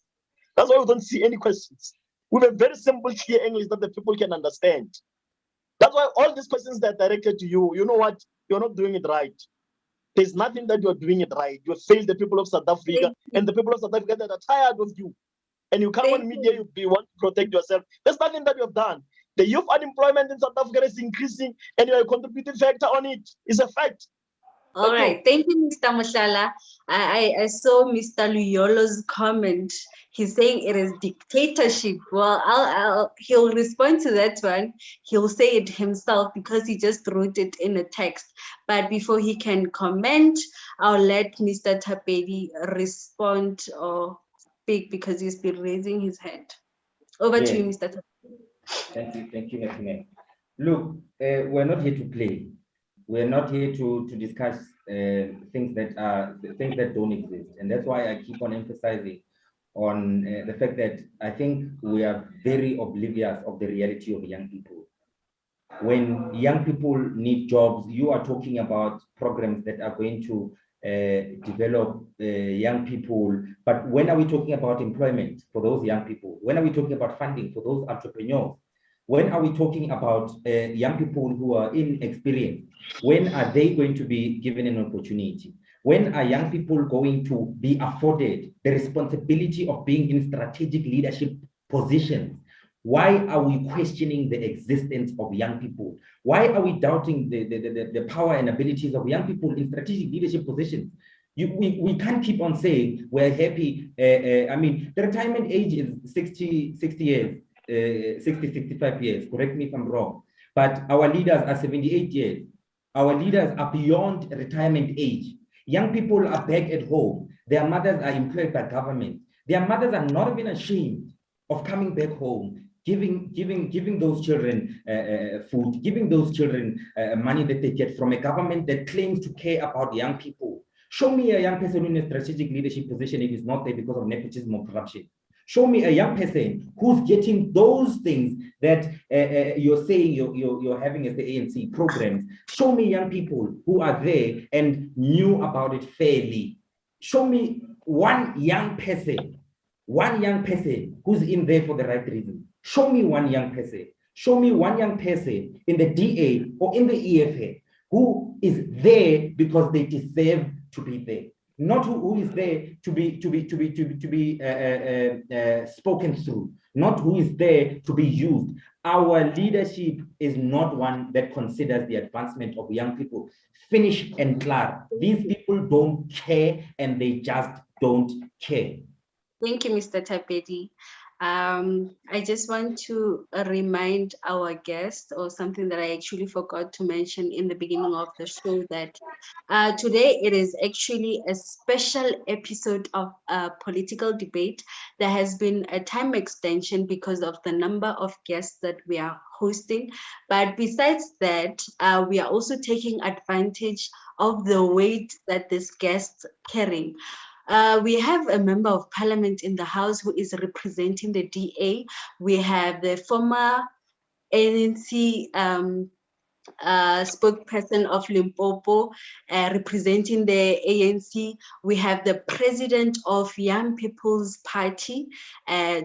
[SPEAKER 5] That's why we don't see any questions. We have a very simple, clear English that the people can understand. That's why all these questions that are directed to you, you know what? You're not doing it right. There's nothing that you're doing it right. You failed the people of South Africa, and the people of South Africa that are tired of you. And you come on media, you want to protect yourself. There's nothing that you have done. The youth unemployment in South Africa is increasing, and you are a contributing factor on it. It's a fact.
[SPEAKER 1] All right. Thank you, Mr. Moshala. I saw Mr. Luyolo's comment. He's saying it is dictatorship. Well, he'll respond to that one. He'll say it himself because he just wrote it in a text. But before he can comment, I'll let Mr. Thapedi respond or speak because he's been raising his hand. Over to you, Mr. Thapedi.
[SPEAKER 6] Thank you, Mr. Look, we're not here to play. We're not here to discuss things that don't exist. And that's why I keep on emphasizing on the fact that I think we are very oblivious of the reality of young people. When young people need jobs, you are talking about programs that are going to develop young people. But when are we talking about employment for those young people? When are we talking about funding for those entrepreneurs? When are we talking about young people who are inexperienced? When are they going to be given an opportunity? When are young people going to be afforded the responsibility of being in strategic leadership positions? Why are we questioning the existence of young people? Why are we doubting the power and abilities of young people in strategic leadership positions? We can't keep on saying we're happy. I mean, the retirement age is 60 years. 65 years, correct me if I'm wrong, but our leaders are 78 years. Our leaders are beyond retirement age. Young people are back at home. Their mothers are employed by government. Their mothers are not even ashamed of coming back home, giving those children food, giving those children money that they get from a government that claims to care about young people. Show me a young person in a strategic leadership position if it's not there because of nepotism or corruption. Show me a young person who's getting those things that you're saying you're having as the ANC programs. Show me young people who are there and knew about it fairly. Show me one young person who's in there for the right reason. Show me one young person. Show me one young person in the DA or in the EFF who is there because they deserve to be there. Not who is there to be spoken through, not who is there to be used. Our leadership is not one that considers the advancement of young people. Finish and clear. These people don't care and they just don't care.
[SPEAKER 1] Thank you, Mr. Thapedi. I just want to remind our guests or something that I actually forgot to mention in the beginning of the show that today it is actually a special episode of political debate. There has been a time extension because of the number of guests that we are hosting. But besides that, we are also taking advantage of the weight that these guests carry. We have a member of parliament in the house who is representing the DA. We have the former ANC spokesperson of Limpopo representing the ANC. We have the president of Young People's Party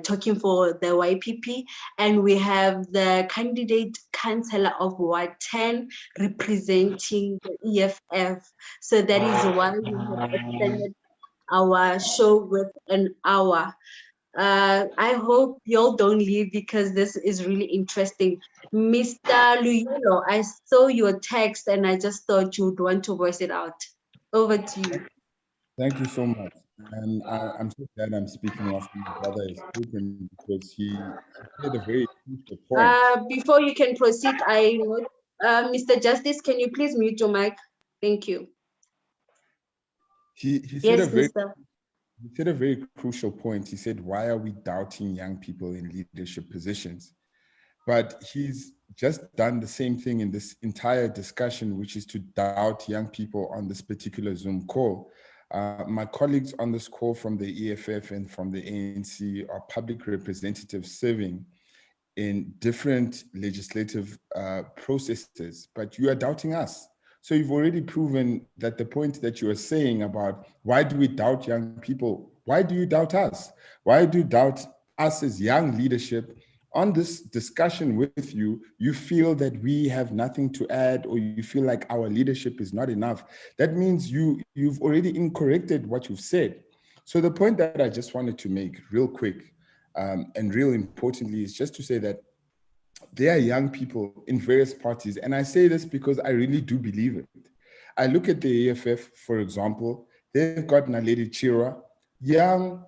[SPEAKER 1] talking for the YPP, and we have the councillor of Ward 10 representing the EFF. So that is why we have extended our show with an hour. I hope y'all don't leave because this is really interesting. Mr. Luyelo, I saw your text and I just thought you'd want to voice it out. Over to you.
[SPEAKER 4] Thank you so much. And I'm so glad I'm speaking after my brother has spoken because he made a very crucial point.
[SPEAKER 1] Before you can proceed, Mr. Justice, can you please mute your mic? Thank you.
[SPEAKER 4] He said
[SPEAKER 1] Yes,
[SPEAKER 4] a very
[SPEAKER 1] Mr.
[SPEAKER 4] He said a very crucial point. He said, why are we doubting young people in leadership positions? But he's just done the same thing in this entire discussion, which is to doubt young people on this particular Zoom call. My colleagues on this call from the EFF and from the ANC are public representatives serving in different legislative processes, but you are doubting us. So you've already proven that the point that you are saying about why do we doubt young people? Why do you doubt us? Why do you doubt us as young leadership? On this discussion with you, you feel that we have nothing to add, or you feel like our leadership is not enough. That means you've already incorrected what you've said. So the point that I just wanted to make real quick, and real importantly, is just to say that there are young people in various parties. And I say this because I really do believe it. I look at the EFF, for example, they've got Naledi Chira, young,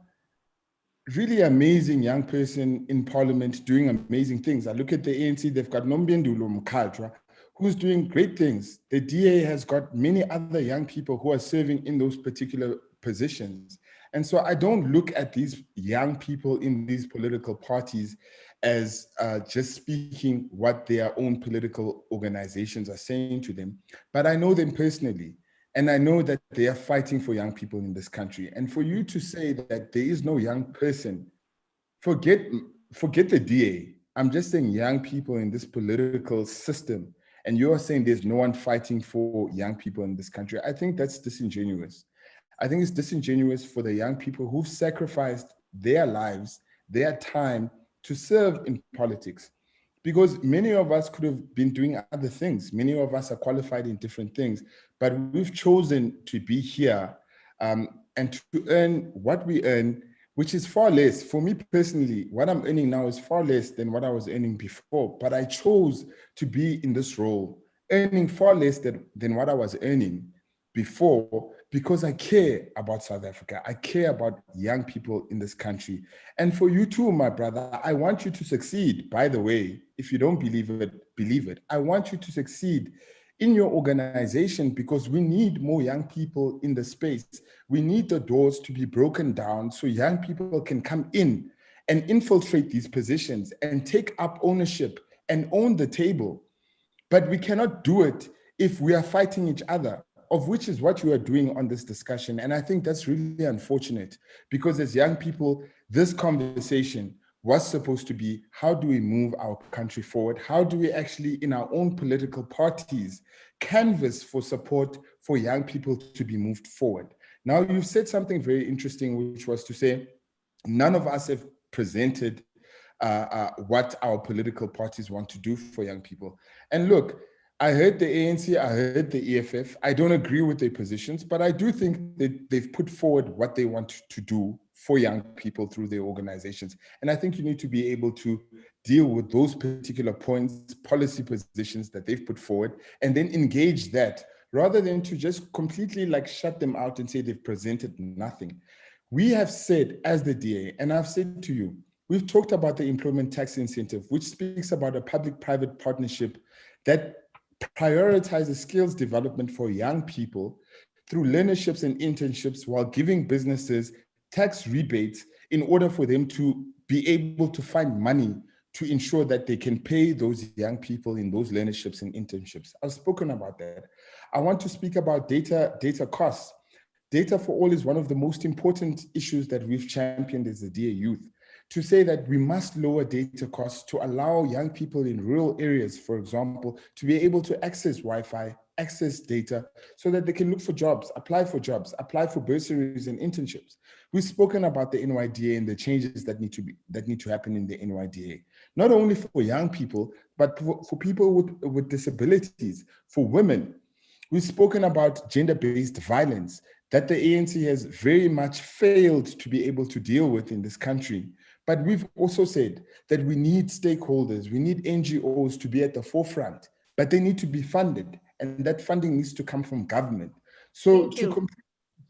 [SPEAKER 4] really amazing young person in parliament doing amazing things. I look at the ANC, they've got Nombendulo Mkhatshwa, who's doing great things. The DA has got many other young people who are serving in those particular positions. And so I don't look at these young people in these political parties as just speaking what their own political organizations are saying to them, but I know them personally. And I know that they are fighting for young people in this country. And for you to say that there is no young person, forget the DA. I'm just saying young people in this political system. And you're saying there's no one fighting for young people in this country. I think that's disingenuous. I think it's disingenuous for the young people who've sacrificed their lives, their time to serve in politics. Because many of us could have been doing other things. Many of us are qualified in different things, but we've chosen to be here and to earn what we earn, which is far less. For me personally, what I'm earning now is far less than what I was earning before, but I chose to be in this role, earning far less than what I was earning before, because I care about South Africa. I care about young people in this country. And for you too, my brother, I want you to succeed. By the way, if you don't believe it, believe it. I want you to succeed in your organization because we need more young people in the space. We need the doors to be broken down so young people can come in and infiltrate these positions and take up ownership and own the table. But we cannot do it if we are fighting each other, of which is what you are doing on this discussion. And I think that's really unfortunate because as young people, this conversation was supposed to be, how do we move our country forward? How do we actually, in our own political parties, canvas for support for young people to be moved forward? Now, you've said something very interesting, which was to say, none of us have presented what our political parties want to do for young people. And look, I heard the ANC, I heard the EFF. I don't agree with their positions, but I do think that they've put forward what they want to do for young people through their organizations. And I think you need to be able to deal with those particular points, policy positions that they've put forward, and then engage that rather than to just completely like shut them out and say they've presented nothing. We have said as the DA, and I've said to you, we've talked about the employment tax incentive, which speaks about a public-private partnership that prioritizes skills development for young people through learnerships and internships while giving businesses tax rebates in order for them to be able to find money to ensure that they can pay those young people in those learnerships and internships. I've spoken about that. I want to speak about data costs. Data for all is one of the most important issues that we've championed as the DA youth, to say that we must lower data costs to allow young people in rural areas, for example, to be able to access Wi-Fi, access data, so that they can look for jobs, apply for bursaries and internships. We've spoken about the NYDA and the changes that need to happen in the NYDA. not only for young people, but for people with disabilities, for women. We've spoken about gender-based violence that the ANC has very much failed to be able to deal with in this country. But we've also said that we need stakeholders, we need NGOs to be at the forefront, but they need to be funded, and that funding needs to come from government. So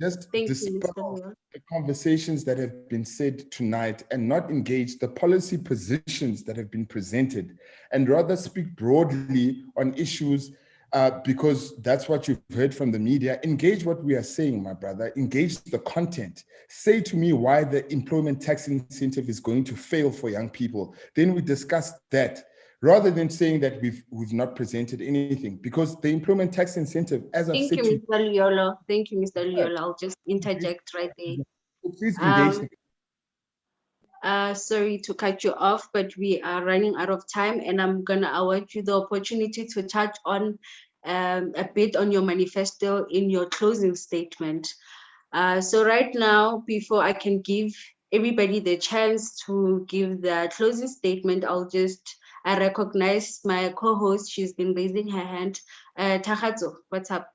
[SPEAKER 4] just dispel the conversations that have been said tonight and not engage the policy positions that have been presented, and rather speak broadly on issues because that's what you've heard from the media. Engage what we are saying, my brother. Engage the content. Say to me why the employment tax incentive is going to fail for young people. Then we discuss that, rather than saying that we've not presented anything, because the employment tax incentive, as I've said to you.
[SPEAKER 1] Mr. Liolo. Thank you, Mr. Liolo. I'll just interject right there.
[SPEAKER 4] Please engage.
[SPEAKER 1] Sorry to cut you off, but we are running out of time, and I'm gonna award you the opportunity to touch on a bit on your manifesto in your closing statement. So right now, before I can give everybody the chance to give their closing statement, I recognize my co-host. She's been raising her hand. Takatso, what's up?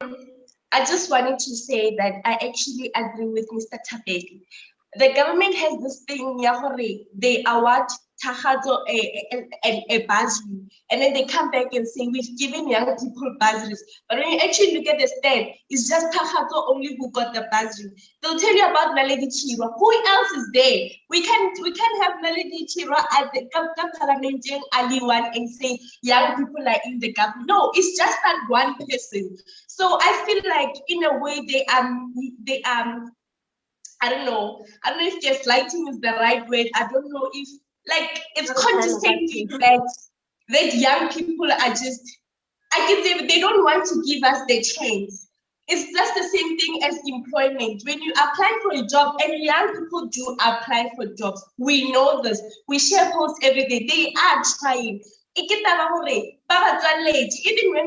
[SPEAKER 2] I just wanted to say that I actually agree with Mr. Tabedi. The government has this thing, they award Takatso a bursary, and then they come back and say, we've given young people bursaries. But when you actually look at the stat, it's just Takatso only who got the bursary. They'll tell you about Naledi Chirwa. Who else is there? We can have Naledi Chirwa at the Parliament Ali one and say young people are in the government. No, it's just that one person. So I feel like in a way they I don't know if gaslighting is the right word. I don't know if it's condescending that young people are just, I can say they don't want to give us the chance. It's just the same thing as employment. When you apply for a job, and young people do apply for jobs, we know this. We share posts every day. They are trying. Even when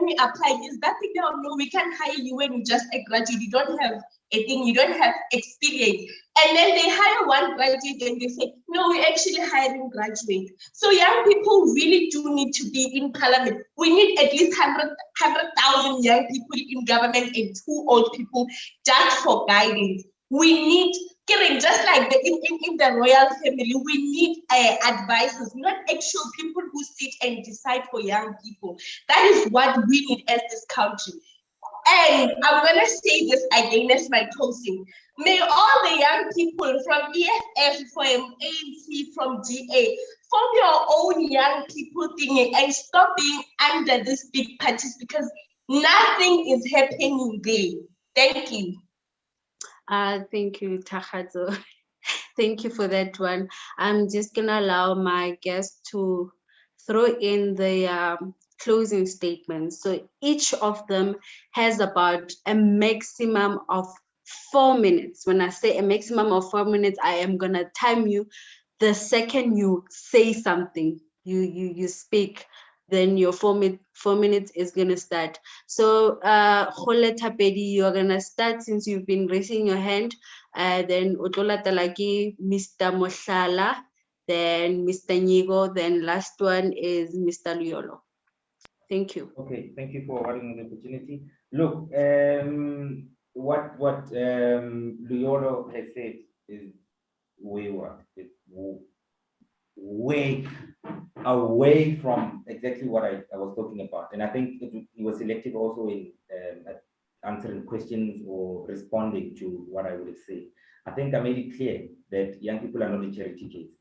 [SPEAKER 2] we apply, is that thing now? No, we can't hire you when you're just a graduate. You don't have a thing, you don't have experience. And then they hire one graduate and they say, no, we're actually hiring graduates. So young people really do need to be in parliament. We need at least 100,000 young people in government and 2 old people just for guidance. We need, just like in the royal family, we need advisors, not actual people who sit and decide for young people. That is what we need as this country. And I'm going to say this again as my closing. May all the young people from EFF, from ANC, from GA, form your own young people thingy and stop being under these big parties, because nothing is happening there. Thank you.
[SPEAKER 1] Thank you, Takatso. Thank you for that one. I'm just going to allow my guests to throw in the closing statements. So each of them has about a maximum of 4 minutes. When I say a maximum of 4 minutes, I am going to time you. The second you say something, you speak, then your 4 minutes is going to start. So Khole Thapedi, you're going to start since you've been raising your hand. Then Utlola Talaki, Mr. Moshala, then Mr. Nyigo, then last one is Mr. Liolo. Thank you.
[SPEAKER 6] Okay, thank you for having the opportunity. Look, what Liolo has said is wayward. It's way away from exactly what I was talking about. And I think he was selective also in answering questions or responding to what I would have said. I think I made it clear that young people are not a charity case.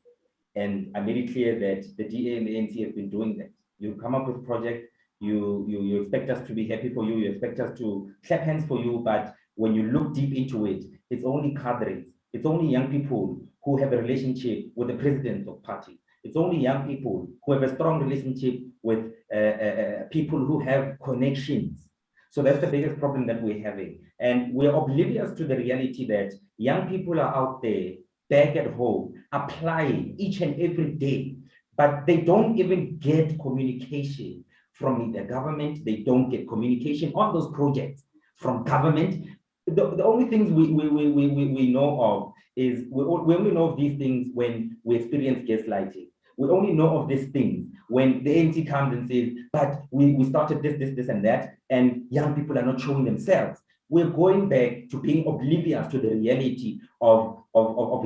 [SPEAKER 6] And I made it clear that the DA and the ANC have been doing that. You come up with projects, you expect us to be happy for you, you expect us to clap hands for you, but when you look deep into it, it's only cadres, it's only young people who have a relationship with the president of party. It's only young people who have a strong relationship with people who have connections. So that's the biggest problem that we're having. And we're oblivious to the reality that young people are out there, back at home, applying each and every day, but they don't even get communication from the government. They don't get communication on those projects from government. The only things we know of is we only know of these things when we experience gaslighting. We only know of these things when the ANC comes and says, but we started this, and that, and young people are not showing themselves. We're going back to being oblivious to the reality of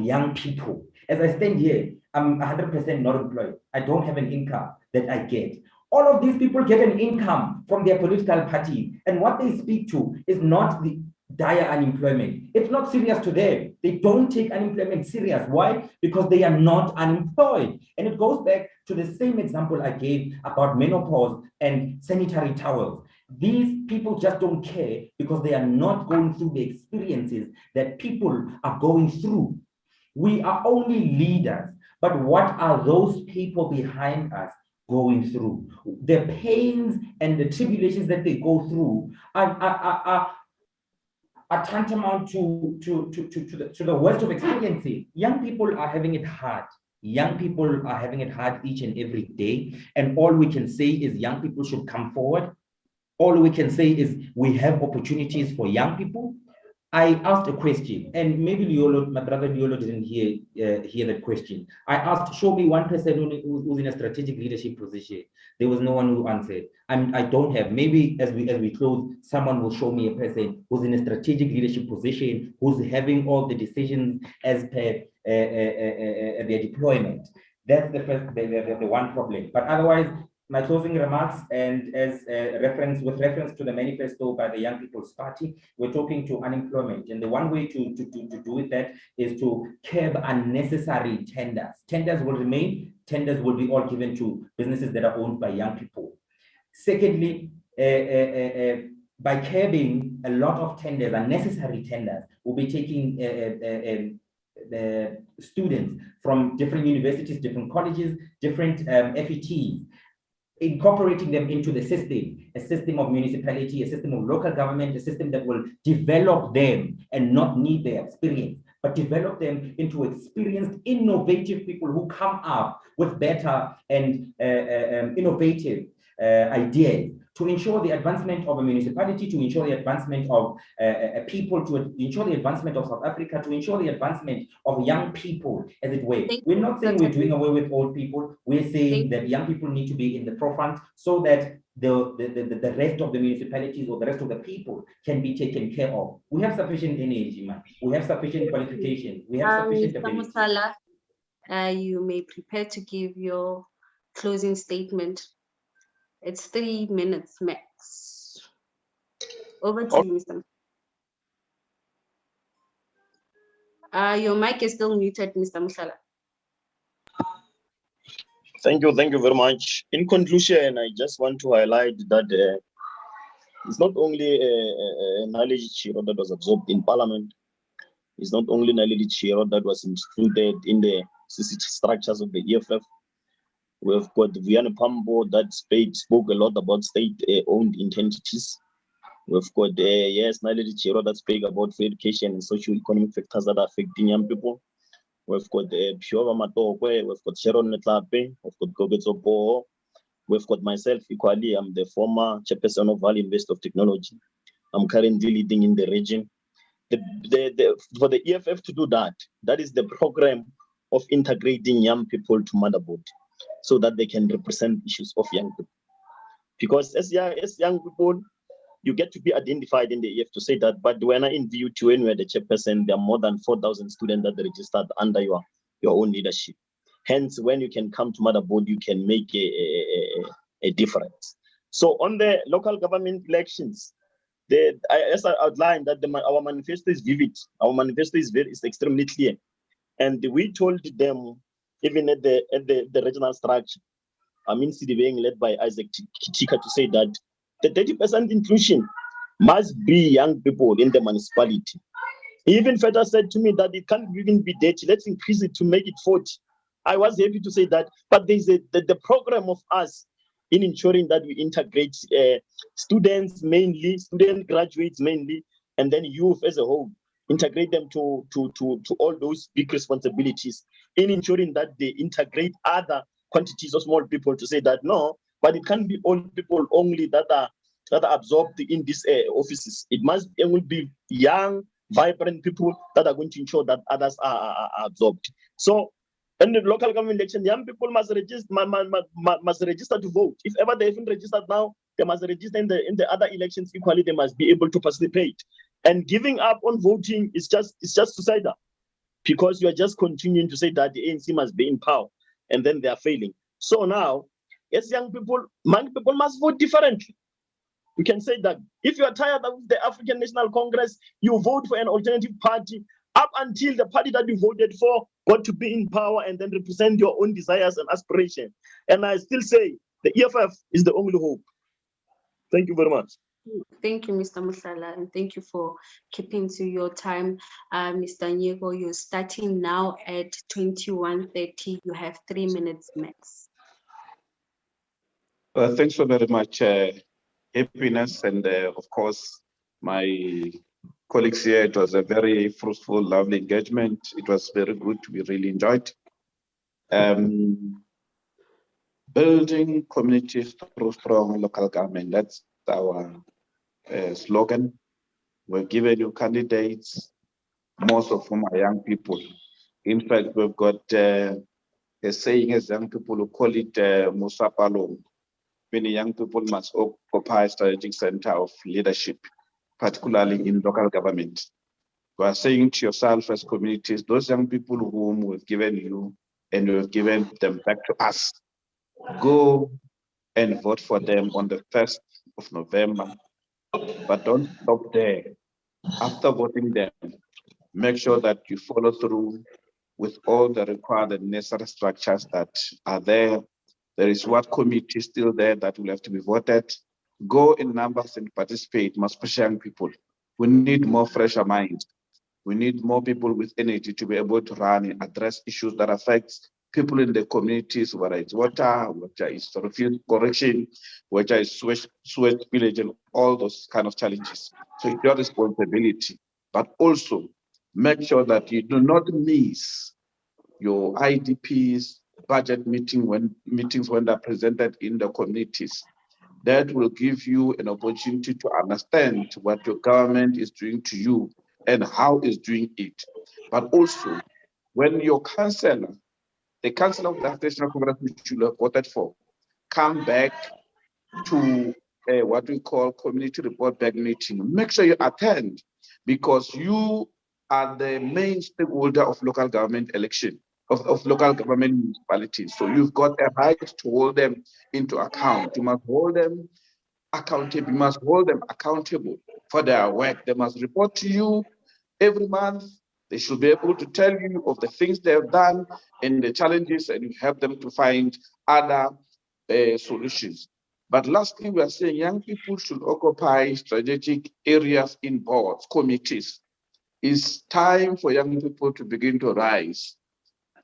[SPEAKER 6] young people. As I stand here, I'm 100% not employed. I don't have an income that I get. All of these people get an income from their political party, and what they speak to is not the dire unemployment. It's not serious to them. They don't take unemployment serious. Why? Because they are not unemployed. And it goes back to the same example I gave about menopause and sanitary towels. These people just don't care because they are not going through the experiences that people are going through. We are only leaders, but what are those people behind us going through? The pains and the tribulations that they go through are tantamount to the worst of experiences. Young people are having it hard. Young people are having it hard each and every day. And all we can say is young people should come forward. All we can say is we have opportunities for young people. I asked a question, and maybe Liolo, my brother Liolo didn't hear that question. I asked, show me one person who's in a strategic leadership position. There was no one who answered. I don't have. Maybe as we close, someone will show me a person who's in a strategic leadership position, who's having all the decisions as per their deployment. That's the first, the one problem. But otherwise, my closing remarks, and as with reference to the manifesto by the Young People's Party, we're talking to unemployment. And the one way to do with that is to curb unnecessary tenders. Tenders will remain, tenders will be all given to businesses that are owned by young people. Secondly, by curbing a lot of tenders, unnecessary tenders, we'll be taking the students from different universities, different colleges, different FETs, incorporating them into the system, a system of municipality, a system of local government, a system that will develop them and not need their experience, but develop them into experienced, innovative people who come up with better and innovative ideas to ensure the advancement of a municipality, to ensure the advancement of people, to ensure the advancement of South Africa, to ensure the advancement of young people, as it were. We're not saying we're doing away with old people. We're saying that young people need to be in the forefront so that the rest of the municipalities or the rest of the people can be taken care of. We have sufficient energy, man. We have sufficient qualifications. We have sufficient ability.
[SPEAKER 1] Musala, you may prepare to give your closing statement. It's 3 minutes max. Over to you, Mr. Your mic is still muted, Mr. Musala.
[SPEAKER 5] Thank you very much. In conclusion, I just want to highlight that it's not only a knowledge that was absorbed in Parliament. It's not only knowledge that was included in the structures of the EFF. We've got Vianney Pambo that spoke a lot about state-owned entities. We've got knowledge that spoke about fair education and socio-economic factors that are affecting young people. We've got Piova Matokwe, we've got Sharon Netlape, we've got Gogetso Poho, we've got myself equally. I'm the former chairperson of Valley Invest of Technology. I'm currently leading in the region. For the EFF to do that is the program of integrating young people to motherboard so that they can represent issues of young people. Because as young people, you get to be identified in the EF to say that, but when I interviewed you when you were the chairperson, there are more than 4,000 students that registered under your own leadership. Hence, when you can come to motherboard, you can make a difference. So on the local government elections, as I outlined, that our manifesto is vivid. Our manifesto is extremely clear. And we told them, even at the regional structure, I mean, city being led by Isaac Kitika, to say that the 30% inclusion must be young people in the municipality. He even further said to me that it can't even be 30. Let's increase it to make it 40. I was happy to say that, but there's the program of us in ensuring that we integrate students mainly, student graduates mainly, and then youth as a whole, integrate them to all those big responsibilities in ensuring that they integrate other quantities of small people, to say that no, but it can't be all people only that are absorbed in these offices. It will be young, vibrant people that are going to ensure that others are absorbed. So In the local government election, young people must register to vote. If ever they haven't registered now, they must register in the other elections equally. They must be able to participate. And giving up on voting is just suicidal, because you are just continuing to say that the ANC must be in power, and then they are failing. So now, as young people must vote differently. You can say that if you are tired of the African National Congress, you vote for an alternative party up until the party that you voted for got to be in power and then represent your own desires and aspirations. And I still say the EFF is the only hope. Thank you very much.
[SPEAKER 1] Thank you, Mr. Musala, and thank you for keeping to your time. Mr. Nyego, you're starting now at 21:30. You have 3 minutes max.
[SPEAKER 3] Thanks so very much, Happiness, and of course, my colleagues here. It was a very fruitful, lovely engagement. It was very good. We really enjoyed. Building communities through strong local government. That's our slogan. We're giving you candidates, most of whom are young people. In fact, we've got a saying as young people who call it Musapalo. Many young people must occupy a strategic center of leadership, particularly in local government. You are saying to yourself as communities, those young people whom we've given you and we've given them back to us, go and vote for them on the 1st of November. But don't stop there. After voting them, make sure that you follow through with all the required and necessary structures that are there. There is what committee still there that will have to be voted. Go in numbers and participate, especially young people. We need more fresher minds. We need more people with energy to be able to run and address issues that affect people in the communities, whether it's water, whether it's refuse correction, whether it's sewage village, and all those kind of challenges. So it's your responsibility, but also make sure that you do not miss your IDPs budget meetings when they're presented in the communities. That will give you an opportunity to understand what your government is doing to you and how it's doing it. But also, when your councillor, the councillor of the National Congress which you have voted for, come back to what we call community report back meeting, make sure you attend, because you are the main stakeholder of local government election, of local government municipalities. So you've got a right to hold them into account. You must hold them accountable. You must hold them accountable for their work. They must report to you every month. They should be able to tell you of the things they have done and the challenges, and you help them to find other solutions. But lastly, we are saying young people should occupy strategic areas in boards, committees. It's time for young people to begin to rise.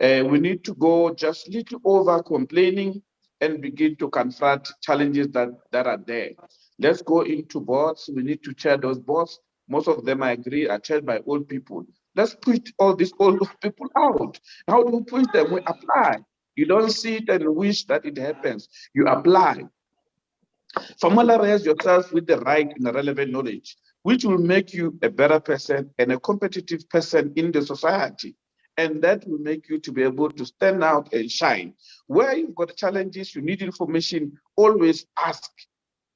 [SPEAKER 3] We need to go just little over complaining and begin to confront challenges that are there. Let's go into boards. We need to chair those boards. Most of them, I agree, are chaired by old people. Let's push all these old people out. How do we push them? We apply. You don't see it and wish that it happens. You apply. Familiarize yourself with the right and the relevant knowledge, which will make you a better person and a competitive person in the society. And that will make you to be able to stand out and shine. Where you've got challenges, you need information, always ask.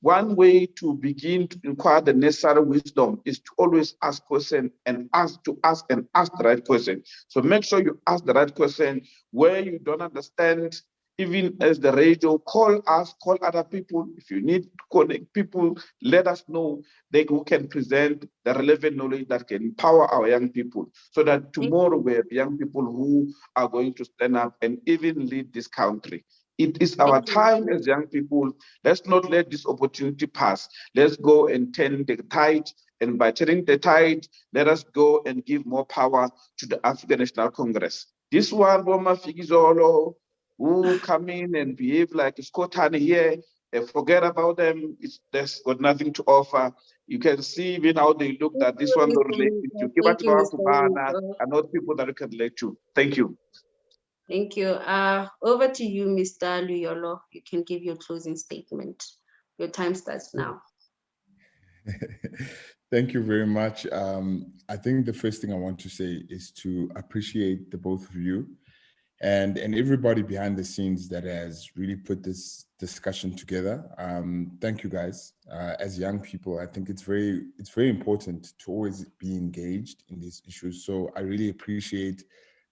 [SPEAKER 3] One way to begin to acquire the necessary wisdom is to always ask questions and ask the right question. So make sure you ask the right question. Where you don't understand, even as the radio, call us, call other people. If you need to connect people, let us know. They who can present the relevant knowledge that can empower our young people, so that tomorrow we have young people who are going to stand up and even lead this country. It is our time as young people. Let's not let this opportunity pass. Let's go and turn the tide. And by turning the tide, let us go and give more power to the African National Congress. This one, Roma Figizolo, who come in and behave like a Scotan here, forget about them. There's got nothing to offer. You can see even how they look, that this one don't relate to.
[SPEAKER 1] Thank you, Mr. Nyego.
[SPEAKER 3] And not people that you can relate to. Thank you.
[SPEAKER 1] Thank you. Over to you, Mr. Luyolo. You can give your closing statement. Your time starts now.
[SPEAKER 4] Thank you very much. I think the first thing I want to say is to appreciate the both of you. and everybody behind the scenes that has really put this discussion together. Thank you guys. As young people, I think it's very important to always be engaged in these issues. So I really appreciate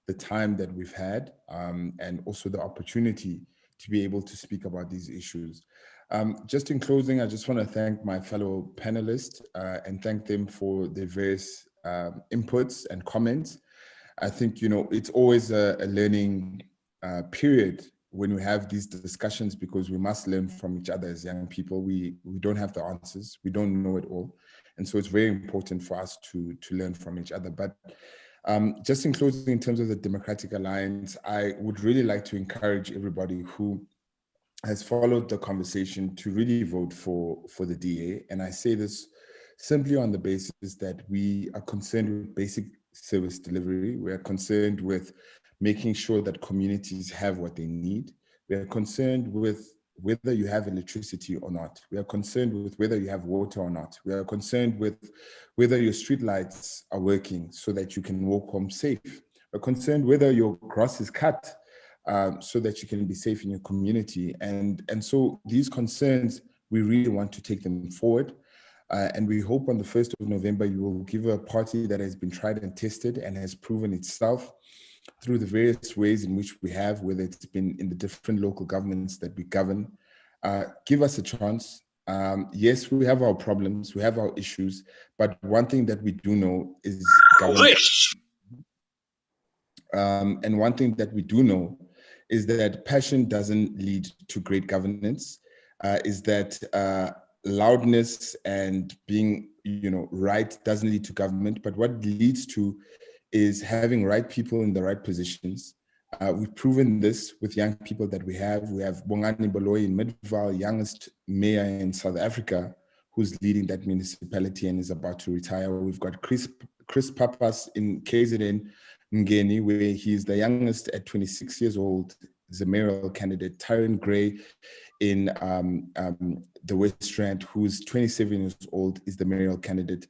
[SPEAKER 4] the time that we've had, and also the opportunity to be able to speak about these issues. Just in closing, I just want to thank my fellow panelists and thank them for their various inputs and comments. I think, it's always a learning period when we have these discussions, because we must learn from each other as young people. We don't have the answers. We don't know it all. And so it's very important for us to learn from each other. But just in closing, in terms of the Democratic Alliance, I would really like to encourage everybody who has followed the conversation to really vote for the DA. And I say this simply on the basis that we are concerned with basic service delivery. We are concerned with making sure that communities have what they need. We are concerned with whether you have electricity or not. We are concerned with whether you have water or not. We are concerned with whether your street lights are working so that you can walk home safe. We're concerned whether your grass is cut so that you can be safe in your community. And so these concerns, we really want to take them forward. And we hope on the 1st of November, you will give a party that has been tried and tested and has proven itself through the various ways in which we have, whether it's been in the different local governments that we govern. Give us a chance. Yes, we have our problems, we have our issues, but one thing that we do know is government. And one thing that we do know is that passion doesn't lead to great governance, is that loudness and being, right doesn't lead to government, but what it leads to is having right people in the right positions. We've proven this with young people that we have. We have Bongani Baloyi in Midvaal, youngest mayor in South Africa, who's leading that municipality and is about to retire. We've got Chris Papas in KZN Ngeni, where he's the youngest at 26 years old, is a mayoral candidate. Tyron Gray in the West Rand, who's 27 years old, is the mayoral candidate.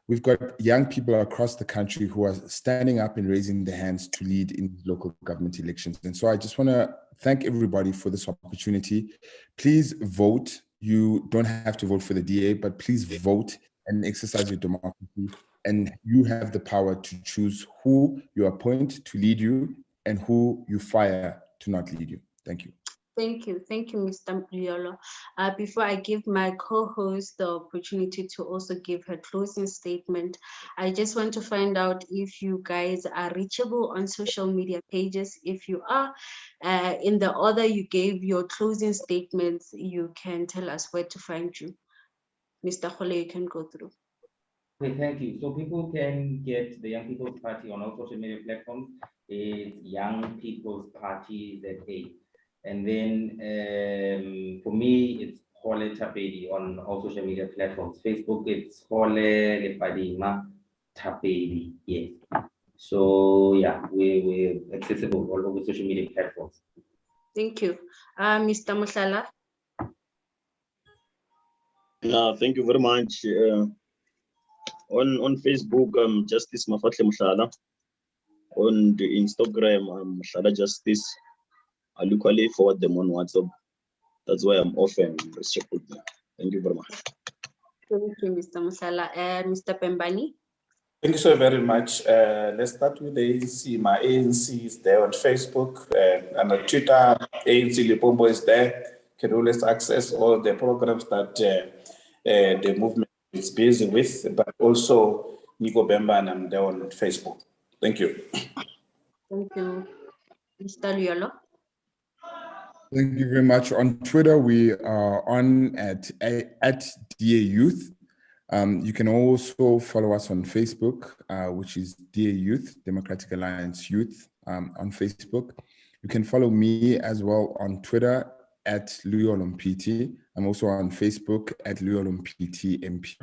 [SPEAKER 4] We've got young people across the country who are standing up and raising their hands to lead in local government elections. And so I just want to thank everybody for this opportunity. Please vote. You don't have to vote for the DA, but please vote and exercise your democracy. And you have the power to choose who you appoint to lead you and who you fire to not lead you. Thank you.
[SPEAKER 1] Thank you, Mr. Liolo. Before I give my co-host the opportunity to also give her closing statement, I just want to find out if you guys are reachable on social media pages. If you are, in the order you gave your closing statements, you can tell us where to find you. Mr. Khole, you can go through.
[SPEAKER 6] Okay, thank you. So people can get the Young People's Party on all social media platforms. It's Young People's Party ZA. And then for me, it's Khole Thapedi on all social media platforms. Facebook, it's Khole Lepadima Thapedi. Yes. So yeah, we're accessible all over social media platforms.
[SPEAKER 1] Thank you. Mr. Musala.
[SPEAKER 5] Thank you very much. On Facebook, Justice Mafatle Mushala. On the Instagram, Mushala Justice. I locally forward them on WhatsApp. That's why I'm often restricted. Thank you very much.
[SPEAKER 1] Thank you, Mr. Musala. Mr. Pembani.
[SPEAKER 3] Thank you so very much. Let's start with the ANC. My ANC is there on Facebook and on Twitter. ANC Lipombo is there. Can always access all the programs that the movement is busy with, but also Nico Bemba, and I'm there on Facebook. Thank you.
[SPEAKER 1] Thank you, Mr. Liolo.
[SPEAKER 4] Thank you very much. On Twitter, we are on at DA Youth. You can also follow us on Facebook, which is DA Youth, Democratic Alliance Youth on Facebook. You can follow me as well on Twitter at LuiOlomPT. I'm also on Facebook at LuiOlomPT MP.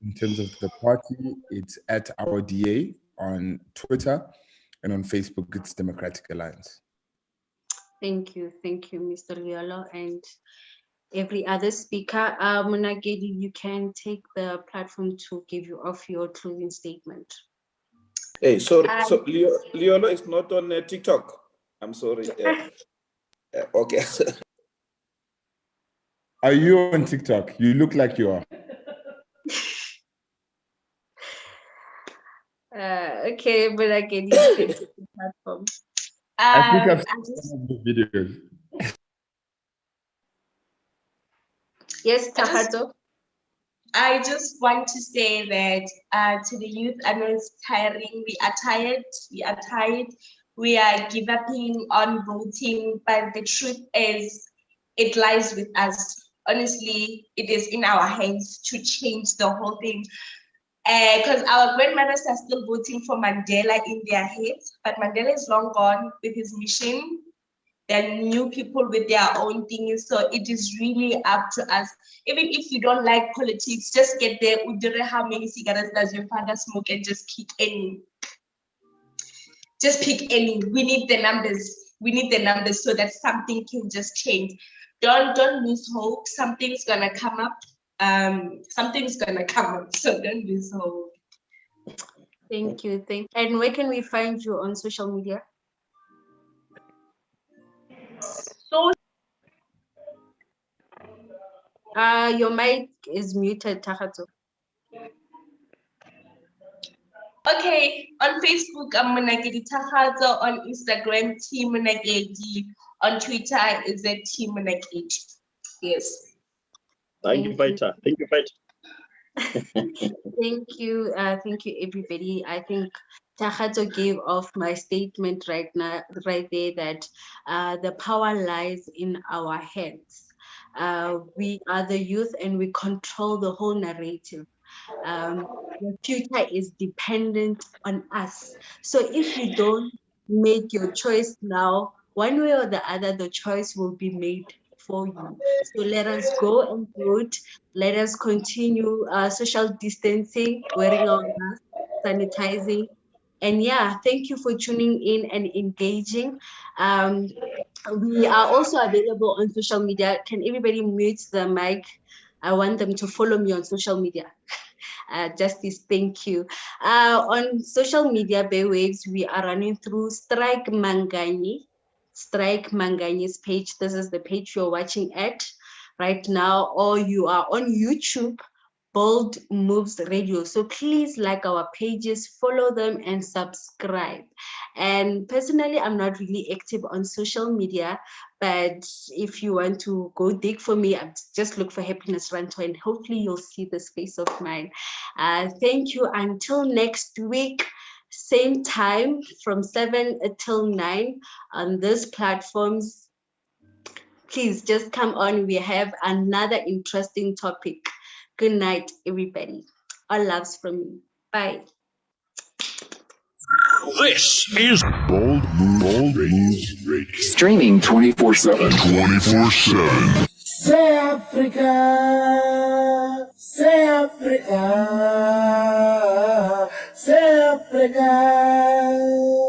[SPEAKER 4] In terms of the party, it's at our DA on Twitter, and on Facebook, it's Democratic Alliance.
[SPEAKER 1] Thank you, Mr. Liolo, and every other speaker. Munagedi, you can take the platform to give you off your closing statement.
[SPEAKER 3] Hey, sorry. So Leona is not on TikTok. I'm sorry. Okay.
[SPEAKER 4] Are you on TikTok? You look like you are.
[SPEAKER 1] Okay, but I can use the platform.
[SPEAKER 4] I think I've seen some of the videos.
[SPEAKER 1] Yes, Tahato.
[SPEAKER 2] I just want to say that to the youth, I know it's tiring. We are tired. We are tired. We are giving up on voting, but the truth is, it lies with us. Honestly, it is in our hands to change the whole thing. Because our grandmothers are still voting for Mandela in their heads, but Mandela is long gone with his mission. There are new people with their own things, so it is really up to us. Even if you don't like politics, just get there. Udire, how many cigarettes does your father smoke, and just pick any. Just pick any. We need the numbers. We need the numbers so that something can just change. Don't lose hope. Something's gonna come up. Something's gonna come up. So don't lose hope.
[SPEAKER 1] Thank you. And where can we find you on social media?
[SPEAKER 2] So
[SPEAKER 1] your mic is muted, Tahato.
[SPEAKER 2] okay, on Facebook, I'm Munagedi Tahato. On Instagram, Team Munagedi. On Twitter, is it Team Munagedi? Yes.
[SPEAKER 5] Thank you, Fighter. Thank you, Fighter.
[SPEAKER 1] Thank you, everybody. I think Tahato gave off my statement right there that the power lies in our hands. We are the youth and we control the whole narrative. The future is dependent on us. So if you don't make your choice now, one way or the other, the choice will be made for you. So let us go and vote. Let us continue social distancing, wearing our masks, sanitizing. And yeah, thank you for tuning in and engaging. We are also available on social media. Can everybody mute the mic? I want them to follow me on social media. Justice, thank you. On social media, Baywaves, we are running through Strike Manganyi's page. This is the page you're watching at right now, or you are on YouTube, Bold Moves Radio. So please like our pages, follow them, and subscribe. And personally, I'm not really active on social media, but if you want to go dig for me, just look for Happiness Ranto, and hopefully you'll see this face of mine. Thank you. Until next week, same time from 7 till 9 on these platforms. Please just come on. We have another interesting topic. Good night, everybody. All loves from me. Bye.
[SPEAKER 7] This is Bold Moves Radio. Streaming 24/7. 24/7.
[SPEAKER 8] Say Africa, say Africa, say Africa.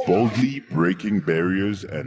[SPEAKER 7] Boldly breaking barriers and